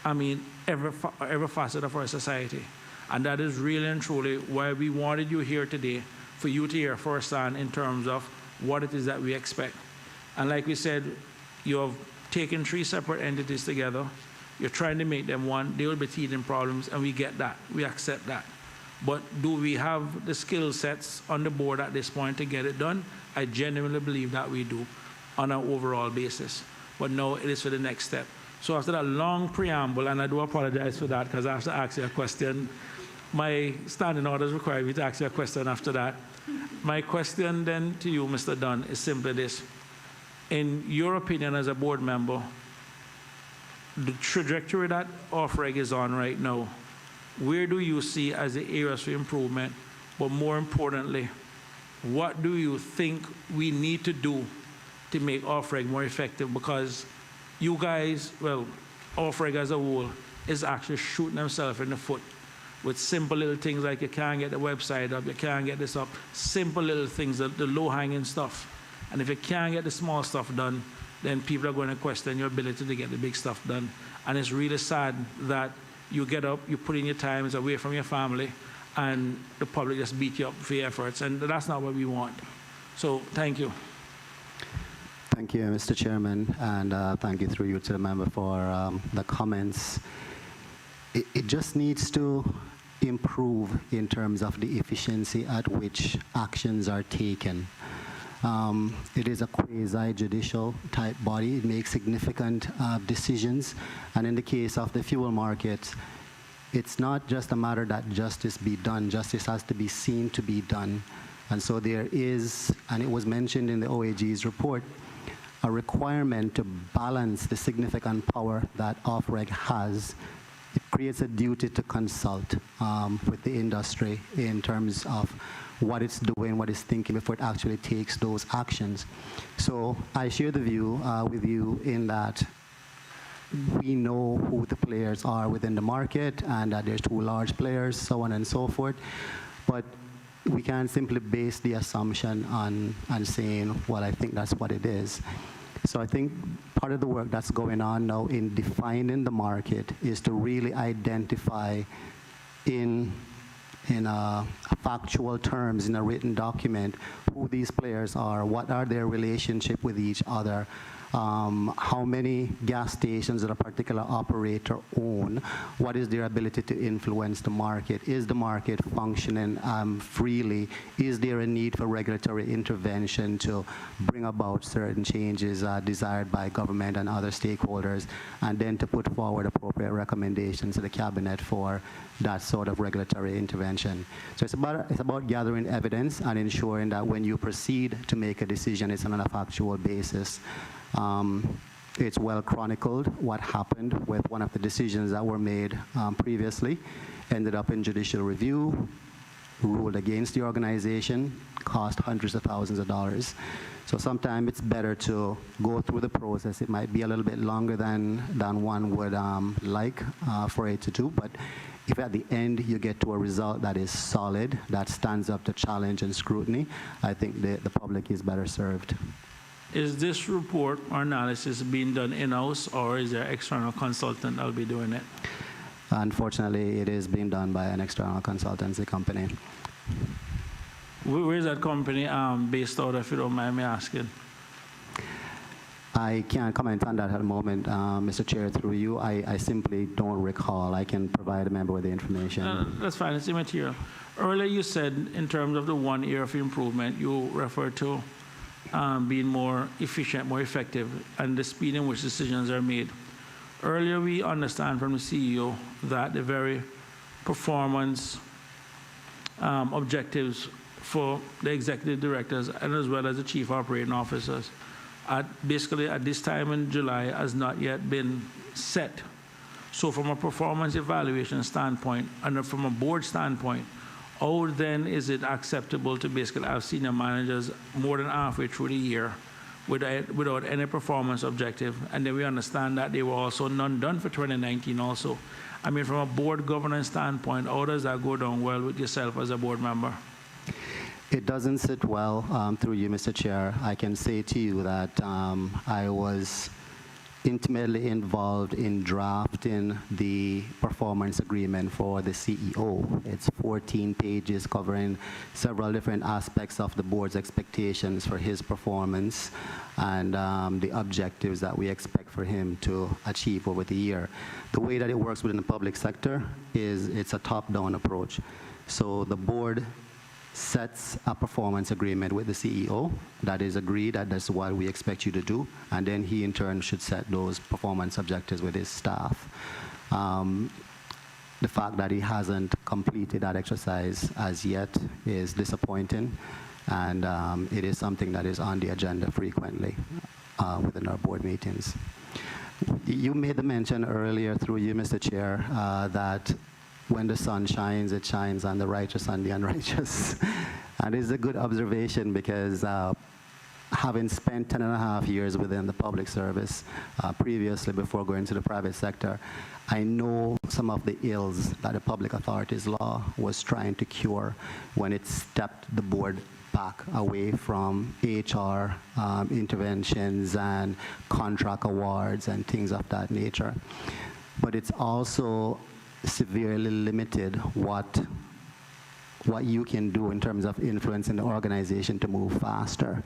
every facet of our society. And that is really and truly why we wanted you here today, for you to hear firsthand in terms of what it is that we expect. And like we said, you have taken 3 separate entities together. You're trying to make them one. They will be teething problems, and we get that. We accept that. But do we have the skill sets on the board at this point to get it done? I genuinely believe that we do on an overall basis. But no, it is for the next step. So after that long preamble, and I do apologize for that because I have to ask you a question. My standing orders require me to ask you a question after that. My question then to you, Mr. Dunn, is simply this. In your opinion as a board member, the trajectory that OFREG is on right now, where do you see as the areas for improvement? But more importantly, what do you think we need to do to make OFREG more effective? Because you guys, OFREG as a whole, is actually shooting themselves in the foot with simple little things like you can't get the website up, you can't get this up, simple little things, the low-hanging stuff. And if you can't get the small stuff done, then people are going to question your ability to get the big stuff done. And it's really sad that you get up, you put in your time away from your family, and the public just beat you up for your efforts. And that's not what we want. So thank you. Thank you, Mr. Chairman, and thank you through you to the member for the comments. It just needs to improve in terms of the efficiency at which actions are taken. It is a quasi-judicial type body. It makes significant decisions. And in the case of the fuel market, it's not just a matter that justice be done. Justice has to be seen to be done. And so there is, and it was mentioned in the OAG's report, a requirement to balance the significant power that OFREG has. It creates a duty to consult with the industry in terms of what it's doing, what it's thinking before it actually takes those actions. So I share the view with you in that we know who the players are within the market and that there's 2 large players, so on and so forth. But we can't simply base the assumption on saying, well, I think that's what it is. So I think part of the work that's going on now in defining the market is to really identify in factual terms, in a written document, who these players are, what are their relationship with each other, how many gas stations that a particular operator own, what is their ability to influence the market, is the market functioning freely, is there a need for regulatory intervention to bring about certain changes desired by government and other stakeholders, and then to put forward appropriate recommendations to the cabinet for that sort of regulatory intervention. So it's about gathering evidence and ensuring that when you proceed to make a decision, it's on a factual basis. It's well chronicled what happened with one of the decisions that were made previously, ended up in judicial review, ruled against the organization, cost hundreds of thousands of dollars. So sometimes it's better to go through the process. It might be a little bit longer than one would like for it to do, but if at the end you get to a result that is solid, that stands up to challenge and scrutiny, I think the public is better served. Is this report or analysis being done in-house, or is there an external consultant that will be doing it? Unfortunately, it is being done by an external consultancy company. Where is that company based out of, if you don't mind me asking? I can't comment on that at the moment, Mr. Chair, through you. I simply don't recall. I can provide a member with the information. That's fine, it's immaterial. Earlier you said in terms of the 1 area of improvement, you referred to being more efficient, more effective, and the speed in which decisions are made. Earlier we understand from the CEO that the very performance objectives for the executive directors and as well as the chief operating officers basically at this time in July has not yet been set. So from a performance evaluation standpoint, and from a board standpoint, how then is it acceptable to basically have senior managers more than halfway through the year without any performance objective? And then we understand that they were also none done for 2019 also. I mean, from a board governance standpoint, how does that go down well with yourself as a board member? It doesn't sit well through you, Mr. Chair. I can say to you that I was intimately involved in drafting the performance agreement for the CEO. It's 14 pages covering several different aspects of the board's expectations for his performance and the objectives that we expect for him to achieve over the year. The way that it works within the public sector is it's a top-down approach. So the board sets a performance agreement with the CEO that is agreed that that's what we expect you to do, and then he in turn should set those performance objectives with his staff. The fact that he hasn't completed that exercise as yet is disappointing, and it is something that is on the agenda frequently within our board meetings. You made the mention earlier through you, Mr. Chair, that when the sun shines, it shines on the righteous and the unrighteous. And it's a good observation because having spent 10.5 years within the public service previously before going to the private sector, I know some of the ills that the Public Authorities Law was trying to cure when it stepped the board back away from HR interventions and contract awards and things of that nature. But it's also severely limited what you can do in terms of influencing the organization to move faster.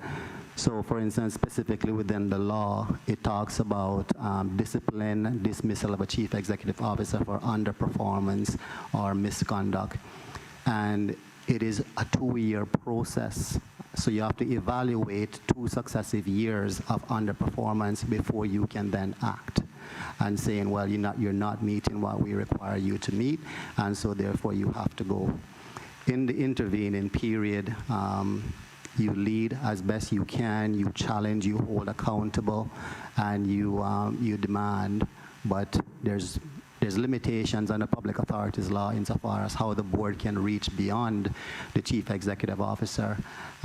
So for instance, specifically within the law, it talks about discipline, dismissal of a chief executive officer for underperformance or misconduct. And it is a 2-year process. So you have to evaluate 2 successive years of underperformance before you can then act. And saying, well, you're not meeting what we require you to meet, and so therefore you have to go. In the intervening period, you lead as best you can, you challenge, you hold accountable, and you demand, but there's limitations on the Public Authorities Law insofar as how the board can reach beyond the chief executive officer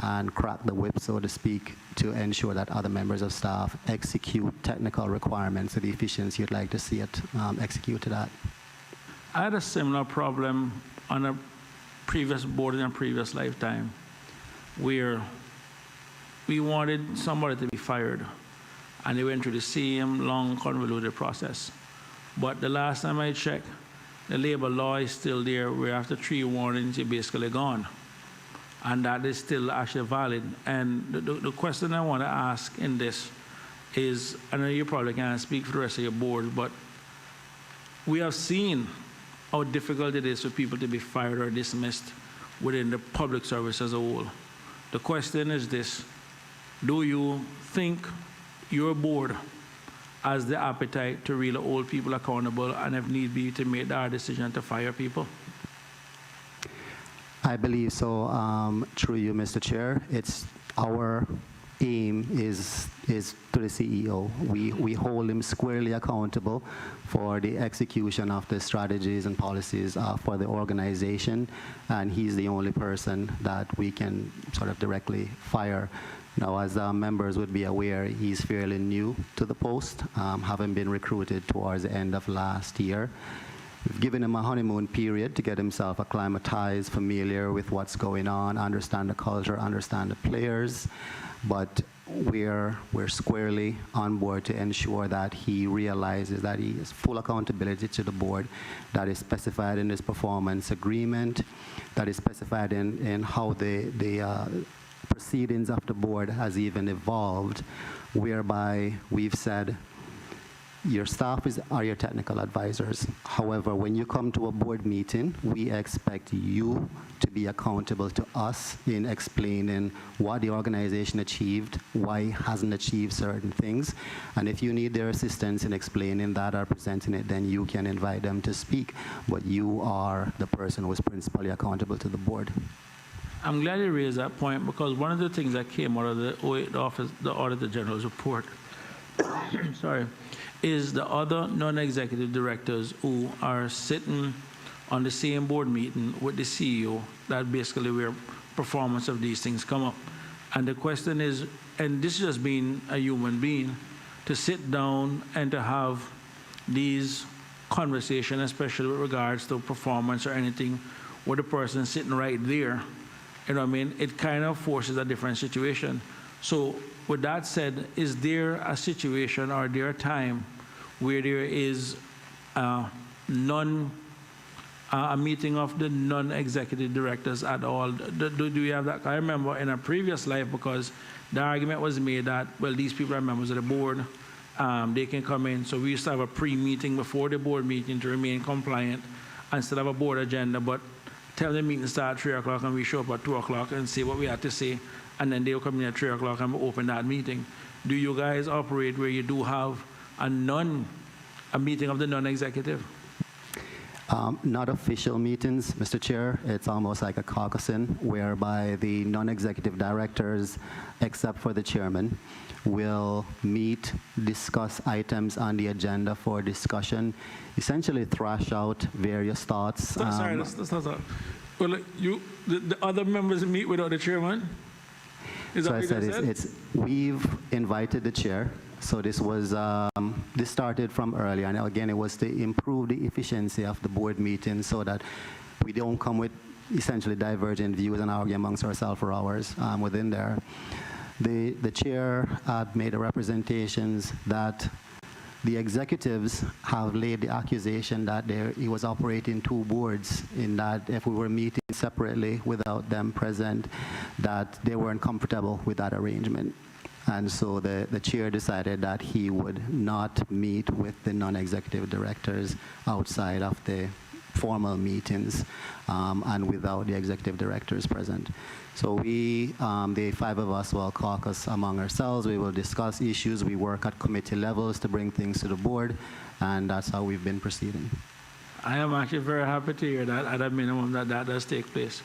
and crack the whip, so to speak, to ensure that other members of staff execute technical requirements to the efficiency you'd like to see it executed at. I had a similar problem on a previous board in a previous lifetime where we wanted somebody to be fired, and they went through the same long, convoluted process. But the last time I checked, the labor law is still there, where after 3 warnings, you're basically gone. And that is still actually valid. And the question I want to ask in this is, I know you probably can't speak for the rest of your board, but we have seen how difficult it is for people to be fired or dismissed within the public service as a whole. The question is this: do you think your board has the appetite to really hold people accountable and, if need be, to make that decision to fire people? I believe so. Through you, Mr. Chair, it's our aim is to the CEO. We hold him squarely accountable for the execution of the strategies and policies for the organization, and he's the only person that we can sort of directly fire. Now, as members would be aware, he's fairly new to the post, having been recruited towards the end of last year. We've given him a honeymoon period to get himself acclimatized, familiar with what's going on, understand the culture, understand the players, but we're squarely on board to ensure that he realizes that he has full accountability to the board, that is specified in his performance agreement, that is specified in how the proceedings of the board has even evolved, whereby we've said your staff are your technical advisors. However, when you come to a board meeting, we expect you to be accountable to us in explaining what the organization achieved, why it hasn't achieved certain things, and if you need their assistance in explaining that or presenting it, then you can invite them to speak, but you are the person who is principally accountable to the board. I'm glad you raised that point, because one of the things that came out of the Auditor General's report sorry, is the other non-executive directors who are sitting on the same board meeting with the CEO, that basically where performance of these things come up. And the question is, and this is just being a human being, to sit down and to have these conversations, especially with regards to performance or anything, with the person sitting right there, you know what I mean? It kind of forces a different situation. So with that said, is there a situation or there a time where there is a meeting of the non-executive directors at all? Do you have that? I remember in a previous life, because the argument was made that, well, these people are members of the board, they can come in. So we used to have a pre-meeting before the board meeting to remain compliant and still have a board agenda, but tell the meeting start at 3 o'clock and we show up at 2 o'clock and say what we have to say, and then they'll come in at 3 o'clock and we'll open that meeting. Do you guys operate where you do have a meeting of the non-executive? Not official meetings, Mr. Chair. It's almost like a caucusing, whereby the non-executive directors, except for the chairman, will meet, discuss items on the agenda for discussion, essentially thrash out various thoughts. Sorry, that's not that. Well, the other members meet without the chairman? Is that So I what said, you it's we've invited the chair. So this was this started from earlier, and again, it was to improve the efficiency of the board meeting so that we don't come with essentially divergent views and argue amongst ourselves for hours within there. The chair made the representations that the executives have laid the accusation that he was operating two boards, in that if we were meeting separately without them present, that they weren't comfortable with that arrangement. And so the chair decided that he would not meet with the non-executive directors outside of the formal meetings and without the executive directors present. So we, the five of us, will caucus among ourselves. We will discuss issues. We work at committee levels to bring things to the board, and that's how we've been proceeding. I am actually very happy to hear that at a minimum that does take place.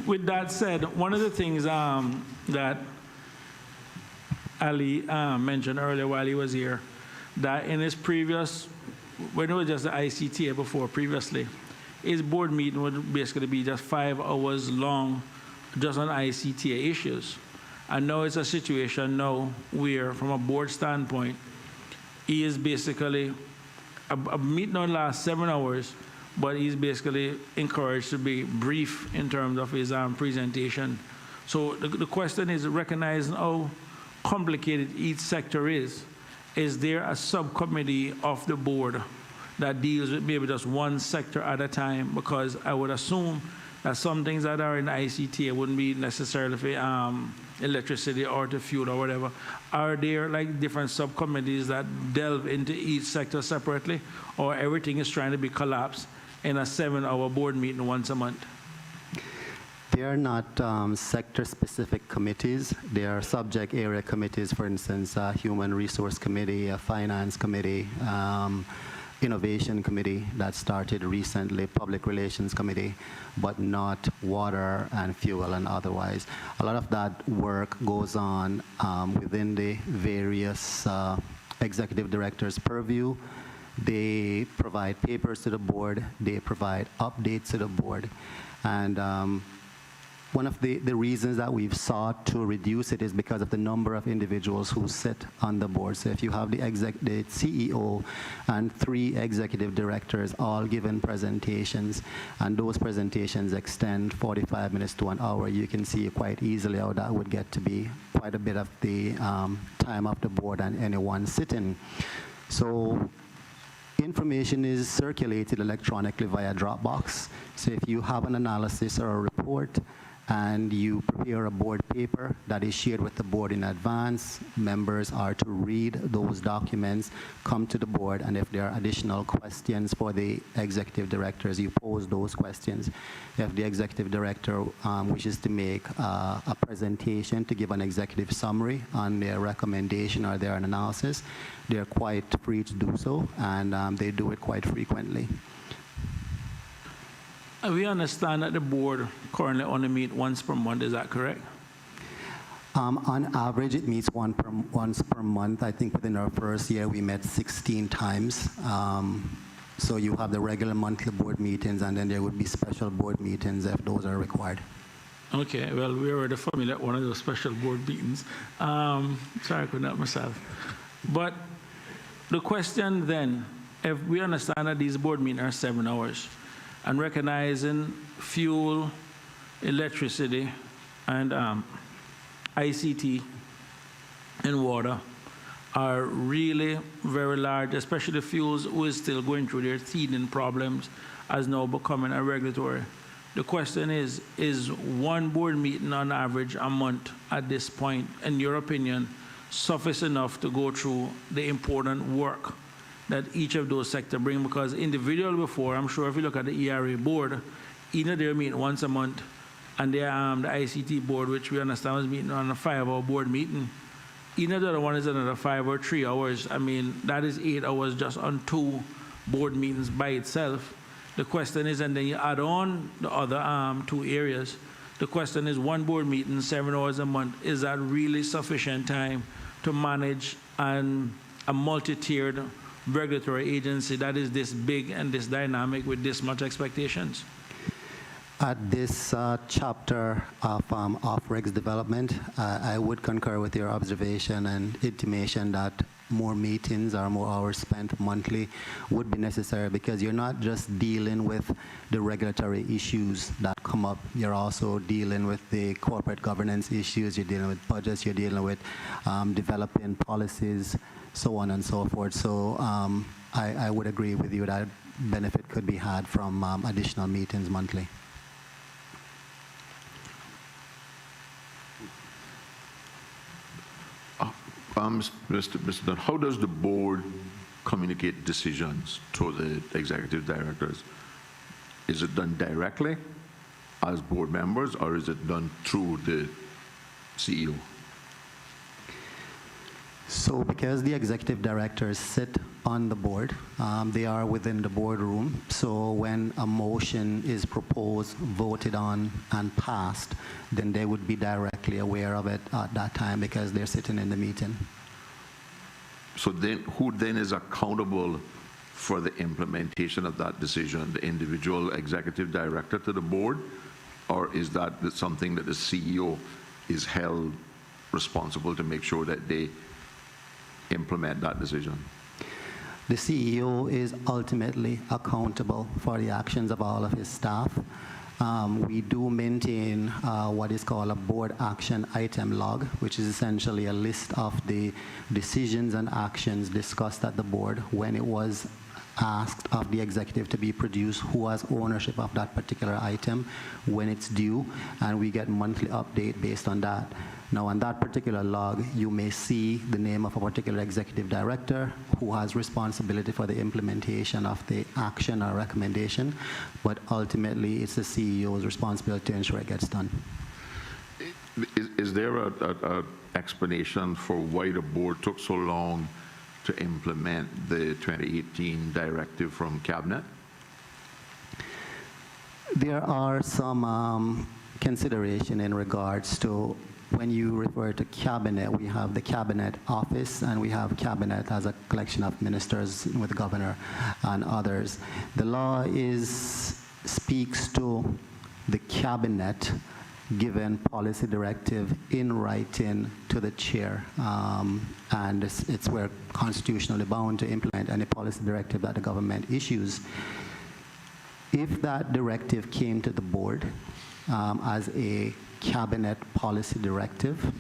With that said, one of the things that Ali mentioned earlier while he was here, that in his previous, when it was just the ICTA before previously, his board meeting would basically be just 5 hours long just on ICTA issues. And now it's a situation now where, from a board standpoint, he is basically, a meeting now lasts 7 hours, but he's basically encouraged to be brief in terms of his presentation. So the question is, recognizing how complicated each sector is there a subcommittee of the board that deals with maybe just one sector at a time? Because I would assume that some things that are in ICT wouldn't be necessarily for electricity or to fuel or whatever. Are there like different subcommittees that delve into each sector separately, or everything is trying to be collapsed in a 7-hour board meeting once a month? They are not sector-specific committees. They are subject area committees, for instance, a Human Resource Committee, a Finance Committee, Innovation Committee that started recently, Public Relations Committee, but not Water and Fuel and otherwise. A lot of that work goes on within the various executive directors' purview. They provide papers to the board. They provide updates to the board. And one of the reasons that we've sought to reduce it is because of the number of individuals who sit on the board. So if you have the CEO and 3 executive directors all giving presentations, and those presentations extend 45 minutes to an hour, you can see quite easily how that would get to be quite a bit of the time of the board and anyone sitting. So information is circulated electronically via Dropbox. So if you have an analysis or a report and you prepare a board paper that is shared with the board in advance, members are to read those documents, come to the board, and if there are additional questions for the executive directors, you pose those questions. If the executive director wishes to make a presentation to give an executive summary on their recommendation or their analysis, they're quite free to do so, and they do it quite frequently. We understand that the board currently only meet once per month, is that correct? On average, it meets once per month. I think within our first year, we met 16 times. So you have the regular monthly board meetings, and then there would be special board meetings if those are required. Okay, well, we're already familiar with one of those special board meetings. Sorry, I couldn't help myself. But the question then, if we understand that these board meetings are 7 hours, and recognizing fuel, electricity, and ICT and water are really very large, especially the fuels who is still going through their teething problems as now becoming a regulatory. The question is one board meeting on average a month at this point, in your opinion, sufficient enough to go through the important work that each of those sectors bring? Because individual before, I'm sure if you look at the ERA board, either they're meeting once a month, and the ICT board, which we understand was meeting on a 5-hour board meeting, either the other one is another 5 or 3 hours. I mean, that is 8 hours just on 2 board meetings by itself. The question is, and then you add on the other 2 areas, the question is, one board meeting, 7 hours a month, is that really sufficient time to manage a multi-tiered regulatory agency that is this big and this dynamic with this much expectations? At this chapter of regs development, I would concur with your observation and intimation that more meetings or more hours spent monthly would be necessary, because you're not just dealing with the regulatory issues that come up, you're also dealing with the corporate governance issues, you're dealing with budgets, you're dealing with developing policies, so on and so forth. So I would agree with you that benefit could be had from additional meetings monthly. Mr. Dunn, how does the board communicate decisions to the executive directors? Is it done directly as board members, or is it done through the CEO? So because the executive directors sit on the board, they are within the boardroom. So when a motion is proposed, voted on, and passed, then they would be directly aware of it at that time because they're sitting in the meeting. So then, who then is accountable for the implementation of that decision? The individual executive director to the board, or is that something that the CEO is held responsible to make sure that they implement that decision? The CEO is ultimately accountable for the actions of all of his staff. We do maintain what is called a board action item log, which is essentially a list of the decisions and actions discussed at the board when it was asked of the executive to be produced, who has ownership of that particular item, when it's due, and we get monthly update based on that. Now, on that particular log, you may see the name of a particular executive director who has responsibility for the implementation of the action or recommendation, but ultimately it's the CEO's responsibility to ensure it gets done. Is there an explanation for why the board took so long to implement the 2018 directive from Cabinet? There are some consideration in regards to when you refer to Cabinet, we have the Cabinet Office, and we have Cabinet as a collection of ministers with the governor and others. The law speaks to the Cabinet given policy directive in writing to the chair, and it's we're constitutionally bound to implement any policy directive that the government issues. If that directive came to the board as a Cabinet policy directive,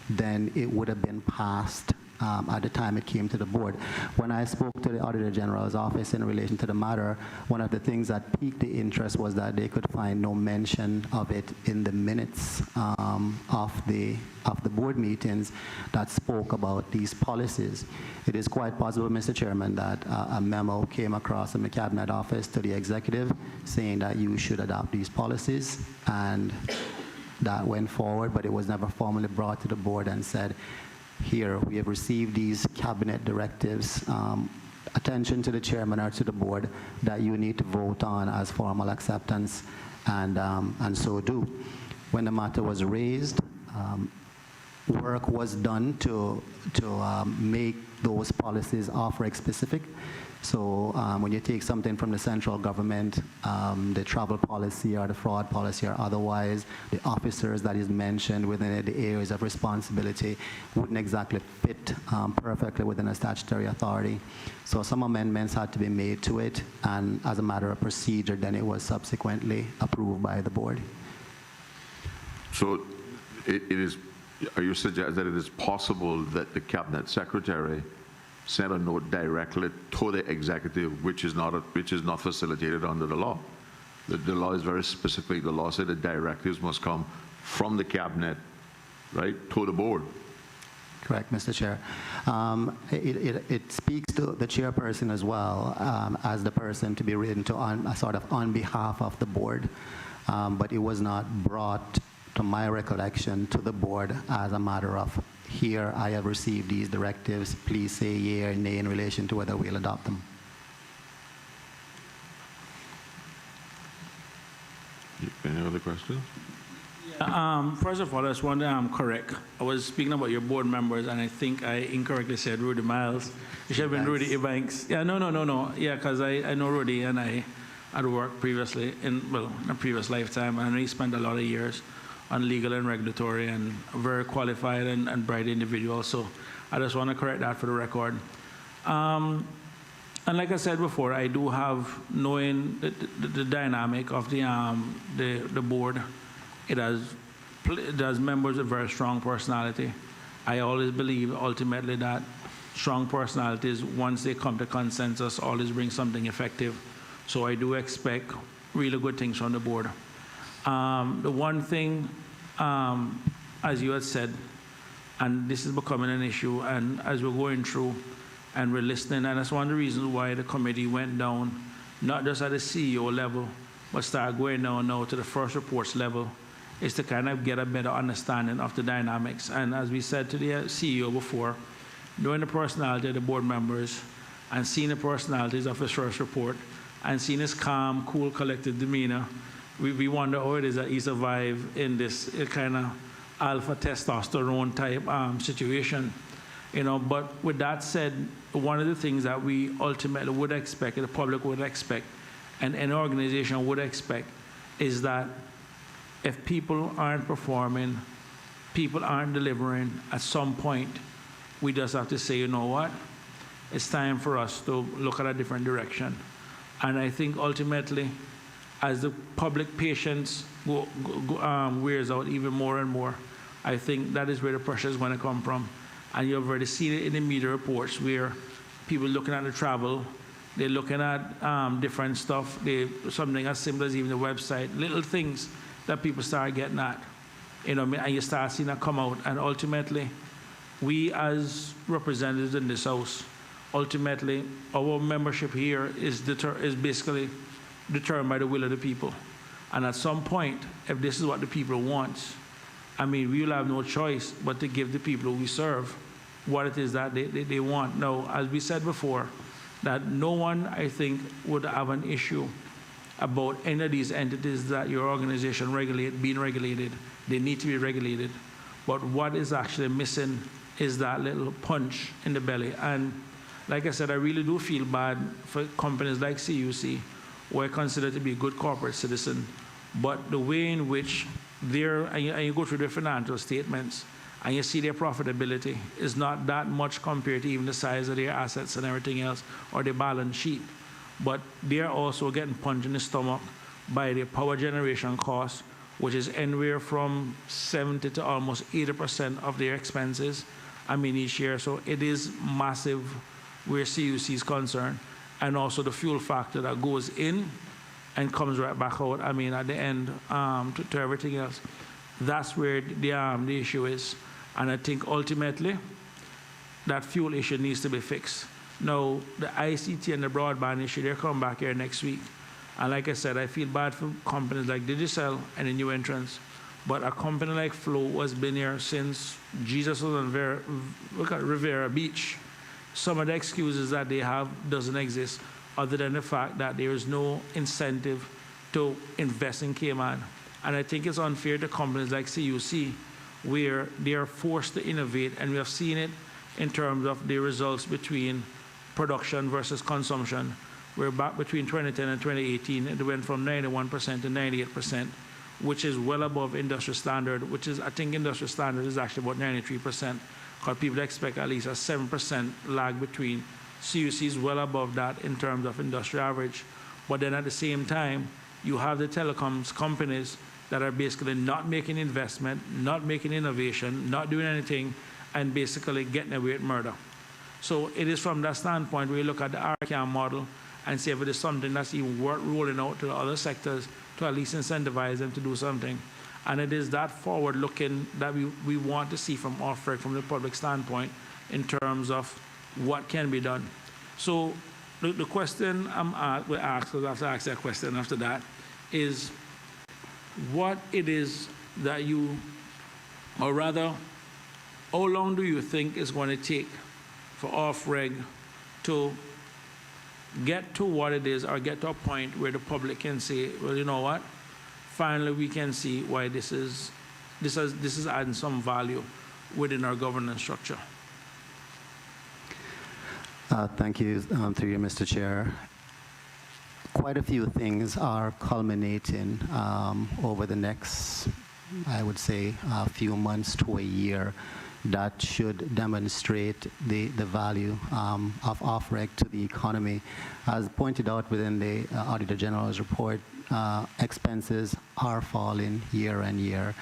then it would have been passed at the time it came to the board. When I spoke to the Auditor General's office in relation to the matter, one of the things that piqued the interest was that they could find no mention of it in the minutes of the board meetings that spoke about these policies. It is quite possible, Mr. Chairman, that a memo came across from the Cabinet office to the executive saying that you should adopt these policies, and that went forward, but it was never formally brought to the board and said, here, we have received these Cabinet directives. attention to the chairman or to the board that you need to vote on as formal acceptance, and so do. When the matter was raised, work was done to make those policies OFREC specific. So when you take something from the central government, the travel policy or the fraud policy or otherwise, the officers that is mentioned within the areas of responsibility wouldn't exactly fit perfectly within a statutory authority. So some amendments had to be made to it, and as a matter of procedure, then it was subsequently approved by the board. So it is, are you suggesting that it is possible that the cabinet secretary send a note directly to the executive, which is not facilitated under the law? The law is very specific. The law said the directives must come from the cabinet, right, to the board. Correct, Mr. Chair. It speaks to the chairperson as well as the person to be written to sort of on behalf of the board, but it was not brought to my recollection to the board as a matter of, here I have received these directives, please say yea or nay in relation to whether we'll adopt them. Any other questions? First of all, I just want to correct. I was speaking about your board members, and I think I incorrectly said Rudy Miles. It should have been Rudy Ebanks. Yeah, no. Yeah, because I know Rudy, and I had worked previously, in a previous lifetime, and he spent a lot of years on legal and regulatory, and a very qualified and bright individual. So I just want to correct that for the record. And like I said before, I do have, knowing the dynamic of the board, it has members of very strong personality. I always believe ultimately that strong personalities, once they come to consensus, always bring something effective. So I do expect really good things from the board. The one thing, as you had said, and this is becoming an issue, and as we're going through and we're listening, and that's one of the reasons why the committee went down, not just at the CEO level, but started going down now to the first reports level, is to kind of get a better understanding of the dynamics. And as we said to the CEO before, knowing the personality of the board members and seeing the personalities of his first report and seeing his calm, cool, collected demeanor, we wonder how it is that he survived in this kind of alpha testosterone type situation, But with that said, one of the things that we ultimately would expect, and the public would expect, and an organization would expect, is that if people aren't performing, people aren't delivering, at some point, we just have to say, you know what? It's time for us to look at a different direction. And I think ultimately, as the public patience wears out even more and more, I think that is where the pressure is going to come from. And you've already seen it in the media reports where people looking at the travel, they're looking at different stuff, something as simple as even the website, little things that people start getting at, and you start seeing that come out. And ultimately, we as representatives in this House, ultimately, our membership here is basically determined by the will of the people. And at some point, if this is what the people want, we will have no choice but to give the people who we serve what it is that they want. Now, as we said before, that no one, I think, would have an issue about any of these entities that your organization being regulated. They need to be regulated. But what is actually missing is that little punch in the belly. And like I said, I really do feel bad for companies like CUC, who I consider to be a good corporate citizen, but the way in which and you go through their financial statements, and you see their profitability is not that much compared to even the size of their assets and everything else, or their balance sheet. But they're also getting punched in the stomach by their power generation costs, which is anywhere from 70 to almost 80% of their expenses, each year. So it is massive where CUC is concerned. And also the fuel factor that goes in and comes right back out, at the end to everything else. That's where the issue is. And I think ultimately that fuel issue needs to be fixed. Now, the ICT and the broadband issue, they're coming back here next week. And like I said, I feel bad for companies like Digicel and the new entrants. But a company like Flow has been here since Jesus was on Rivera Beach. some of the excuses that they have doesn't exist, other than the fact that there is no incentive to invest in Cayman. And I think it's unfair to companies like CUC, where they are forced to innovate, and we have seen it in terms of the results between production versus consumption. We're back between 2010 and 2018, it went from 91% to 98%, which is well above industry standard, which is, I think industry standard is actually about 93%, because people expect at least a 7% lag between. CUC is well above that in terms of industry average. But then at the same time, you have the telecoms companies that are basically not making investment, not making innovation, not doing anything, and basically getting away with murder. So it is from that standpoint where you look at the RCAM model and see if it is something that's even worth rolling out to the other sectors to at least incentivize them to do something. And it is that forward-looking that we want to see from OFREC, from the public standpoint, in terms of what can be done. So the question we'll ask, because I have to ask that question after that, is what it is that you, or rather, how long do you think it's going to take for OFREG to get to what it is, or get to a point where the public can say, well, you know what, finally we can see why this is adding some value within our governance structure? Thank you, through you, Mr. Chair. Quite a few things are culminating over the next, I would say, a few months to a year that should demonstrate the value of OFREC to the economy. As pointed out within the Auditor General's report, expenses are falling year on year.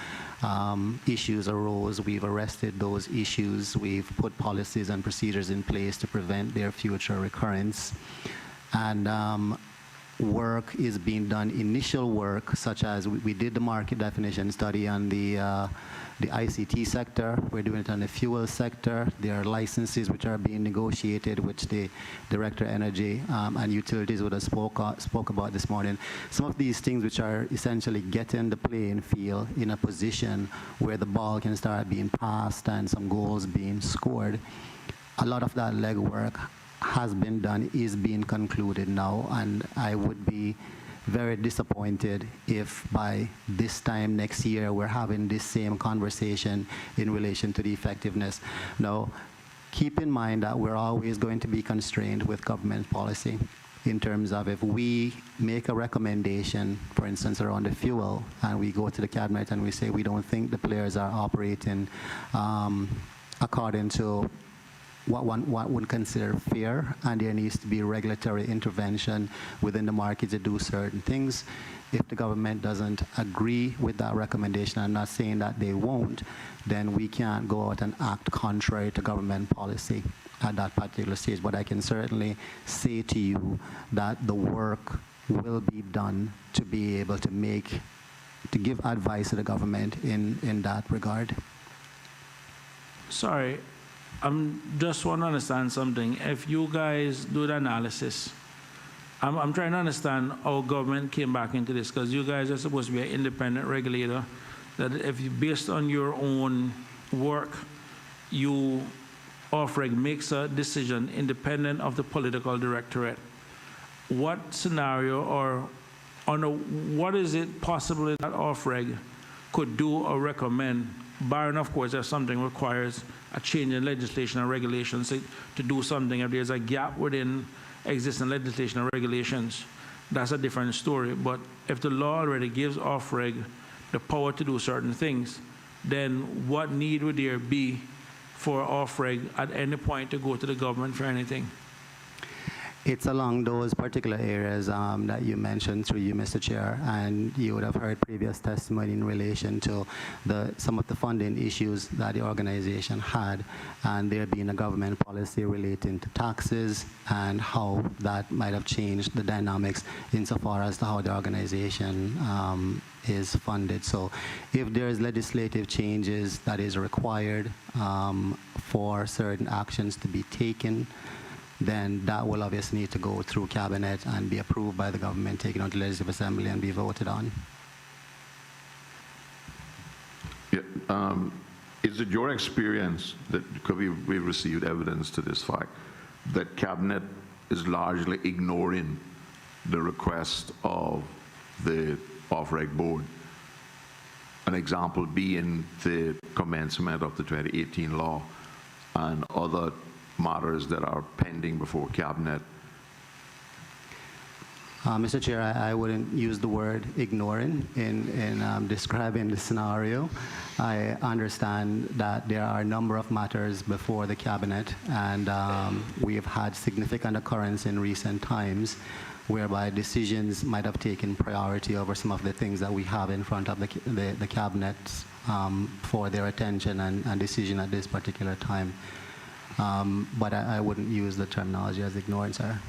Issues arose, we've arrested those issues, we've put policies and procedures in place to prevent their future recurrence. And work is being done, initial work, such as we did the market definition study on the ICT sector. We're doing it on the fuel sector. There are licenses which are being negotiated, which the Director of Energy and Utilities would have spoke about this morning. Some of these things which are essentially getting the playing field in a position where the ball can start being passed and some goals being scored. A lot of that legwork has been done, is being concluded now, and I would be very disappointed if by this time next year we're having this same conversation in relation to the effectiveness. Now, keep in mind that we're always going to be constrained with government policy in terms of if we make a recommendation, for instance, around the fuel, and we go to the cabinet and we say we don't think the players are operating according to what one would consider fair, and there needs to be regulatory intervention within the market to do certain things. If the government doesn't agree with that recommendation, I'm not saying that they won't, then we can't go out and act contrary to government policy at that particular stage. But I can certainly say to you that the work will be done to be able to give advice to the government in that regard. Sorry, I just want to understand something. If you guys do the analysis, I'm trying to understand how government came back into this, because you guys are supposed to be an independent regulator, that if you, based on your own work, you, OFREG, makes a decision independent of the political directorate. What scenario or what is it possible that OFREG could do or recommend, barring, of course, if something requires a change in legislation and regulations to do something, if there's a gap within existing legislation and regulations, that's a different story. But if the law already gives OFREG the power to do certain things, then what need would there be for OFREG at any point to go to the government for anything? It's along those particular areas that you mentioned through you, Mr. Chair, and you would have heard previous testimony in relation to some of the funding issues that the organization had, and there being a government policy relating to taxes and how that might have changed the dynamics insofar as to how the organization is funded. So if there is legislative changes that is required for certain actions to be taken, then that will obviously need to go through cabinet and be approved by the government, taken on to Legislative Assembly and be voted on. Yeah, is it your experience that, because we've received evidence to this fact, that Cabinet is largely ignoring the request of the off-reg board. An example being the commencement of the 2018 law and other matters that are pending before Cabinet. Mr. Chair, I wouldn't use the word ignoring in describing the scenario. I understand that there are a number of matters before the Cabinet, and we have had significant occurrence in recent times whereby decisions might have taken priority over some of the things that we have in front of the Cabinet for their attention and decision at this particular time. But I wouldn't use the terminology as ignoring, sir.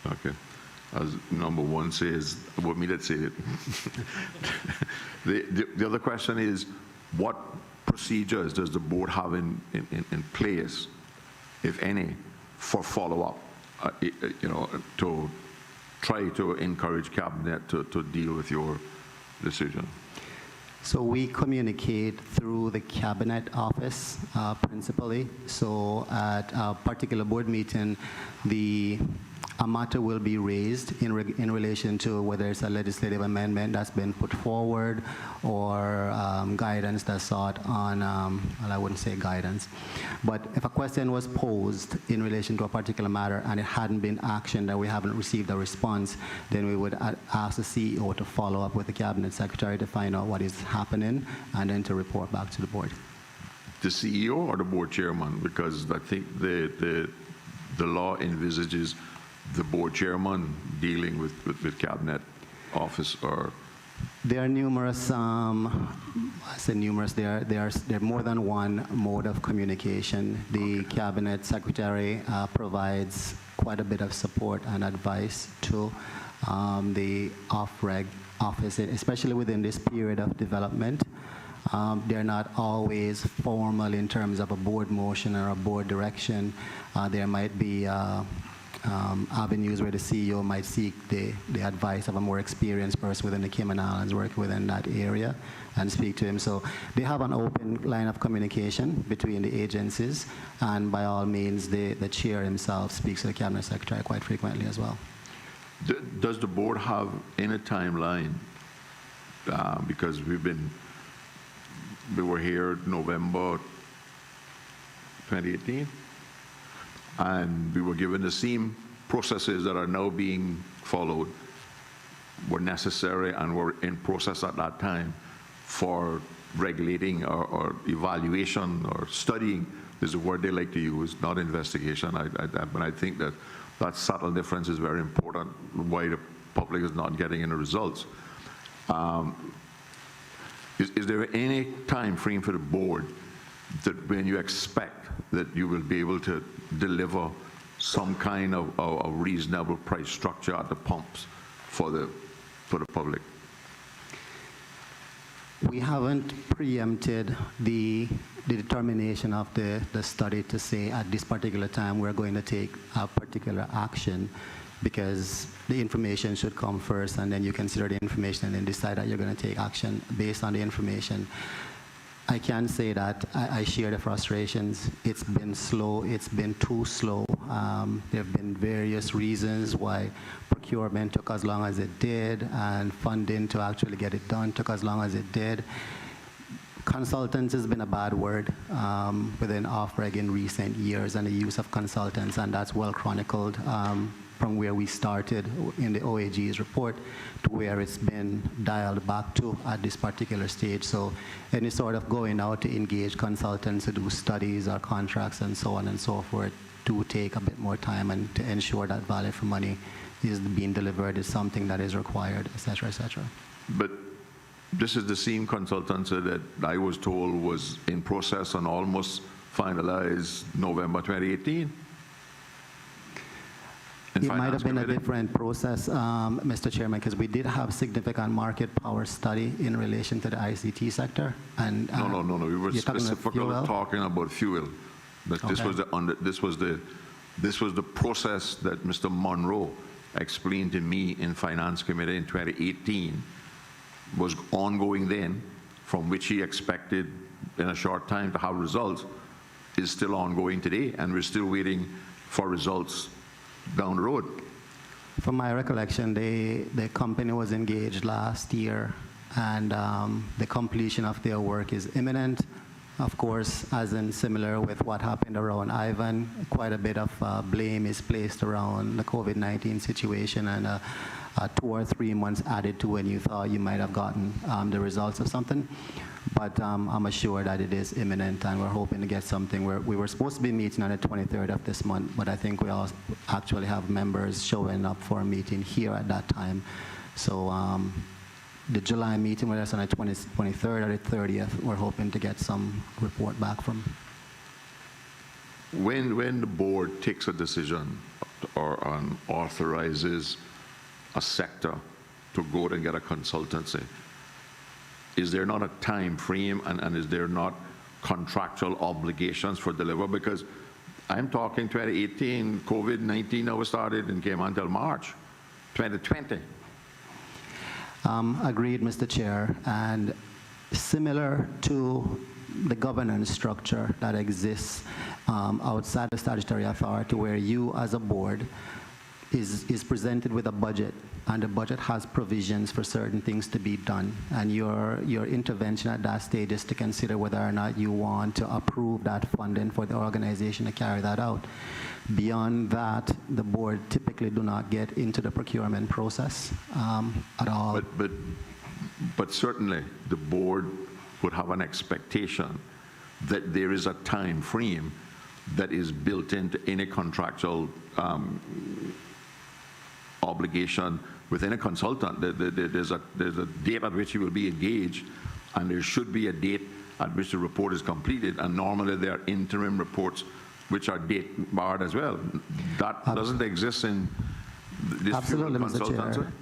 Okay. As number one says, what me that say it. The other question is, what procedures does the board have in place, if any, for follow-up, to try to encourage Cabinet to deal with your decision? So we communicate through the Cabinet office principally. So at a particular board meeting, a matter will be raised in relation to whether it's a legislative amendment that's been put forward or guidance that's sought on, well, I wouldn't say guidance, but if a question was posed in relation to a particular matter and it hadn't been actioned and we haven't received a response, then we would ask the CEO to follow up with the Cabinet Secretary to find out what is happening and then to report back to the board. The CEO or the board chairman? Because I think the law envisages the board chairman dealing with Cabinet office. Or there are numerous, I say numerous, there are more than one mode of communication. The Cabinet Secretary provides quite a bit of support and advice to the off-reg office, especially within this period of development. They're not always formal in terms of a board motion or a board direction. There might be avenues where the CEO might seek the advice of a more experienced person within the Cayman Islands, work within that area, and speak to him. So they have an open line of communication between the agencies, and by all means, the chair himself speaks to the Cabinet Secretary quite frequently as well. Does the board have any timeline? Because we were here November 2018. And we were given the same processes that are now being followed were necessary and were in process at that time for regulating or evaluation or studying is the word they like to use, not investigation. But I think that subtle difference is very important, why the public is not getting any results. Is there any time frame for the board that when you expect that you will be able to deliver some kind of a reasonable price structure at the pumps for the public? We haven't preempted the determination of the study to say at this particular time we're going to take a particular action, because the information should come first and then you consider the information and then decide that you're going to take action based on the information. I can say that I share the frustrations. It's been slow. It's been too slow. There have been various reasons why procurement took as long as it did, and funding to actually get it done took as long as it did. Consultants has been a bad word within off-reg in recent years, and the use of consultants, and that's well chronicled from where we started in the OAG's report to where it's been dialed back to at this particular stage. So any sort of going out to engage consultants to do studies or contracts and so on and so forth do take a bit more time, and to ensure that value for money is being delivered is something that is required, et cetera, et cetera. But this is the same consultancy that I was told was in process and almost finalized November 2018. It might have been a different process, Mr. Chairman, because we did have significant market power study in relation to the ICT sector. And no. We were specifically talking about fuel. But Okay. This was the process that Mr. Monroe explained to me in Finance Committee in 2018 was ongoing then, from which he expected in a short time to have results, is still ongoing today, and we're still waiting for results down the road. From my recollection, the company was engaged last year, and the completion of their work is imminent. Of course, as in similar with what happened around Ivan, quite a bit of blame is placed around the COVID-19 situation, and 2 or 3 months added to when you thought you might have gotten the results of something. But I'm assured that it is imminent, and we're hoping to get something. We were supposed to be meeting on the 23rd of this month, but I think we all actually have members showing up for a meeting here at that time. So the July meeting, whether it's on the 23rd or the 30th, we're hoping to get some report back from. When the board takes a decision or authorizes a sector to go and get a consultancy, is there not a time frame and is there not contractual obligations for deliver? Because I'm talking 2018, COVID-19 never started and came until March 2020. Agreed, Mr. Chair. And similar to the governance structure that exists outside the statutory authority, where you as a board is presented with a budget, and the budget has provisions for certain things to be done, and your intervention at that stage is to consider whether or not you want to approve that funding for the organization to carry that out. Beyond that, the board typically do not get into the procurement process at all. But certainly the board would have an expectation that there is a time frame that is built into any contractual obligation within a consultant. There's a date at which you will be engaged, and there should be a date at which the report is completed, and normally there are interim reports which are date barred as well. That doesn't exist in this Absolutely, pure Mr. Chair.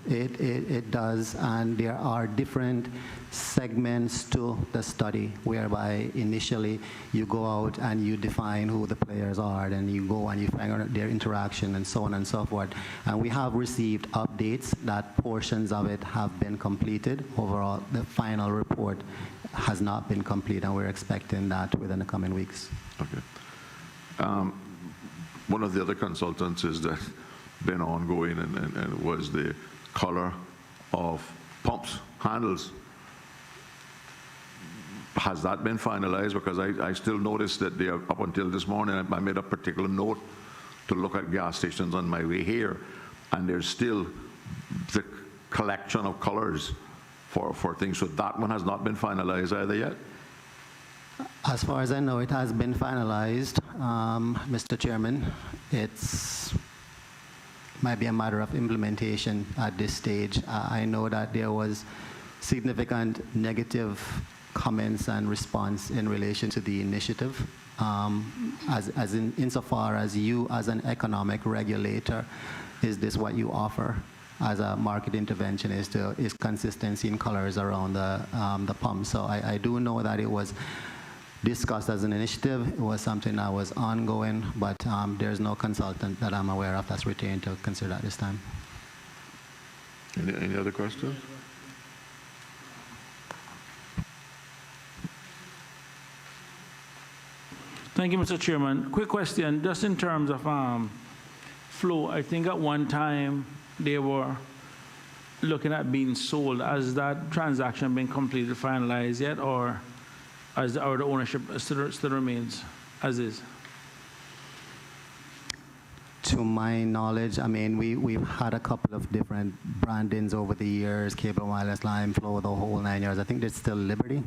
consultancy? It does, and there are different segments to the study, whereby initially you go out and you define who the players are, then you go and you find out their interaction and so on and so forth. And we have received updates that portions of it have been completed. Overall, the final report has not been complete, and we're expecting that within the coming weeks. Okay. One of the other consultancies that been ongoing and was the color of pumps, handles. Has that been finalized? Because I still notice that they are, up until this morning, I made a particular note to look at gas stations on my way here, and there's still the collection of colors for things. So that one has not been finalized either yet? As far as I know, it has been finalized, Mr. Chairman. Might be a matter of implementation at this stage. I know that there was significant negative comments and response in relation to the initiative. Insofar as you, as an economic regulator, is this what you offer as a market intervention, is consistency in colors around the pump? So I do know that it was discussed as an initiative. It was something that was ongoing, but there's no consultant that I'm aware of that's retained to consider at this time. Any other questions? Thank you, Mr. Chairman. Quick question, just in terms of flow. I think at one time they were looking at being sold. Has that transaction been completed, finalized yet, or the ownership still remains as is? To my knowledge, I mean, we've had a couple of different brandings over the years, Cable Wireless, Lime Flow, the whole 9 years. I think there's still Liberty.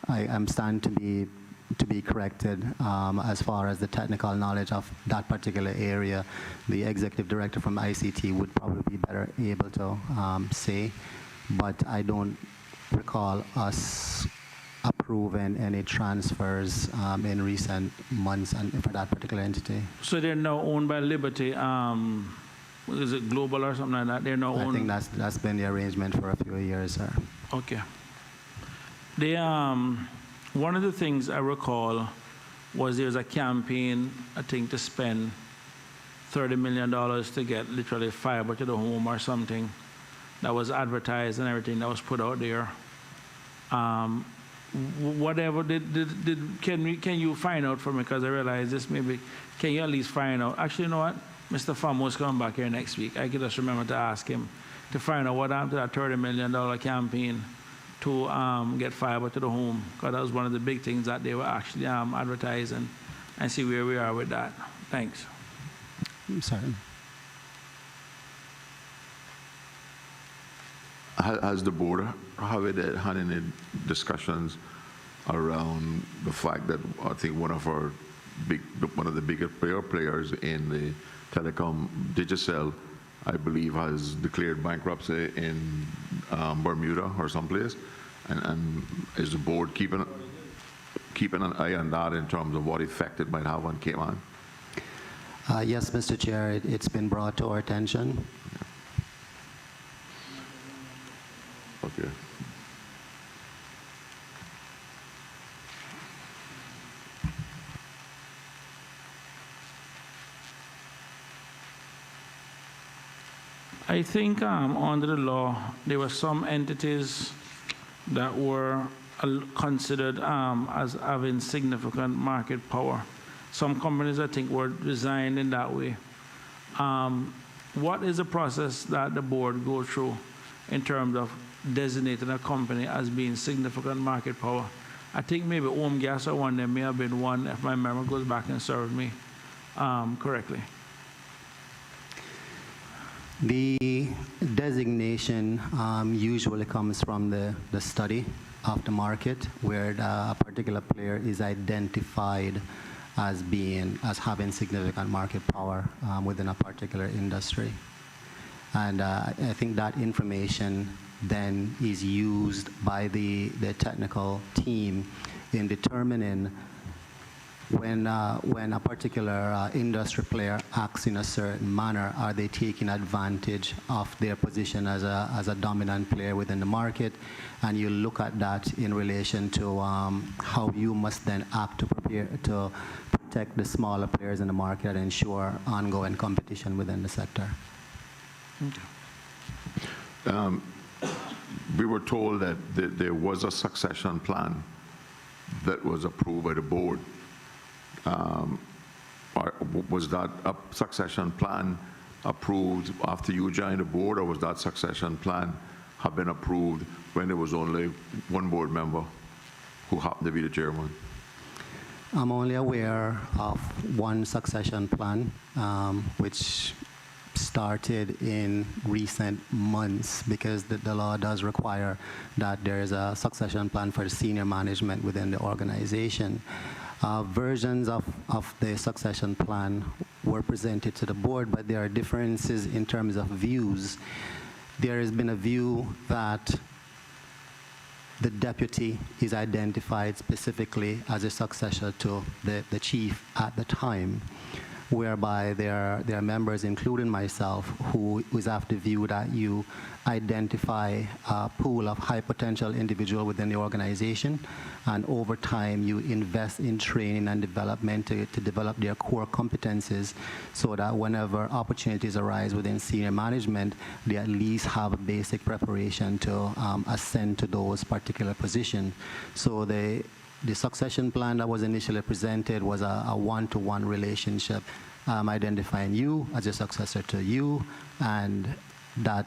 I'm starting to be corrected as far as the technical knowledge of that particular area. The executive director from ICT would probably be better able to say, but I don't recall us approving any transfers in recent months and for that particular entity. So they're now owned by Liberty. Is it Global or something like that? They're now owned. I think that's been the arrangement for a few years, sir. Okay. They one of the things I recall was there was a campaign, I think, to spend $30 million to get literally fiber to the home or something that was advertised and everything that was put out there. whatever, can you find out for me, because I realize this maybe, can you at least find out? Actually, you know what? Mr. Famos coming back here next week. I could just remember to ask him to find out what happened to that $30 million campaign to get fiber to the home, because that was one of the big things that they were actually advertising, and see where we are with that. Thanks. I'm sorry. Has the board had any discussions around the fact that I think one of the bigger players in the telecom, Digicel, I believe, has declared bankruptcy in Bermuda or someplace, and is the board keeping an eye on that in terms of what effect it might have on Cayman? Yes, Mr. Chair, it's been brought to our attention. Okay. I think under the law, there were some entities that were considered as having significant market power. Some companies, I think, were designed in that way. What is the process that the board go through in terms of designating a company as being significant market power? I think maybe Home Gas or one, there may have been one, if my memory goes back and served me correctly. The designation usually comes from the study of the market, where a particular player is identified as having significant market power within a particular industry. And I think that information then is used by the technical team in determining when a particular industry player acts in a certain manner, are they taking advantage of their position as a dominant player within the market? And you look at that in relation to how you must then act to protect the smaller players in the market and ensure ongoing competition within the sector. We were told that there was a succession plan that was approved by the board. Was that a succession plan approved after you joined the board, or was that succession plan have been approved when there was only one board member who happened to be the chairman? I'm only aware of one succession plan, which started in recent months, because the law does require that there is a succession plan for the senior management within the organization. Versions of the succession plan were presented to the board, but there are differences in terms of views. There has been a view that the deputy is identified specifically as a successor to the chief at the time, whereby there are members, including myself, who is of the view that you identify a pool of high potential individual within the organization, and over time you invest in training and development to develop their core competencies, so that whenever opportunities arise within senior management, they at least have a basic preparation to ascend to those particular positions. So the succession plan that was initially presented was a one-to-one relationship, identifying you as a successor to you, and that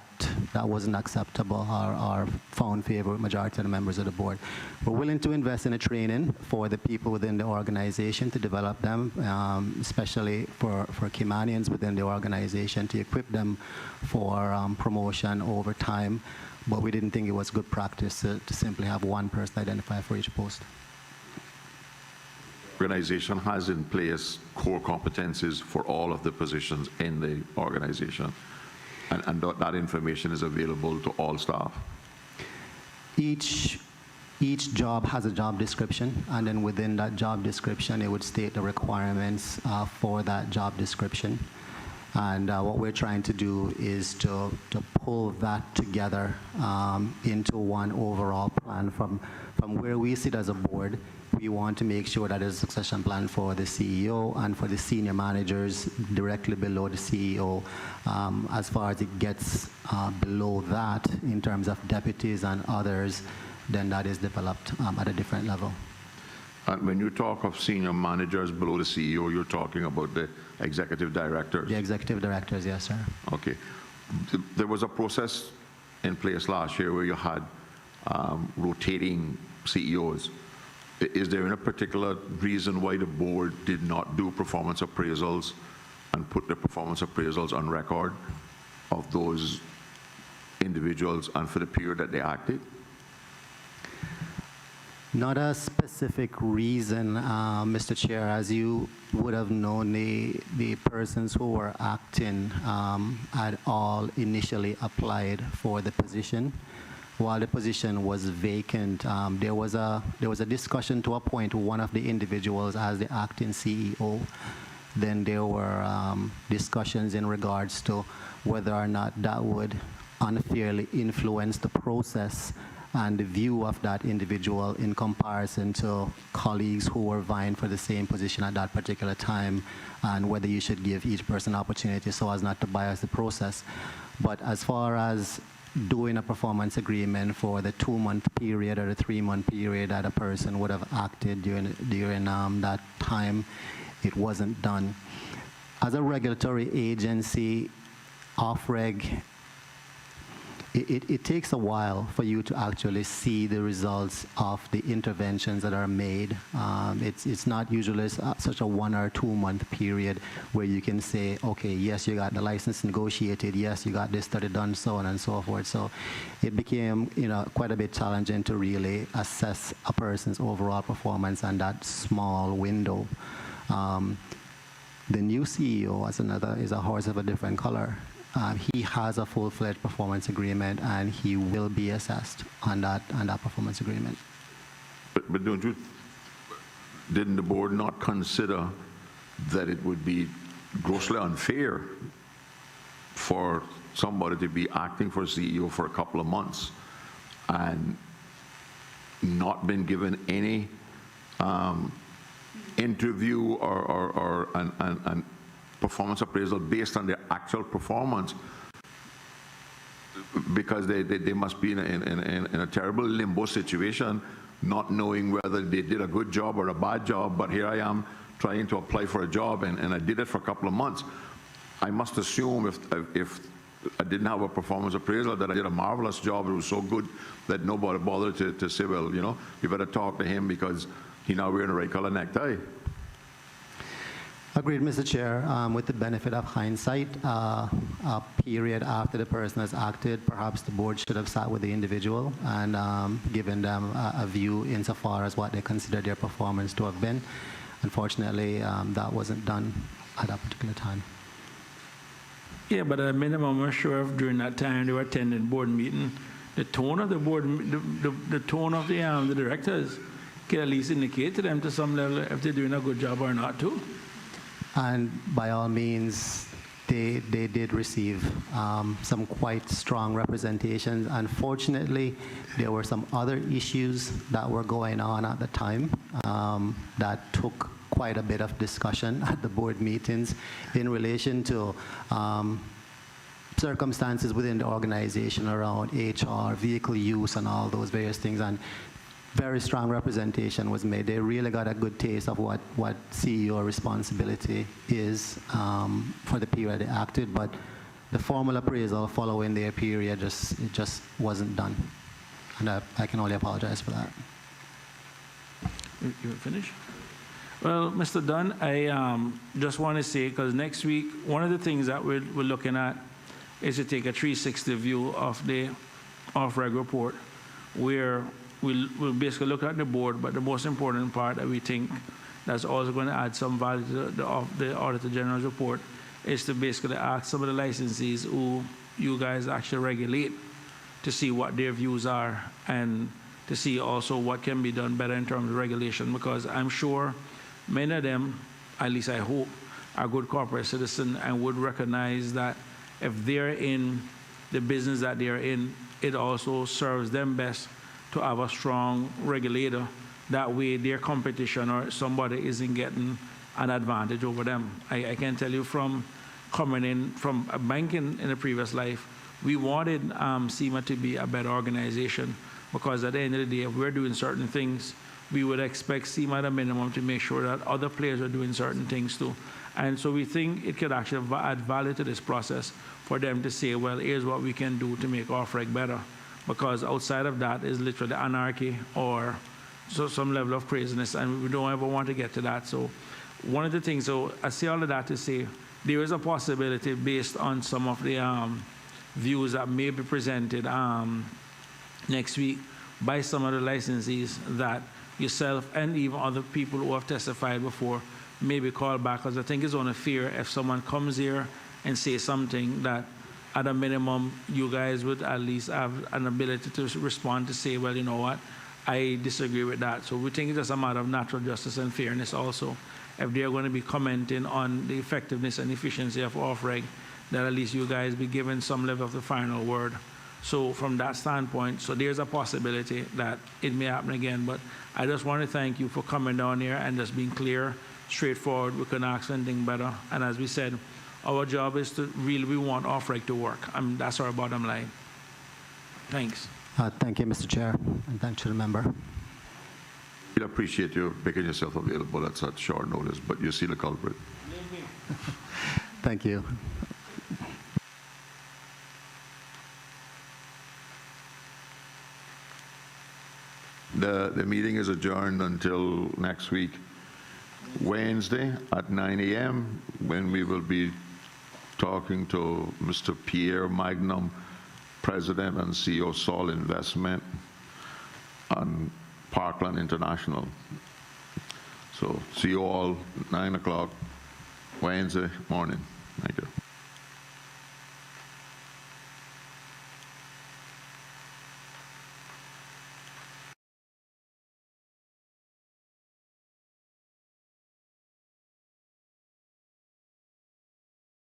wasn't acceptable or found favor with majority of the members of the board. We're willing to invest in a training for the people within the organization to develop them, especially for Caymanians within the organization, to equip them for promotion over time. But we didn't think it was good practice to simply have one person identified for each post. Organization has in place core competencies for all of the positions in the organization, and that information is available to all staff. Each job has a job description, and then within that job description, it would state the requirements for that job description. And what we're trying to do is to pull that together into one overall plan from where we sit as a board. We want to make sure that there's a succession plan for the CEO and for the senior managers directly below the CEO. As far as it gets below that, in terms of deputies and others, then that is developed at a different level. And when you talk of senior managers below the CEO, you're talking about the executive directors? The executive directors, yes, sir. Okay. There was a process in place last year where you had rotating CEOs. Is there any particular reason why the board did not do performance appraisals and put the performance appraisals on record of those individuals and for the period that they acted? Not a specific reason, Mr. Chair. As you would have known, the persons who were acting had all initially applied for the position. While the position was vacant, there was a discussion to appoint one of the individuals as the acting CEO. Then there were discussions in regards to whether or not that would unfairly influence the process and the view of that individual in comparison to colleagues who were vying for the same position at that particular time, and whether you should give each person opportunity so as not to bias the process. But as far as doing a performance agreement for the 2-month period or the 3-month period that a person would have acted during that time, it wasn't done. As a regulatory agency, OFREG, it takes a while for you to actually see the results of the interventions that are made. It's not usually such a 1 or 2 month period where you can say, okay, yes, you got the license negotiated, yes, you got this study done, so on and so forth. So it became, quite a bit challenging to really assess a person's overall performance in that small window. The new CEO is a horse of a different color. He has a full-fledged performance agreement, and he will be assessed on that performance agreement. But didn't the board not consider that it would be grossly unfair for somebody to be acting for CEO for a couple of months and not been given any interview or performance appraisal based on their actual performance, because they must be in a terrible limbo situation, not knowing whether they did a good job or a bad job. But here I am trying to apply for a job, and I did it for a couple of months. I must assume if I didn't have a performance appraisal that I did a marvelous job, it was so good that nobody bothered to say, well, you better talk to him because he's now wearing a right color necktie. Agreed, Mr. Chair. With the benefit of hindsight, a period after the person has acted, perhaps the board should have sat with the individual and given them a view insofar as what they consider their performance to have been. Unfortunately, that wasn't done at that particular time. Yeah, but at a minimum, I'm sure if during that time they were attending board meeting, the tone of the board, the tone of the directors can at least indicate to them to some level if they're doing a good job or not too. And by all means, they did receive some quite strong representations. Unfortunately, there were some other issues that were going on at the time that took quite a bit of discussion at the board meetings in relation to circumstances within the organization around HR, vehicle use, and all those various things. And very strong representation was made. They really got a good taste of what CEO responsibility is for the period they acted, but the formal appraisal following their period just wasn't done. And I can only apologize for that. You finish? Well, Mr. Dunn, I just want to say, because next week, one of the things that we're looking at is to take a 360 view of the OFREG report, where we'll basically look at the board, but the most important part that we think that's also going to add some value to the Auditor General's report is to basically ask some of the licensees who you guys actually regulate to see what their views are and to see also what can be done better in terms of regulation, because I'm sure many of them, at least I hope, are good corporate citizens and would recognize that if they're in the business that they're in, it also serves them best to have a strong regulator. That way their competition or somebody isn't getting an advantage over them. I can tell you from coming in from a banking in a previous life, we wanted SEMA to be a better organization, because at the end of the day, if we're doing certain things, we would expect SEMA at a minimum to make sure that other players are doing certain things too. And so we think it could actually add value to this process for them to say, well, here's what we can do to make OFREC better. Because outside of that is literally anarchy or some level of craziness, and we don't ever want to get to that. So one of the things, so I say all of that to say, there is a possibility based on some of the views that may be presented next week by some of the licensees, that yourself and even other people who have testified before may be called back, because I think it's only fair if someone comes here and says something that at a minimum you guys would at least have an ability to respond to say, well, you know what, I disagree with that. So we think it's just a matter of natural justice and fairness also. If they're going to be commenting on the effectiveness and efficiency of OFREC, that at least you guys be given some level of the final word. So from that standpoint, so there's a possibility that it may happen again. But I just want to thank you for coming down here and just being clear, straightforward. We couldn't ask for anything better. And as we said, our job is to really, we want OFREC to work. That's our bottom line. Thanks. Thank you, Mr. Chair, and thanks to the member. We appreciate you making yourself available at such short notice, but you see the culprit. Thank you. The meeting is adjourned until next week, Wednesday at 9 a.m., when we will be talking to Mr. Pierre Magnum, President and CEO Sol Investment on Parkland International. So see you all 9 o'clock Wednesday morning.